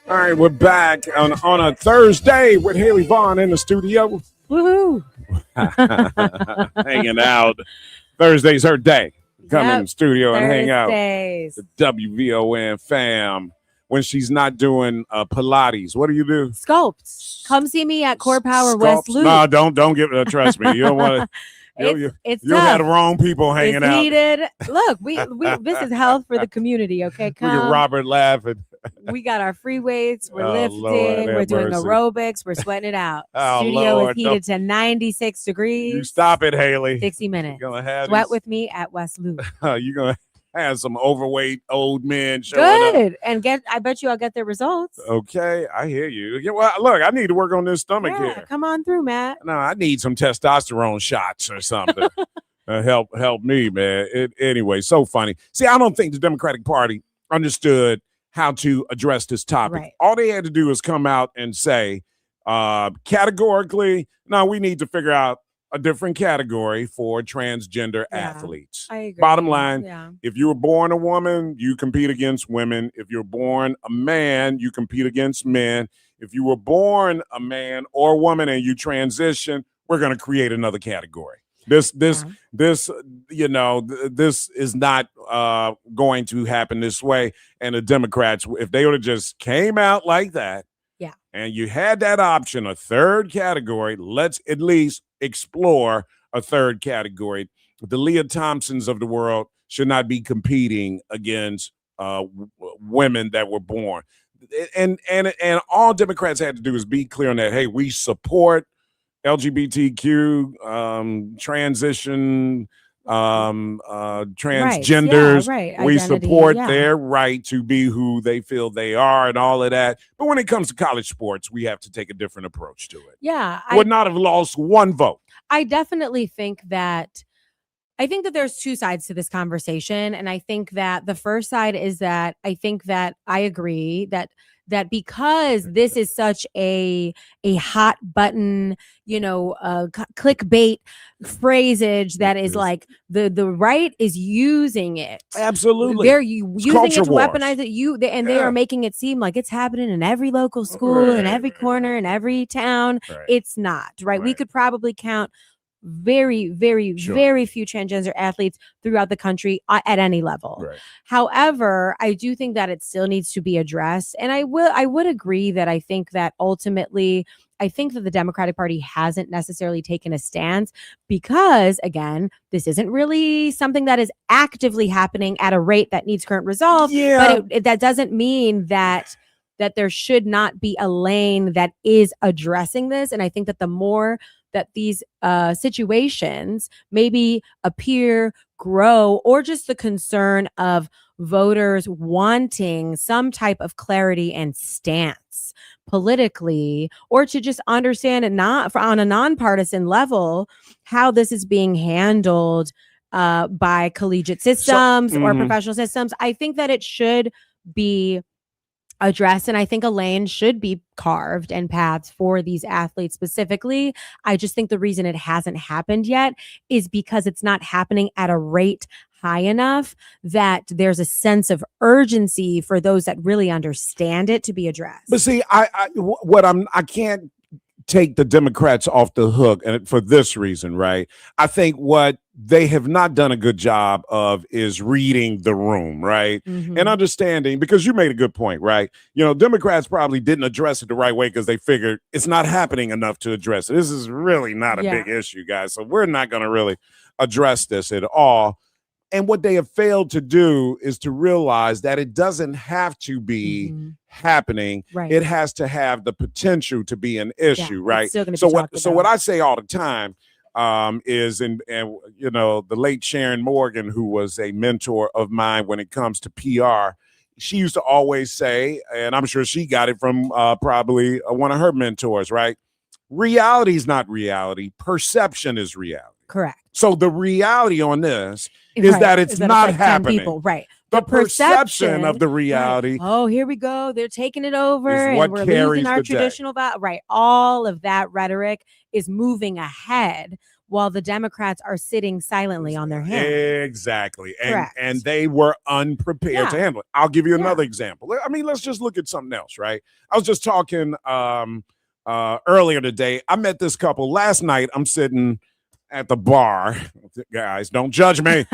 All right, we're back on a Thursday with Haley Vaughn in the studio. Woohoo! Hanging out. Thursday's her day. Come in the studio and hang out. Thursdays. The WVON fam. When she's not doing Pilates, what do you do? Sculpt. Come see me at Core Power West Sculpts? Loop. No, don't give it. Trust me, you don't want to. It's you had the tough. wrong people hanging It's out. needed. Look, we this is health for the community. Okay, Look at come. Robert laughing. We got our free weights. We're Oh, lifting. Lord, have we're doing mercy. aerobics. We're sweating it out. Oh, Studio Lord, is heated to 96 degrees. You stop it, Haley. 60 minutes. You're gonna have Sweat these- with me at West Loop. You're gonna have some overweight old men showing up. Good. And I bet you I'll get their results. Okay, I hear you. Yeah, well, look, I need to work on this stomach Yeah, here. come on through, Matt. No, I need some testosterone shots or something. Help me, man. Anyway, so funny. See, I don't think the Democratic Party understood how to address this topic. Right. All they had to do is come out and say, categorically, no, we need to figure out a different category for transgender athletes. I agree. Bottom line, Yeah. if you were born a woman, you compete against women. If you're born a man, you compete against men. if you were born a man or a woman and you transition, we're going to create another category. This is not going to happen this way. And the Democrats, if they would have just came out like that, and you had that option, a third category, let's at least explore a third category. The Leah Thompsons of the world should not be competing against women that were born. And all Democrats had to do is be clear on that. Hey, we support LGBTQ, transition, transgenders. Right. We Identity, support their right to be who they feel they are and all of that. But when it comes to college sports, we have to take a different approach to it. Yeah. Would not have lost one vote. I definitely think that there's two sides to this conversation. And I think that the first side is that I think that I agree that because this is such a hot button, clickbait phraseage that is like the right is using it. Absolutely. They're using it to weaponize it. They are making it seem like it's happening in every local school, in every corner, in every town. Right. It's not, right? We could probably count very, very, very few transgender athletes throughout the country at any level. Right. However, I do think that it still needs to be addressed. And I would agree that I think that ultimately, I think that the Democratic Party hasn't necessarily taken a stance because, again, this isn't really something that is actively happening at a rate that needs current resolve. Yeah. But that doesn't mean that there should not be a lane that is addressing this. And I think that the more that these situations maybe appear, grow, or just the concern of voters wanting some type of clarity and stance politically, or to just understand it on a nonpartisan level, how this is being handled by collegiate systems or professional systems. I think that it should be addressed, and I think a lane should be carved and paths for these athletes specifically. I just think the reason it hasn't happened yet is because it's not happening at a rate high enough that there's a sense of urgency for those that really understand it to be addressed. But see, I can't take the Democrats off the hook, and for this reason, right? I think what they have not done a good job of is reading the room, right? Mm-hmm. And understanding, because you made a good point, right? Democrats probably didn't address it the right way because they figured it's not happening enough to address it. This is really not a big issue, guys. So we're not going to really address this at all. And what they have failed to do is to realize that it doesn't have to be happening. Right. It has to have the potential to be an issue, right? still gonna be So talked what about. I say all the time is, and the late Sharon Morgan, who was a mentor of mine when it comes to PR, she used to always say, and I'm sure she got it from probably one of her mentors, right? Reality is not reality. Perception is reality. Correct. So the reality on this is that it's not like 10 happening. people, right? The perception of the reality. Right. Oh, here we go. They're taking it over, is what and we're carries losing our the day. traditional value. Right. All of that rhetoric is moving ahead while the Democrats are sitting silently on their hands. Exactly. Correct. And they were unprepared to Yeah. handle it. I'll give you another example. I mean, let's just look at something else, right? I was just talking earlier today. I met this couple last night. I'm sitting at the bar. Guys, don't judge me.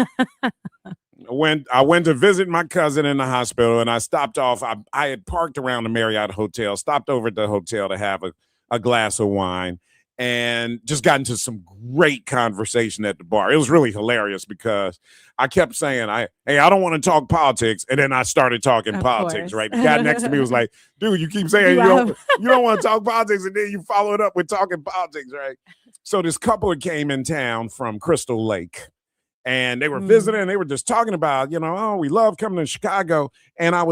I went to visit my cousin in the hospital, and I stopped off. I had parked around the Marriott Hotel, stopped over at the hotel to have a glass of wine, and just got into some great conversation at the bar. It was really hilarious because I kept saying, I don't want to talk politics, and then I started talking politics, right? The guy next to me was like, dude, you keep saying you don't want to talk politics, and then you follow it up with talking politics, right? So this couple came in town from Crystal Lake, and they were visiting, and they were just talking about, we love coming to Chicago. And I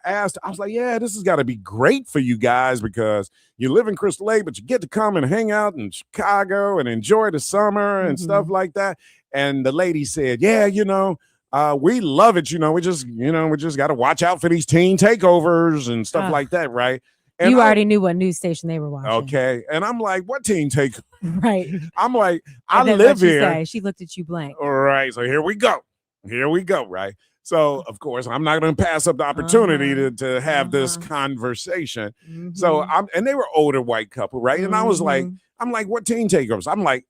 asked, I was like, yeah, this has got to be great for you guys because you live in Crystal Lake, but you get to come and hang out in Chicago and enjoy the summer and stuff like that. And the lady said, yeah, we love it. We just got to watch out for these teen takeovers and stuff like that, right? And you already knew what news station they were watching. Okay. And I'm like, what teen take? Right. I'm like, And I then live what'd she here. say? She looked at you blank. All right. So here we go. Right. So, of course, I'm not going to pass up the opportunity to have this conversation. So, and they were older white couple, right? And I was like, I'm like, what teen takeovers? I'm like,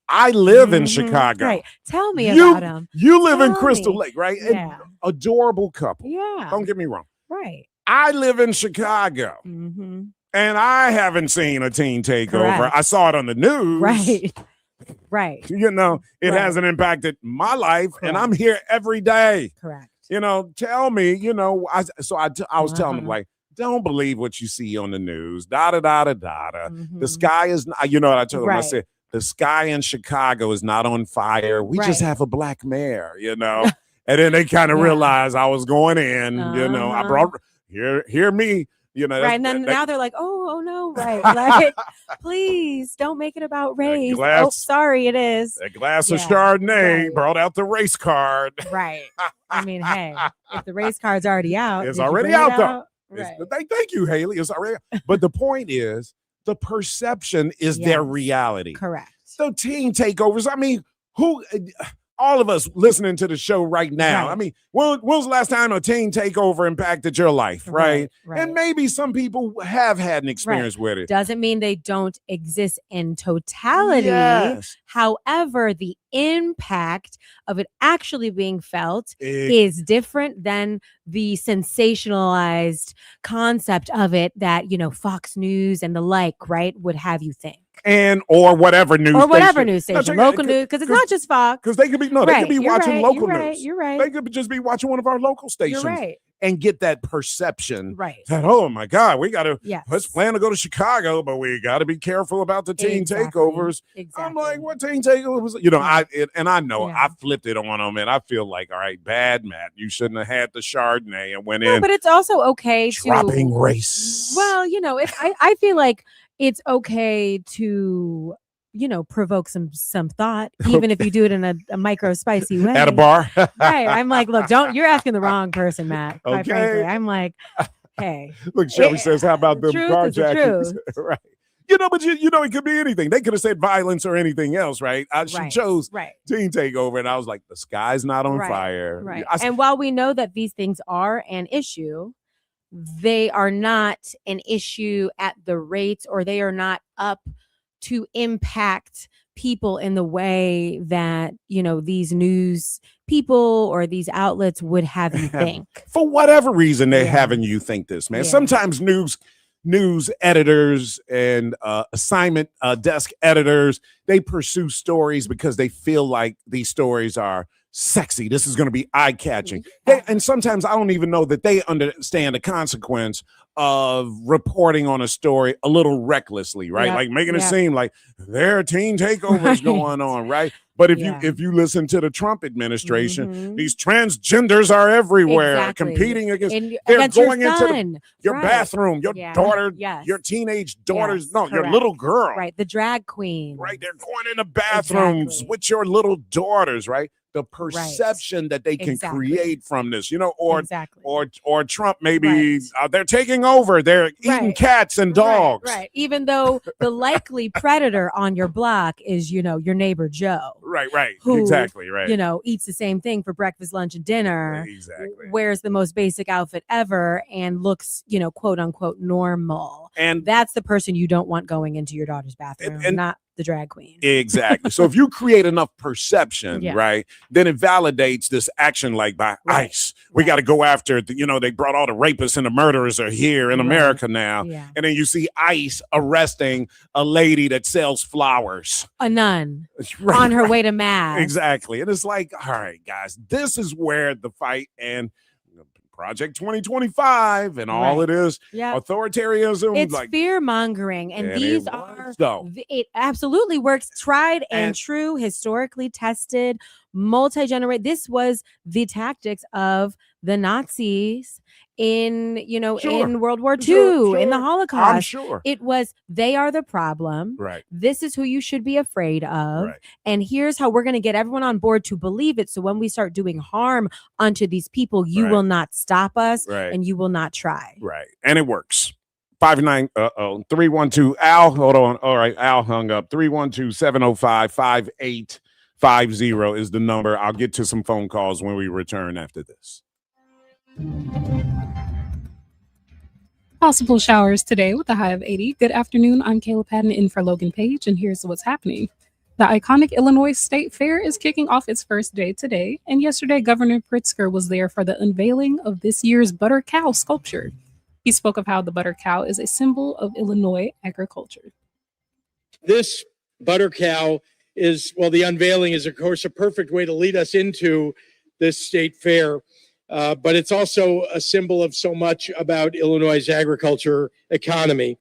I live in Chicago. Right. Tell me about them. You live in Crystal Lake, right? Yeah. Adorable couple. Yeah. Don't get me wrong. Right. I live in Chicago. And I haven't seen a teen takeover. Correct. I saw it on the news. Right. Right. You know, it hasn't impacted my life, and I'm here every day. Correct. You know, tell me, you know, I was telling them, like, don't believe what you see on the news. The sky is not, you know what I told them? I said, the sky in Chicago is not on fire. We just have a black mayor, you know. And then they kind of realized I was going in, you know. I brought, hear me. You know, right, and then now they're like, oh no, right, like, please don't make it about race. Oh, sorry, it is. A glass of Chardonnay brought out the race card. Right. I mean, hey, if the race card's already out, it's already out though. Right. Thank you, Haley. It's already. But the point is, the perception is their reality. Correct. So teen takeovers. I mean, who? All of us listening to the show right now. I mean, when was the last time a teen takeover impacted your life, right? And maybe some people have had an experience with it. Doesn't mean they don't exist in totality. Yes. However, the impact of it actually being felt is different than the sensationalized concept of it that, you know, Fox News and the like, right, would have you think. And or whatever news station, local news, because it's not just Fox. Because they could be they could be watching local news. You're right. They could just be watching one of our local stations. You're right. And get that perception, right? That, oh my God, we got to let's plan to go to Chicago, but we got to be careful about the teen takeovers. Exactly. I'm like, what teen takeovers? You know, I know I flipped it on them, and I feel like, all right, bad Matt, you shouldn't have had the Chardonnay and went in. But it's also okay dropping race. Well, you know, I feel like it's okay to, you know, provoke some thought, even if you do it in a micro spicy way. At a bar. Right. I'm like, look, you're asking the wrong person, Matt. Quite frankly. I'm like, hey. Look, Shelby says, how about them carjackings? Right. You know, but you know, it could be anything. They could have said violence or anything else, right? She chose teen takeover, and I was like, the sky's not on fire. Right. And while we know that these things are an issue, they are not an issue at the rates, or they are not up to impact people in the way that, you know, these news people or these outlets would have you think. For whatever reason, they're having you think this, man. Sometimes news editors and assignment desk editors, they pursue stories because they feel like these stories are sexy. This is going to be eye-catching. And sometimes I don't even know that they understand the consequence of reporting on a story a little recklessly, right? Like making it seem like there are teen takeovers going on, right? But if you listen to the Trump administration, these transgenders are everywhere competing against they're going into your bathroom, your daughter, your teenage daughters, your little girl. Right, the drag queen. Right, they're going into bathrooms with your little daughters, right? The perception that they can create from this, you know, or Trump maybe they're taking over, they're eating cats and dogs. Right. Even though the likely predator on your block is, you know, your neighbor Joe. Right. Who, exactly. Right. You know, eats the same thing for breakfast, lunch, and dinner. Exactly. Wears the most basic outfit ever and looks, you know, quote unquote normal. And that's the person you don't want going into your daughter's bathroom, and not the drag queen. Exactly. So if you create enough perception, right, then it validates this action like by ICE. We got to go after, you know, they brought all the rapists and the murderers are here in America now. And then you see ICE arresting a lady that sells flowers. A nun on her way to mass. Exactly. And it's like, all right, guys, this is where the fight and Project 2025 and all it is authoritarianism. It's like fear mongering. And these it absolutely works. Tried and true, historically tested, multi-generate. This was the tactics of the Nazis in, you know, in World War II, in the Holocaust. I'm sure. It was, they are the problem. Right. This is who you should be afraid of. Right. And here's how we're going to get everyone on board to believe it. So when we start doing harm unto these people, you will not stop us and you will not try. Right. And it works. 312 Al. Hold on. All right. Al hung up. 312-705-5858. 888-848-5050 is the number. I'll get to some phone calls when we return after this. Possible showers today with a high of 80. Good afternoon. I'm Kayla Patton in for Logan Page, and here's what's happening. The iconic Illinois State Fair is kicking off its first day today, and yesterday Governor Pritzker was there for the unveiling of this year's butter cow sculpture. He spoke of how the butter cow is a symbol of Illinois agriculture. This butter cow is, well, the unveiling is, of course, a perfect way to lead us into this state fair. But it's also a symbol of so much about Illinois' agriculture economy.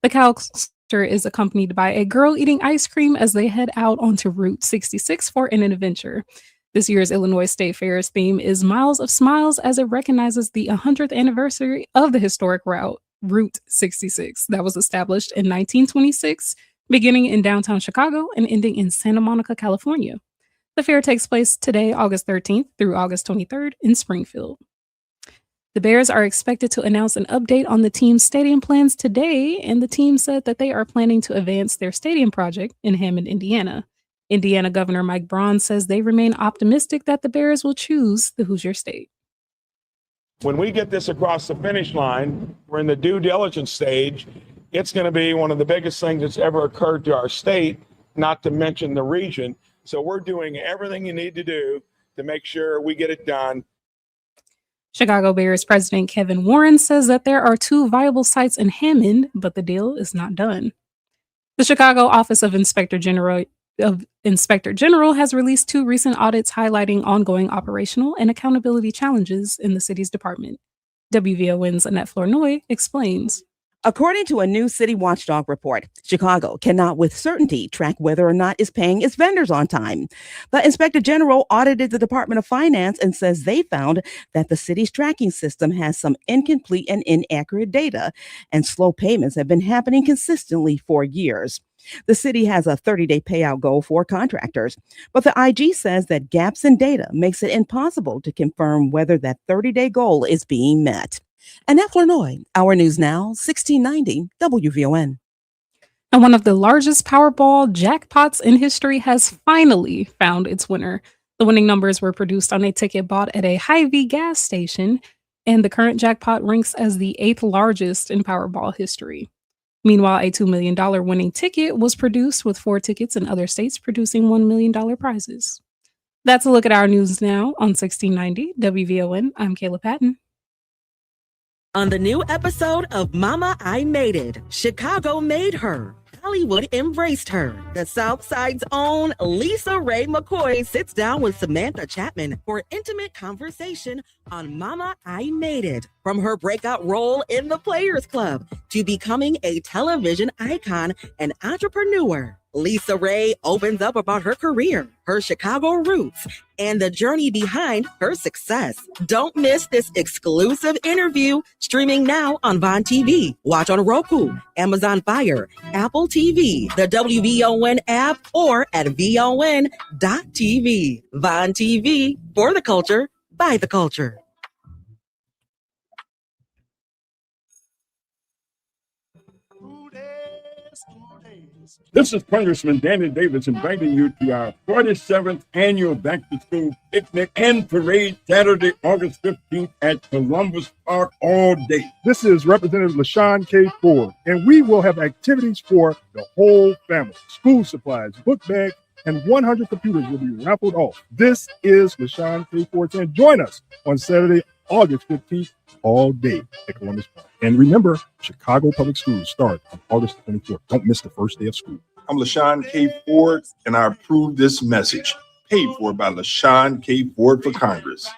The cow sculpture is accompanied by a girl eating ice cream as they head out onto Route 66 for an adventure. This year's Illinois State Fair's theme is Miles of Smiles, as it recognizes the 100th anniversary of the historic Route 66 that was established in 1926, beginning in downtown Chicago and ending in Santa Monica, California. The fair takes place today, August 13th through August 23rd in Springfield. The Bears are expected to announce an update on the team's stadium plans today, and the team said that they are planning to advance their stadium project in Hammond, Indiana. Indiana Governor Mike Braun says they remain optimistic that the Bears will choose the Hoosier State. When we get this across the finish line, we're in the due diligence stage. It's going to be one of the biggest things that's ever occurred to our state, not to mention the region. So we're doing everything you need to do to make sure we get it done. Chicago Bears president Kevin Warren says that there are 2 viable sites in Hammond, but the deal is not done. The Chicago Office of Inspector General has released 2 recent audits highlighting ongoing operational and accountability challenges in the city's department. WVON's Annette Flournoy explains. According to a new city watchdog report, Chicago cannot with certainty track whether or not it's paying its vendors on time. The Inspector General audited the Department of Finance and says they found that the city's tracking system has some incomplete and inaccurate data, and slow payments have been happening consistently for years. The city has a 30-day payout goal for contractors, but the IG says that gaps in data makes it impossible to confirm whether that 30-day goal is being met. Annette Flournoy, Our News Now, 1690 WVON. And one of the largest Powerball jackpots in history has finally found its winner. The winning numbers were produced on a ticket bought at a Hy-Vee gas station, and the current jackpot ranks as the 8th largest in Powerball history. Meanwhile, a $2 million winning ticket was produced, with 4 tickets in other states producing $1 million prizes. That's a look at Our News Now on 1690 WVON. I'm Kayla Patton. On the new episode of Mama, I Made It, Chicago made her. Hollywood embraced her. The South Side's own Lisa Ray McCoy sits down with Samantha Chapman for intimate conversation on Mama, I Made It. From her breakout role in the Players Club to becoming a television icon and entrepreneur, Lisa Ray opens up about her career, her Chicago roots, and the journey behind her success. Don't miss this exclusive interview, streaming now on Vaughn TV. Watch on Roku, Amazon Fire, Apple TV, the WVON app, or at VON.TV. Vaughn TV, for the culture, by the culture. This is Congressman Danny Davis inviting you to our 47th annual Back to School Picnic and Parade Saturday, August 15th at Columbus Park all day. This is Representative LaShawn K. Ford, and we will have activities for the whole family. School supplies, book bags, and 100 computers will be raffled off. This is LaShawn K. Ford, and join us on Saturday, August 15th, all day at Columbus Park. And remember, Chicago Public Schools start on August 24th. Don't miss the first day of school. I'm LaShawn K. Ford, and I approve this message. Paid for by LaShawn K. Ford for Congress.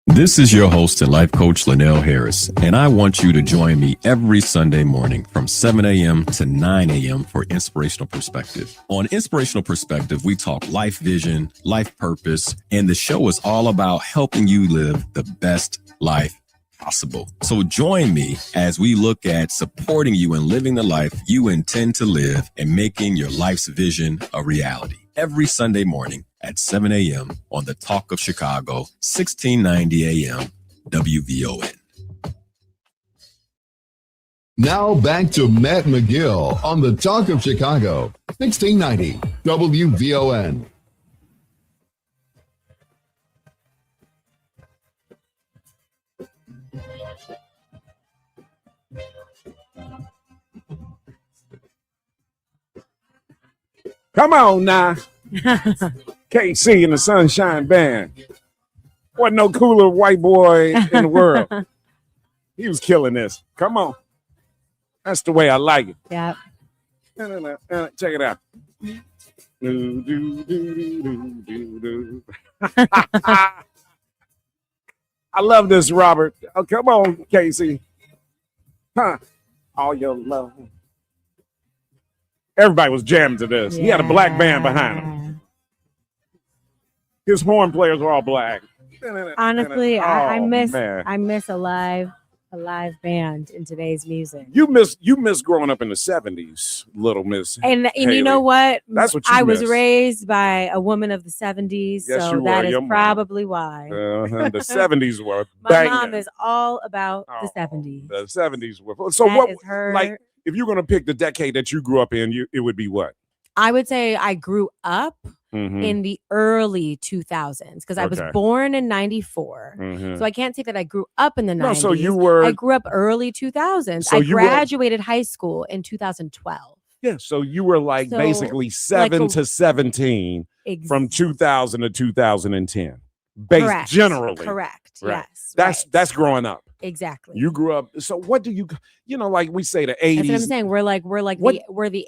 This is your host and life coach, Linnell Harris, and I want you to join me every Sunday morning from 7 a.m. to 9 a.m. for Inspirational Perspective. On Inspirational Perspective, we talk life vision, life purpose, and the show is all about helping you live the best life possible. So join me as we look at supporting you in living the life you intend to live and making your life's vision a reality. Every Sunday morning at 7 a.m. on the Talk of Chicago, 1690 a.m. WVON. Now back to Matt McGill on the Talk of Chicago, 1690 WVON. Come on now. KC and the Sunshine Band. Wasn't no cooler white boy in the world. He was killing this. Come on. That's the way I like it. Yeah. Check it out. I love this, Robert. Oh, come on, Casey. Huh. All your love. Everybody was jamming to this. He had a black band behind him. His horn players were all black. Honestly, I miss a live band in today's music. You miss growing up in the 70s, little Miss. And Haley. you know what? That's what you I was miss. raised by a woman of the 70s, Yes, so you that were. is Your mom. probably why. The 70s were My banging. mom is all about the 70s. The 70s were. So That what? is her. Like, if you're gonna pick the decade that you grew up in, it would be what? I would say I grew up Mhm. in the early 2000s because I was Okay. born in 94. Mhm. So I can't say that I grew up in the No, 90s. so you were- I grew up early 2000s. So I you were- graduated high school in 2012. Yeah, so you were like So, basically 7 like a- to 17 from 2000 to 2010. Correct. Generally. Correct. Right. Yes. That's growing up. Exactly. You grew up. So what do you like we say the That's what I'm 80s. saying. We're like What- we're the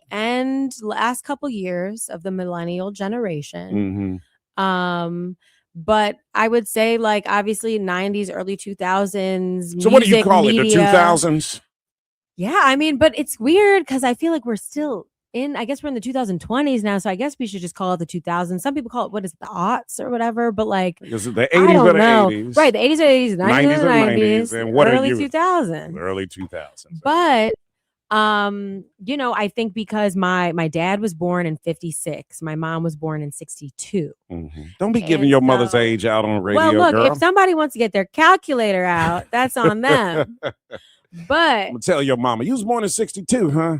last couple years of the millennial generation. Mhm. But I would say like obviously 90s, early 2000s. So what do you music, call it? The media. 2000s? Yeah, I mean, but it's weird because I feel like we're still I guess we're in the 2020s now, so I guess we should just call it the 2000s. Some people call it, what is it, the aughts or whatever, but like, Is it the I 80s or don't the know. 80s? Right, the 80s or 80s, 90s or 90s, and what early are you? 2000s. Early 2000s. But I think because my dad was born in 56, my mom was born in 62. Don't be giving And your mother's so- age out on radio, Well, look, girl. if somebody wants to get their calculator out, that's on them. But I'm gonna tell your mama, you was born in 62, huh?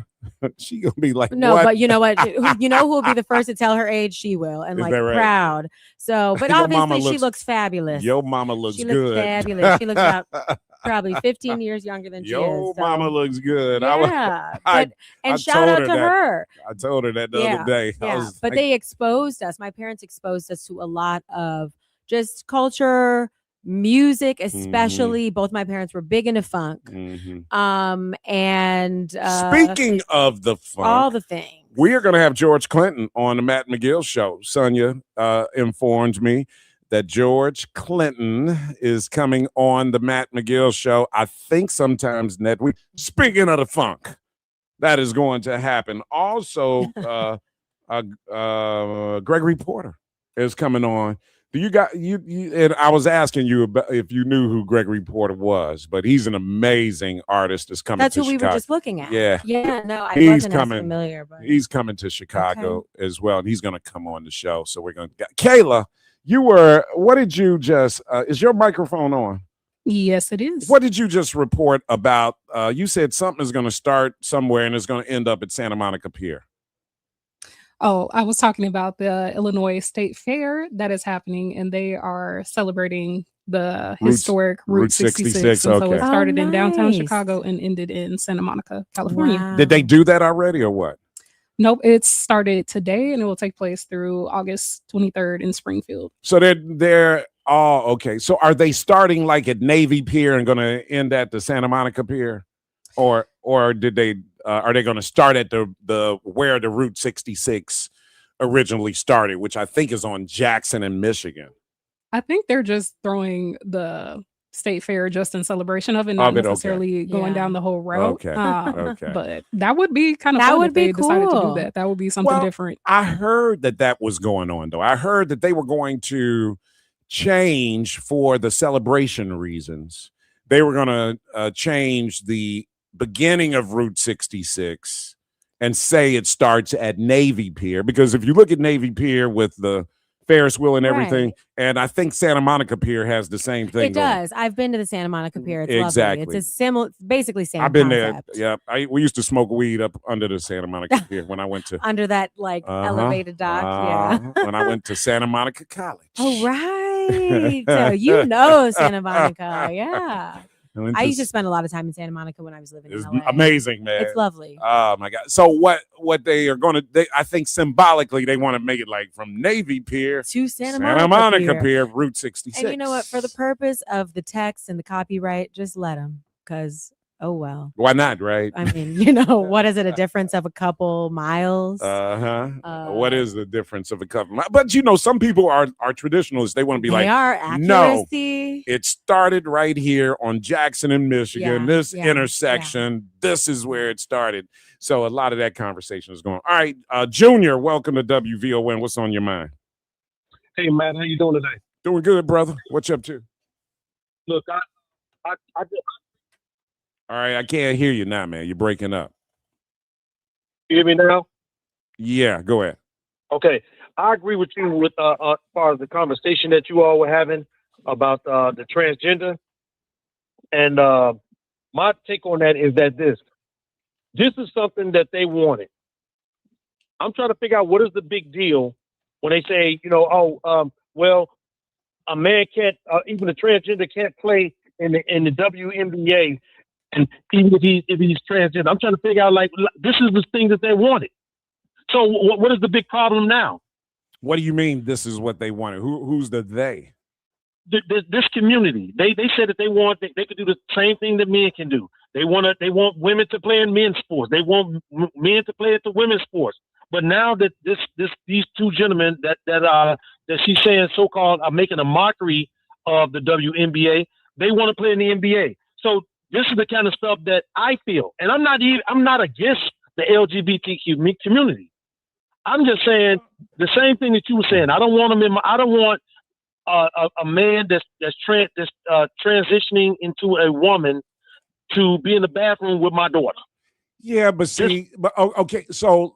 She gonna be like, no, what? but you know what? You know who will be the first to tell her age? She will, and Is like that right? proud. So, but Your mama obviously she looks- looks fabulous. Your mama looks She good. looks fabulous. She looks about probably 15 years younger than she is. Your so- mama looks good. Yeah, I and I shout told out her to that. her. I told her that the Yeah, other day. I yeah. was But like, they exposed us. My parents exposed us to a lot of just culture, music, especially. Both my parents were big into funk. And Speaking of the funk, all the things. we are going to have George Clinton on the Matt McGill show. Sonia informed me that George Clinton is coming on the Matt McGill show. I think sometimes next week. Speaking of the funk, that is going to happen. Also, Gregory Porter is coming on. Do you got you? And I was asking you about if you knew who Gregory Porter was, but he's an amazing artist that's coming. That's to who we were Chicago. just looking at. Yeah, Yeah. No, I he's wasn't coming. as familiar, but He's coming to Chicago as well, and he's going to come on the show. So we're going to. Kayla, you were. What did you just? Is your microphone on? Yes, it is. What did you just report about? You said something is going to start somewhere and it's going to end up at Santa Monica Pier. Oh, I was talking about the Illinois State Fair that is happening, and they are celebrating the historic Route 66. And so okay. it started in downtown nice. Chicago and ended in Santa Monica, California. Did they do that already or what? Nope, it started today, and it will take place through August 23rd in Springfield. So they're okay. So are they starting like at Navy Pier and going to end at the Santa Monica Pier, or did they? Are they going to start at the where the Route 66 originally started, which I think is on Jackson and Michigan? I think they're just throwing the state fair just in celebration of it, not okay. necessarily going down the whole route. Okay. Okay. But that would be kind of That fun would if they be decided to cool. do that. That would be something Well, different. I heard that was going on, though. I heard that they were going to change for the celebration reasons. They were going to change the beginning of Route 66 and say it starts at Navy Pier, because if you look at Navy Pier with the Ferris wheel and everything. Right. And I think Santa Monica Pier has the same thing. It does. I've been to the Santa Monica Pier. It's Exactly. lovely. It's a similar, basically same I've been concept. there. Yeah. We used to smoke weed up under the Santa Monica Pier when I went to Under that like elevated dock. Yeah. when I went to Santa Monica College. Oh, right. So you know Santa Monica. Yeah. I used to spend a lot of time in Santa Monica when I was living in LA. Amazing, man. It's lovely. Oh my God. So what they are going to, I think symbolically they want to make it like from Navy Pier to Santa Monica Pier, Route 66. And you know what? For the purpose of the text and the copyright, just let them, because oh well. Why not, right? I mean, what is it? A difference of a couple miles? What is the difference of a couple miles? But some people are traditionalists. They want to be like, accuracy. No, it started right here on Jackson and Michigan, this intersection. Yeah. This is where it started. So a lot of that conversation is going. All right, Junior, welcome to WVON. What's on your mind? Hey, Matt, how you doing today? Doing good, brother. What you up to? Look, all right, I can't hear you now, man. You're breaking up. You hear me now? Yeah, go ahead. Okay, I agree with you with as far as the conversation that you all were having about the transgender, and my take on that is that this is something that they wanted. I'm trying to figure out what is the big deal when they say, well, a man can't, even a transgender can't play in the WNBA. And even if he's transgender, I'm trying to figure out, like, this is the thing that they wanted. So what is the big problem now? What do you mean this is what they wanted? Who's the they? This community. They said that they could do the same thing that men can do. They want women to play in men's sports. They want men to play at the women's sports. But now that these two gentlemen that she's saying so-called are making a mockery of the WNBA, they want to play in the NBA. So this is the kind of stuff that I feel, and I'm not against the LGBTQ community. I'm just saying the same thing that you were saying. I don't want them I don't want a man that's transitioning into a woman to be in the bathroom with my daughter. Yeah, but see, okay. So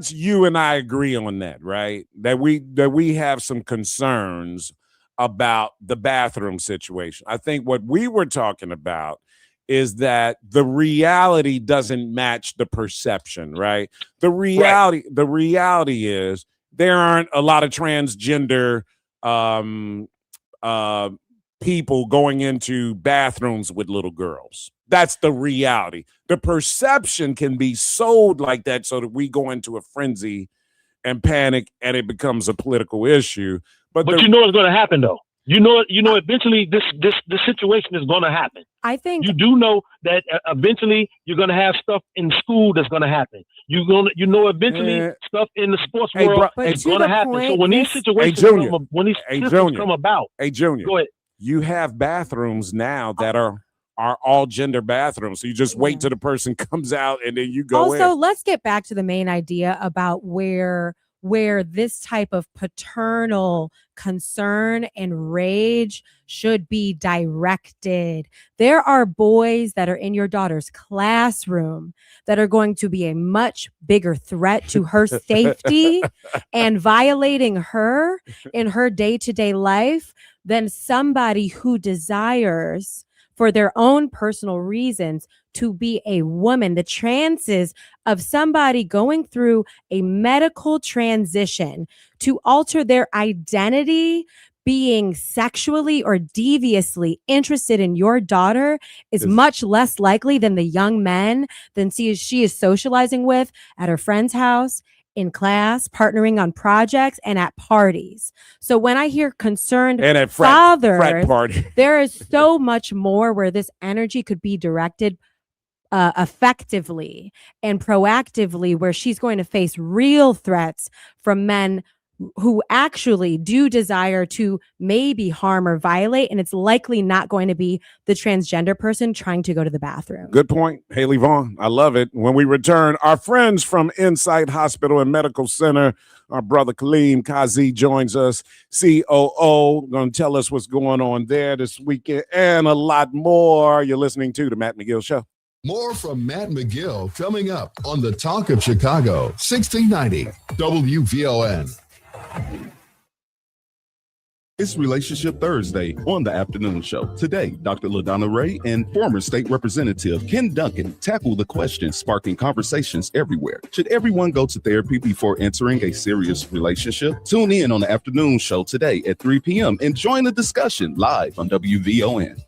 you and I agree on that, right? That we have some concerns about the bathroom situation. I think what we were talking about is that the reality doesn't match the perception, right? The reality is there aren't a lot of transgender people going into bathrooms with little girls. That's the reality. The perception can be sold like that so that we go into a frenzy and panic and it becomes a political issue. But you know it's going to happen, though. You know, eventually this situation is going to happen. I think you do know that eventually you're going to have stuff in school that's going to happen. Eventually stuff in the sports world is going to happen. So when these situations come about, Junior, go ahead. You have bathrooms now that are all gender bathrooms. So you just wait till the person comes out and then you go in. Also, let's get back to the main idea about where this type of paternal concern and rage should be directed. There are boys that are in your daughter's classroom that are going to be a much bigger threat to her safety and violating her in her day-to-day life than somebody who desires, for their own personal reasons, to be a woman. The chances of somebody going through a medical transition to alter their identity, being sexually or deviously interested in your daughter, is much less likely than the young men than she is socializing with at her friend's house, in class, partnering on projects, and at parties. So when I hear concerned and at fathers, frat party, there is so much more where this energy could be directed effectively and proactively, where she's going to face real threats from men who actually do desire to maybe harm or violate, and it's likely not going to be the transgender person trying to go to the bathroom. Good point, Haley Vaughn. I love it. When we return, our friends from Insight Hospital and Medical Center, our brother Kaleem Kazi joins us, COO, going to tell us what's going on there this weekend and a lot more. You're listening to The Matt Mcgill Show. More from Matt Mcgill coming up on the Talk of Chicago, 1690 WVON. It's Relationship Thursday on the afternoon show. Today, Dr. LaDonna Ray and former state representative Ken Duncan tackle the question sparking conversations everywhere. Should everyone go to therapy before entering a serious relationship? Tune in on the afternoon show today at 3 p.m. and join the discussion live on WVON.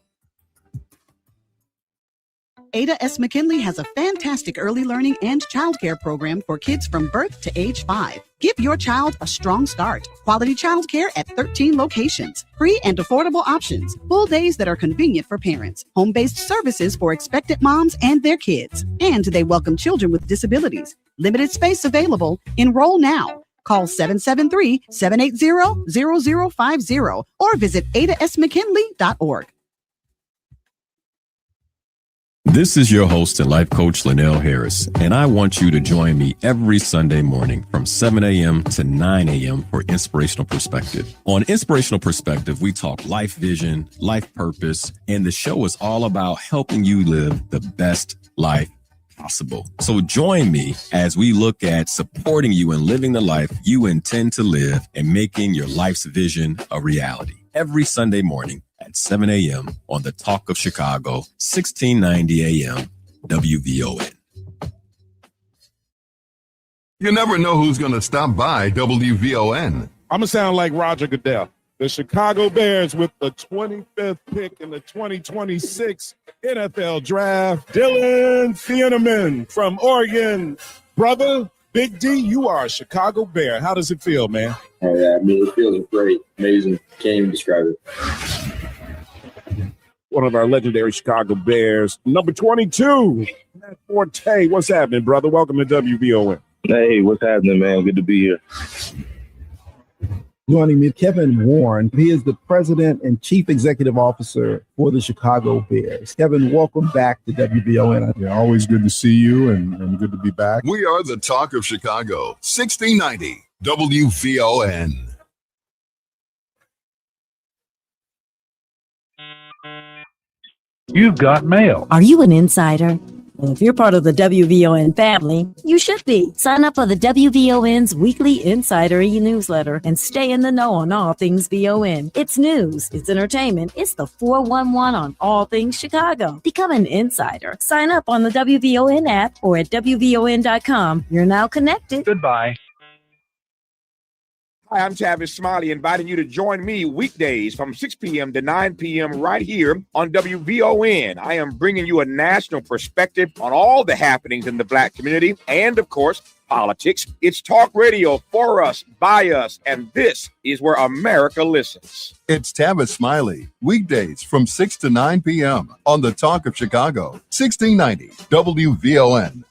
Ada S. McKinley has a fantastic early learning and childcare program for kids from birth to age 5. Give your child a strong start. Quality childcare at 13 locations. Free and affordable options. Full days that are convenient for parents. Home-based services for expectant moms and their kids. And they welcome children with disabilities. Limited space available. Enroll now. Call 773-780-0050 or visit adasmckinley.org. This is your host and life coach, Linnell Harris, and I want you to join me every Sunday morning from 7 a.m. to 9 a.m. for Inspirational Perspective. On Inspirational Perspective, we talk life vision, life purpose, and the show is all about helping you live the best life possible. So join me as we look at supporting you in living the life you intend to live and making your life's vision a reality. Every Sunday morning at 7 a.m. on the Talk of Chicago, 1690 a.m. WVON. You never know who's going to stop by WVON. I'm going to sound like Roger Goodell. The Chicago Bears with the 25th pick in the 2026 NFL Draft. Dylan Thieneman from Oregon. Brother, Big D, you are a Chicago Bear. How does it feel, man? Oh, yeah, I mean, it feels great. Amazing. Can't even describe it. One of our legendary Chicago Bears. Number 22, Matt Forte. What's happening, brother? Welcome to WVON. Hey, what's happening, man? Good to be here. Joining me, Kevin Warren. He is the president and chief executive officer for the Chicago Bears. Kevin, welcome back to WVON. Yeah, always good to see you and good to be back. We are the Talk of Chicago, 1690 WVON. You've got mail. Are you an insider? Well, if you're part of the WVON family, you should be. Sign up for the WVON's weekly Insider e-newsletter and stay in the know on all things VON. It's news, it's entertainment, it's the 411 on all things Chicago. Become an insider. Sign up on the WVON app or at WVON.com. You're now connected. Goodbye. Hi, I'm Tavis Smiley, inviting you to join me weekdays from 6 p.m. to 9 p.m. right here on WVON. I am bringing you a national perspective on all the happenings in the Black community and, of course, politics. It's talk radio for us, by us, and this is where America listens. It's Tavis Smiley, weekdays from 6 to 9 p.m. on the Talk of Chicago, 1690 WVON.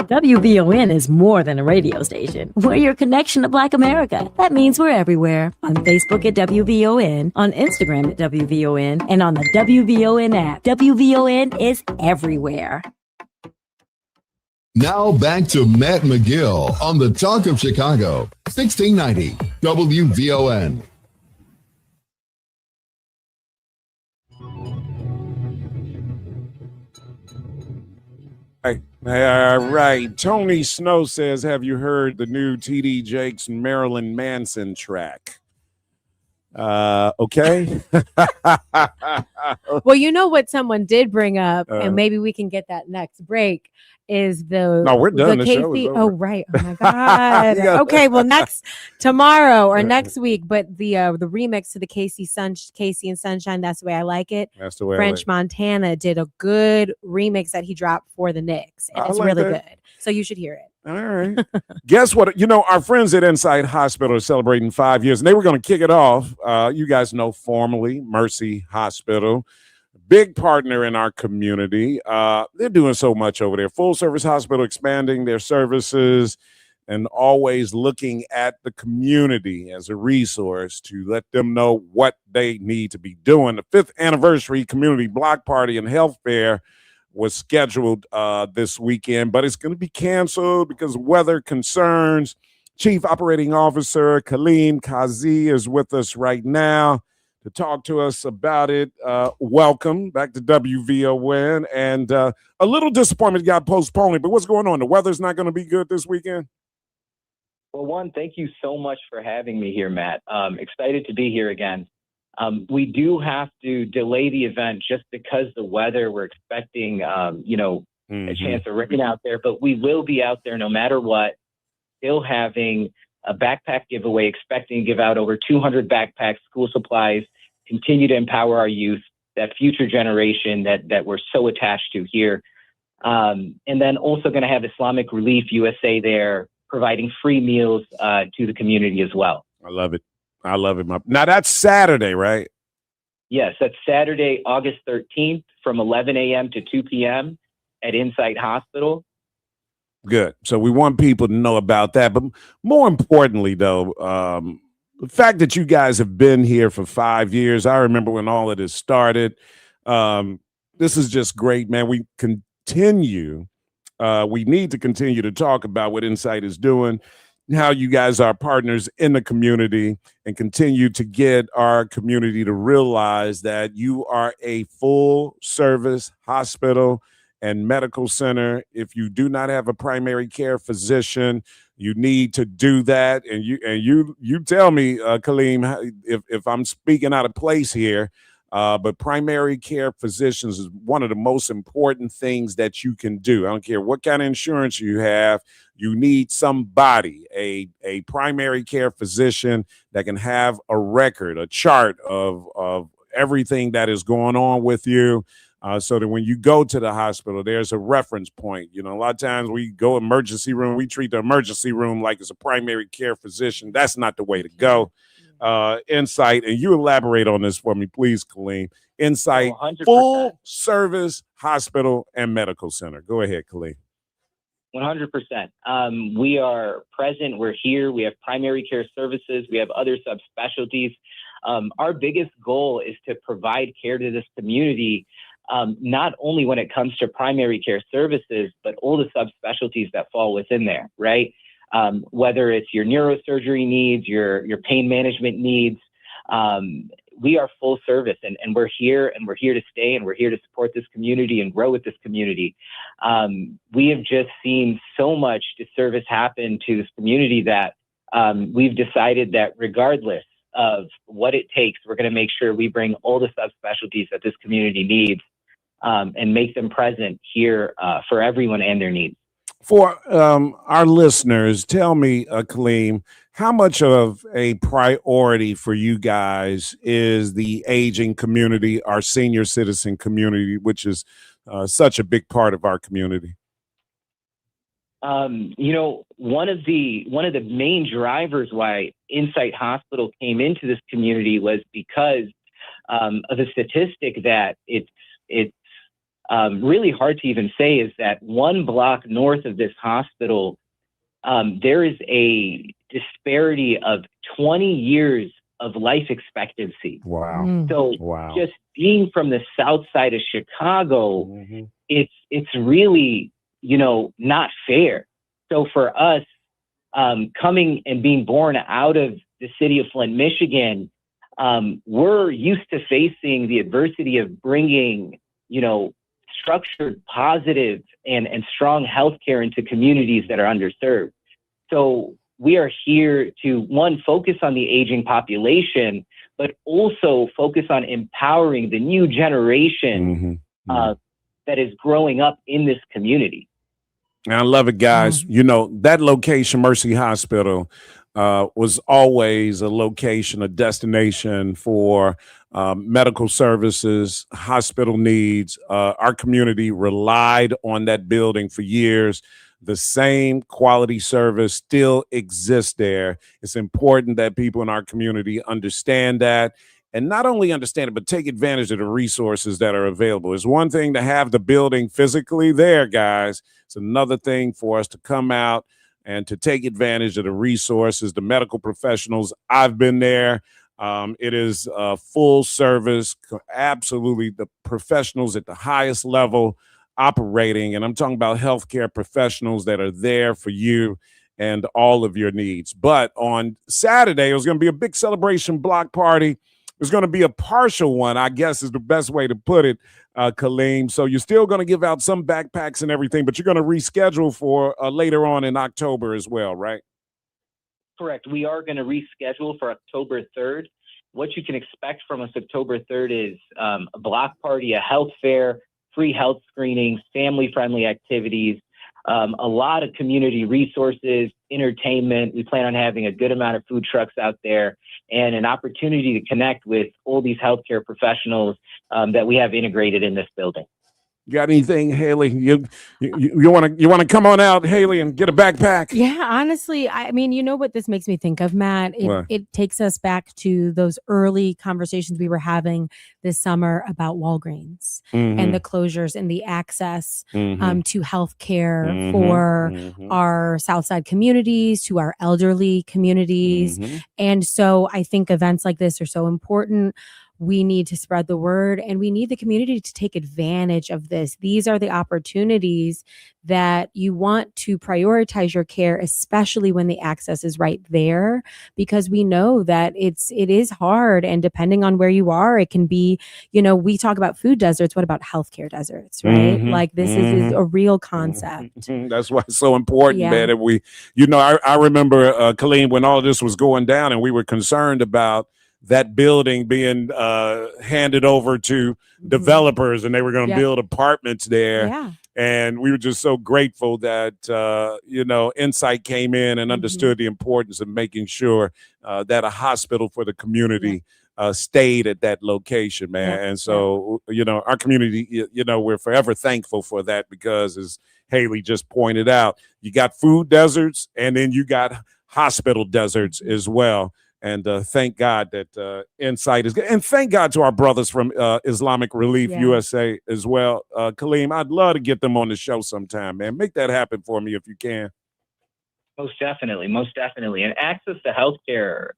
WVON is more than a radio station. We're your connection to Black America. That means we're everywhere. On Facebook at WVON, on Instagram at WVON, and on the WVON app. WVON is everywhere. Now back to Matt Mcgill on the Talk of Chicago, 1690 WVON. All right. Tony Snow says, have you heard the new TD Jakes Marilyn Manson track? Okay. Well, you know what someone did bring up, and maybe we can get that next break, is the No, we're done. the The show is Casey. over. Oh, right. Oh my God. Yeah. Okay, well, tomorrow or next week, but the remix to the Casey and Sunshine, That's the Way I Like It. That's the way French Montana did a good remix that he dropped for the Knicks, and I it's like really that. good. So you should hear it. All right. Guess what? You know, our friends at Inside Hospital are celebrating 5 years, and they were going to kick it off. You guys know formally Mercy Hospital, big partner in our community. They're doing so much over there. Full service hospital, expanding their services and always looking at the community as a resource to let them know what they need to be doing. The 5th anniversary community block party and health fair was scheduled this weekend, but it's going to be canceled because of weather concerns. Chief Operating Officer Kaleem Kazi is with us right now to talk to us about it. Welcome back to WVON. And a little disappointment got postponed, but what's going on? The weather's not going to be good this weekend? Well, one, thank you so much for having me here, Matt. Excited to be here again. We do have to delay the event just because the weather. We're expecting, a chance of rain out there, but we will be out there no matter what. Still having a backpack giveaway, expecting to give out over 200 backpacks, school supplies, continue to empower our youth, that future generation that we're so attached to here. And then also going to have Islamic Relief USA there, providing free meals to the community as well. I love it. Now that's Saturday, right? Yes, that's Saturday, August 13th from 11 a.m. to 2 p.m. at Insight Hospital. Good. So we want people to know about that. But more importantly, though, the fact that you guys have been here for 5 years, I remember when all of this started. This is just great, man. We need to continue to talk about what Insight is doing, how you guys are partners in the community, and continue to get our community to realize that you are a full service hospital and medical center. If you do not have a primary care physician, you need to do that. And you tell me, Kaleem, if I'm speaking out of place here, but primary care physicians is one of the most important things that you can do. I don't care what kind of insurance you have. You need somebody, a primary care physician that can have a record, a chart of everything that is going on with you. So that when you go to the hospital, there's a reference point. A lot of times we go emergency room, we treat the emergency room like it's a primary care physician. That's not the way to go. Insight, and you elaborate on this for me, please, Kaleem. Insight, 100%. Full service hospital and medical center. Go ahead, Kaleem. 100%. We are present. We're here. We have primary care services. We have other subspecialties. Our biggest goal is to provide care to this community, not only when it comes to primary care services, but all the subspecialties that fall within there, right? Whether it's your neurosurgery needs, your pain management needs, we are full service and we're here to stay, and we're here to support this community and grow with this community. We have just seen so much disservice happen to this community that we've decided that regardless of what it takes, we're going to make sure we bring all the subspecialties that this community needs and make them present here for everyone and their needs. For our listeners, tell me, Kaleem, how much of a priority for you guys is the aging community, our senior citizen community, which is such a big part of our community? One of the main drivers why Insight Hospital came into this community was because of a statistic that it's really hard to even say, is that 1 block north of this hospital, there is a disparity of 20 years of life expectancy. Wow. So just being from the south side of Chicago, it's really, not fair. So for us, coming and being born out of the city of Flint, Michigan, we're used to facing the adversity of bringing, structured, positive, and strong healthcare into communities that are underserved. So we are here to, one, focus on the aging population, but also focus on empowering the new generation that is growing up in this community. I love it, guys. That location, Mercy Hospital, was always a location, a destination for medical services, hospital needs. Our community relied on that building for years. The same quality service still exists there. It's important that people in our community understand that, and not only understand it, but take advantage of the resources that are available. It's one thing to have the building physically there, guys. It's another thing for us to come out and to take advantage of the resources, the medical professionals. I've been there. It is full service, absolutely the professionals at the highest level operating. And I'm talking about healthcare professionals that are there for you and all of your needs. But on Saturday, it was going to be a big celebration block party. It's going to be a partial one, I guess is the best way to put it, Kaleem. So you're still going to give out some backpacks and everything, but you're going to reschedule for later on in October as well, right? Correct. We are going to reschedule for October 3rd. What you can expect from us October 3rd is a block party, a health fair, free health screenings, family-friendly activities, a lot of community resources, entertainment. We plan on having a good amount of food trucks out there and an opportunity to connect with all these healthcare professionals that we have integrated in this building. Got anything, Haley? You want to come on out, Haley, and get a backpack? Yeah, honestly, I mean, you know what this makes me think of, Matt? It takes us back to those early conversations we were having this summer about Walgreens and the closures and the access to health care for our Southside communities, to our elderly communities. And so I think events like this are so important. We need to spread the word, and we need the community to take advantage of this. These are the opportunities that you want to prioritize your care, especially when the access is right there, because we know that it is hard, and depending on where you are, it can be, we talk about food deserts. What about healthcare deserts, right? Like this is a real concept. That's why it's so important, man. That we, I remember, Kaleem, when all this was going down and we were concerned about that building being handed over to developers, and they were going to build apartments there. Yeah. And we were just so grateful that, Insight came in and understood the importance of making sure that a hospital for the community stayed at that location, man. And so, our community, we're forever thankful for that, because as Haley just pointed out, you got food deserts and then you got hospital deserts as well. And thank God that Insight is good. And thank God to our brothers from Islamic Relief USA as well. Kaleem, I'd love to get them on the show sometime, man. Make that happen for me if you can. Most definitely. And access to healthcare,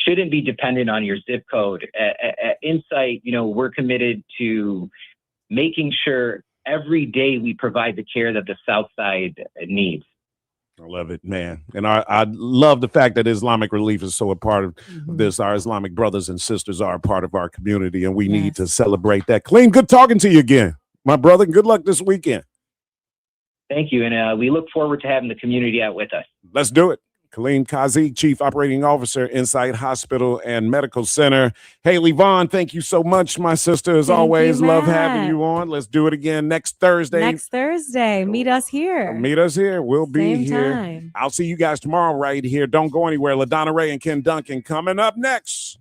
shouldn't be dependent on your zip code. At Insight, we're committed to making sure every day we provide the care that the South Side needs. I love it, man. And I love the fact that Islamic Relief is so a part of this. Our Islamic brothers and sisters are a part of our community, and we need to celebrate that. Kaleem, good talking to you again, my brother. Good luck this weekend. Thank you. And we look forward to having the community out with us. Let's do it. Kaleem Kazi, Chief Operating Officer, Insight Hospital and Medical Center. Haley Vaughn, thank you so much, my sister. As always, love having you on. Let's do it again next Thursday. Meet us here. We'll be here. Time. I'll see you guys tomorrow right here. Don't go anywhere. LaDonna Ray and Ken Duncan coming up next.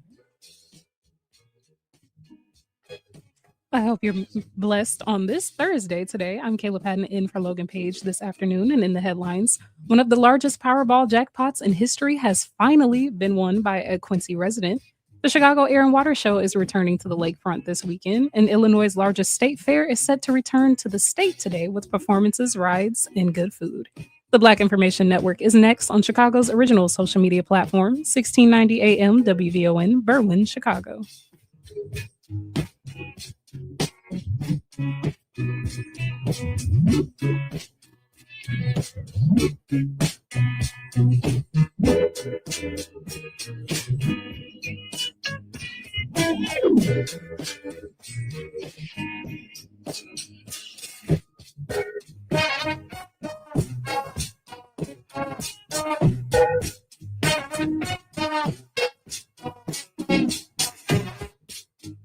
I hope you're blessed on this Thursday today. I'm Kayla Patton in for Logan Page this afternoon, and in the headlines, one of the largest Powerball jackpots in history has finally been won by a Quincy resident. The Chicago Air and Water Show is returning to the lakefront this weekend, and Illinois' largest state fair is set to return to the state today with performances, rides, and good food. The Black Information Network is next on Chicago's original social media platform, 1690 AM WVON, Berwyn, Chicago.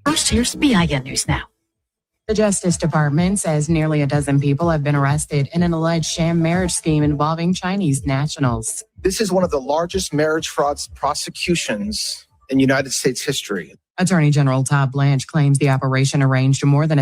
First, here's BIN News Now. The Justice Department says nearly a dozen people have been arrested in an alleged sham marriage scheme involving Chinese nationals. This is one of the largest marriage fraud prosecutions in United States history. Attorney General Todd Blanche claims the operation arranged more than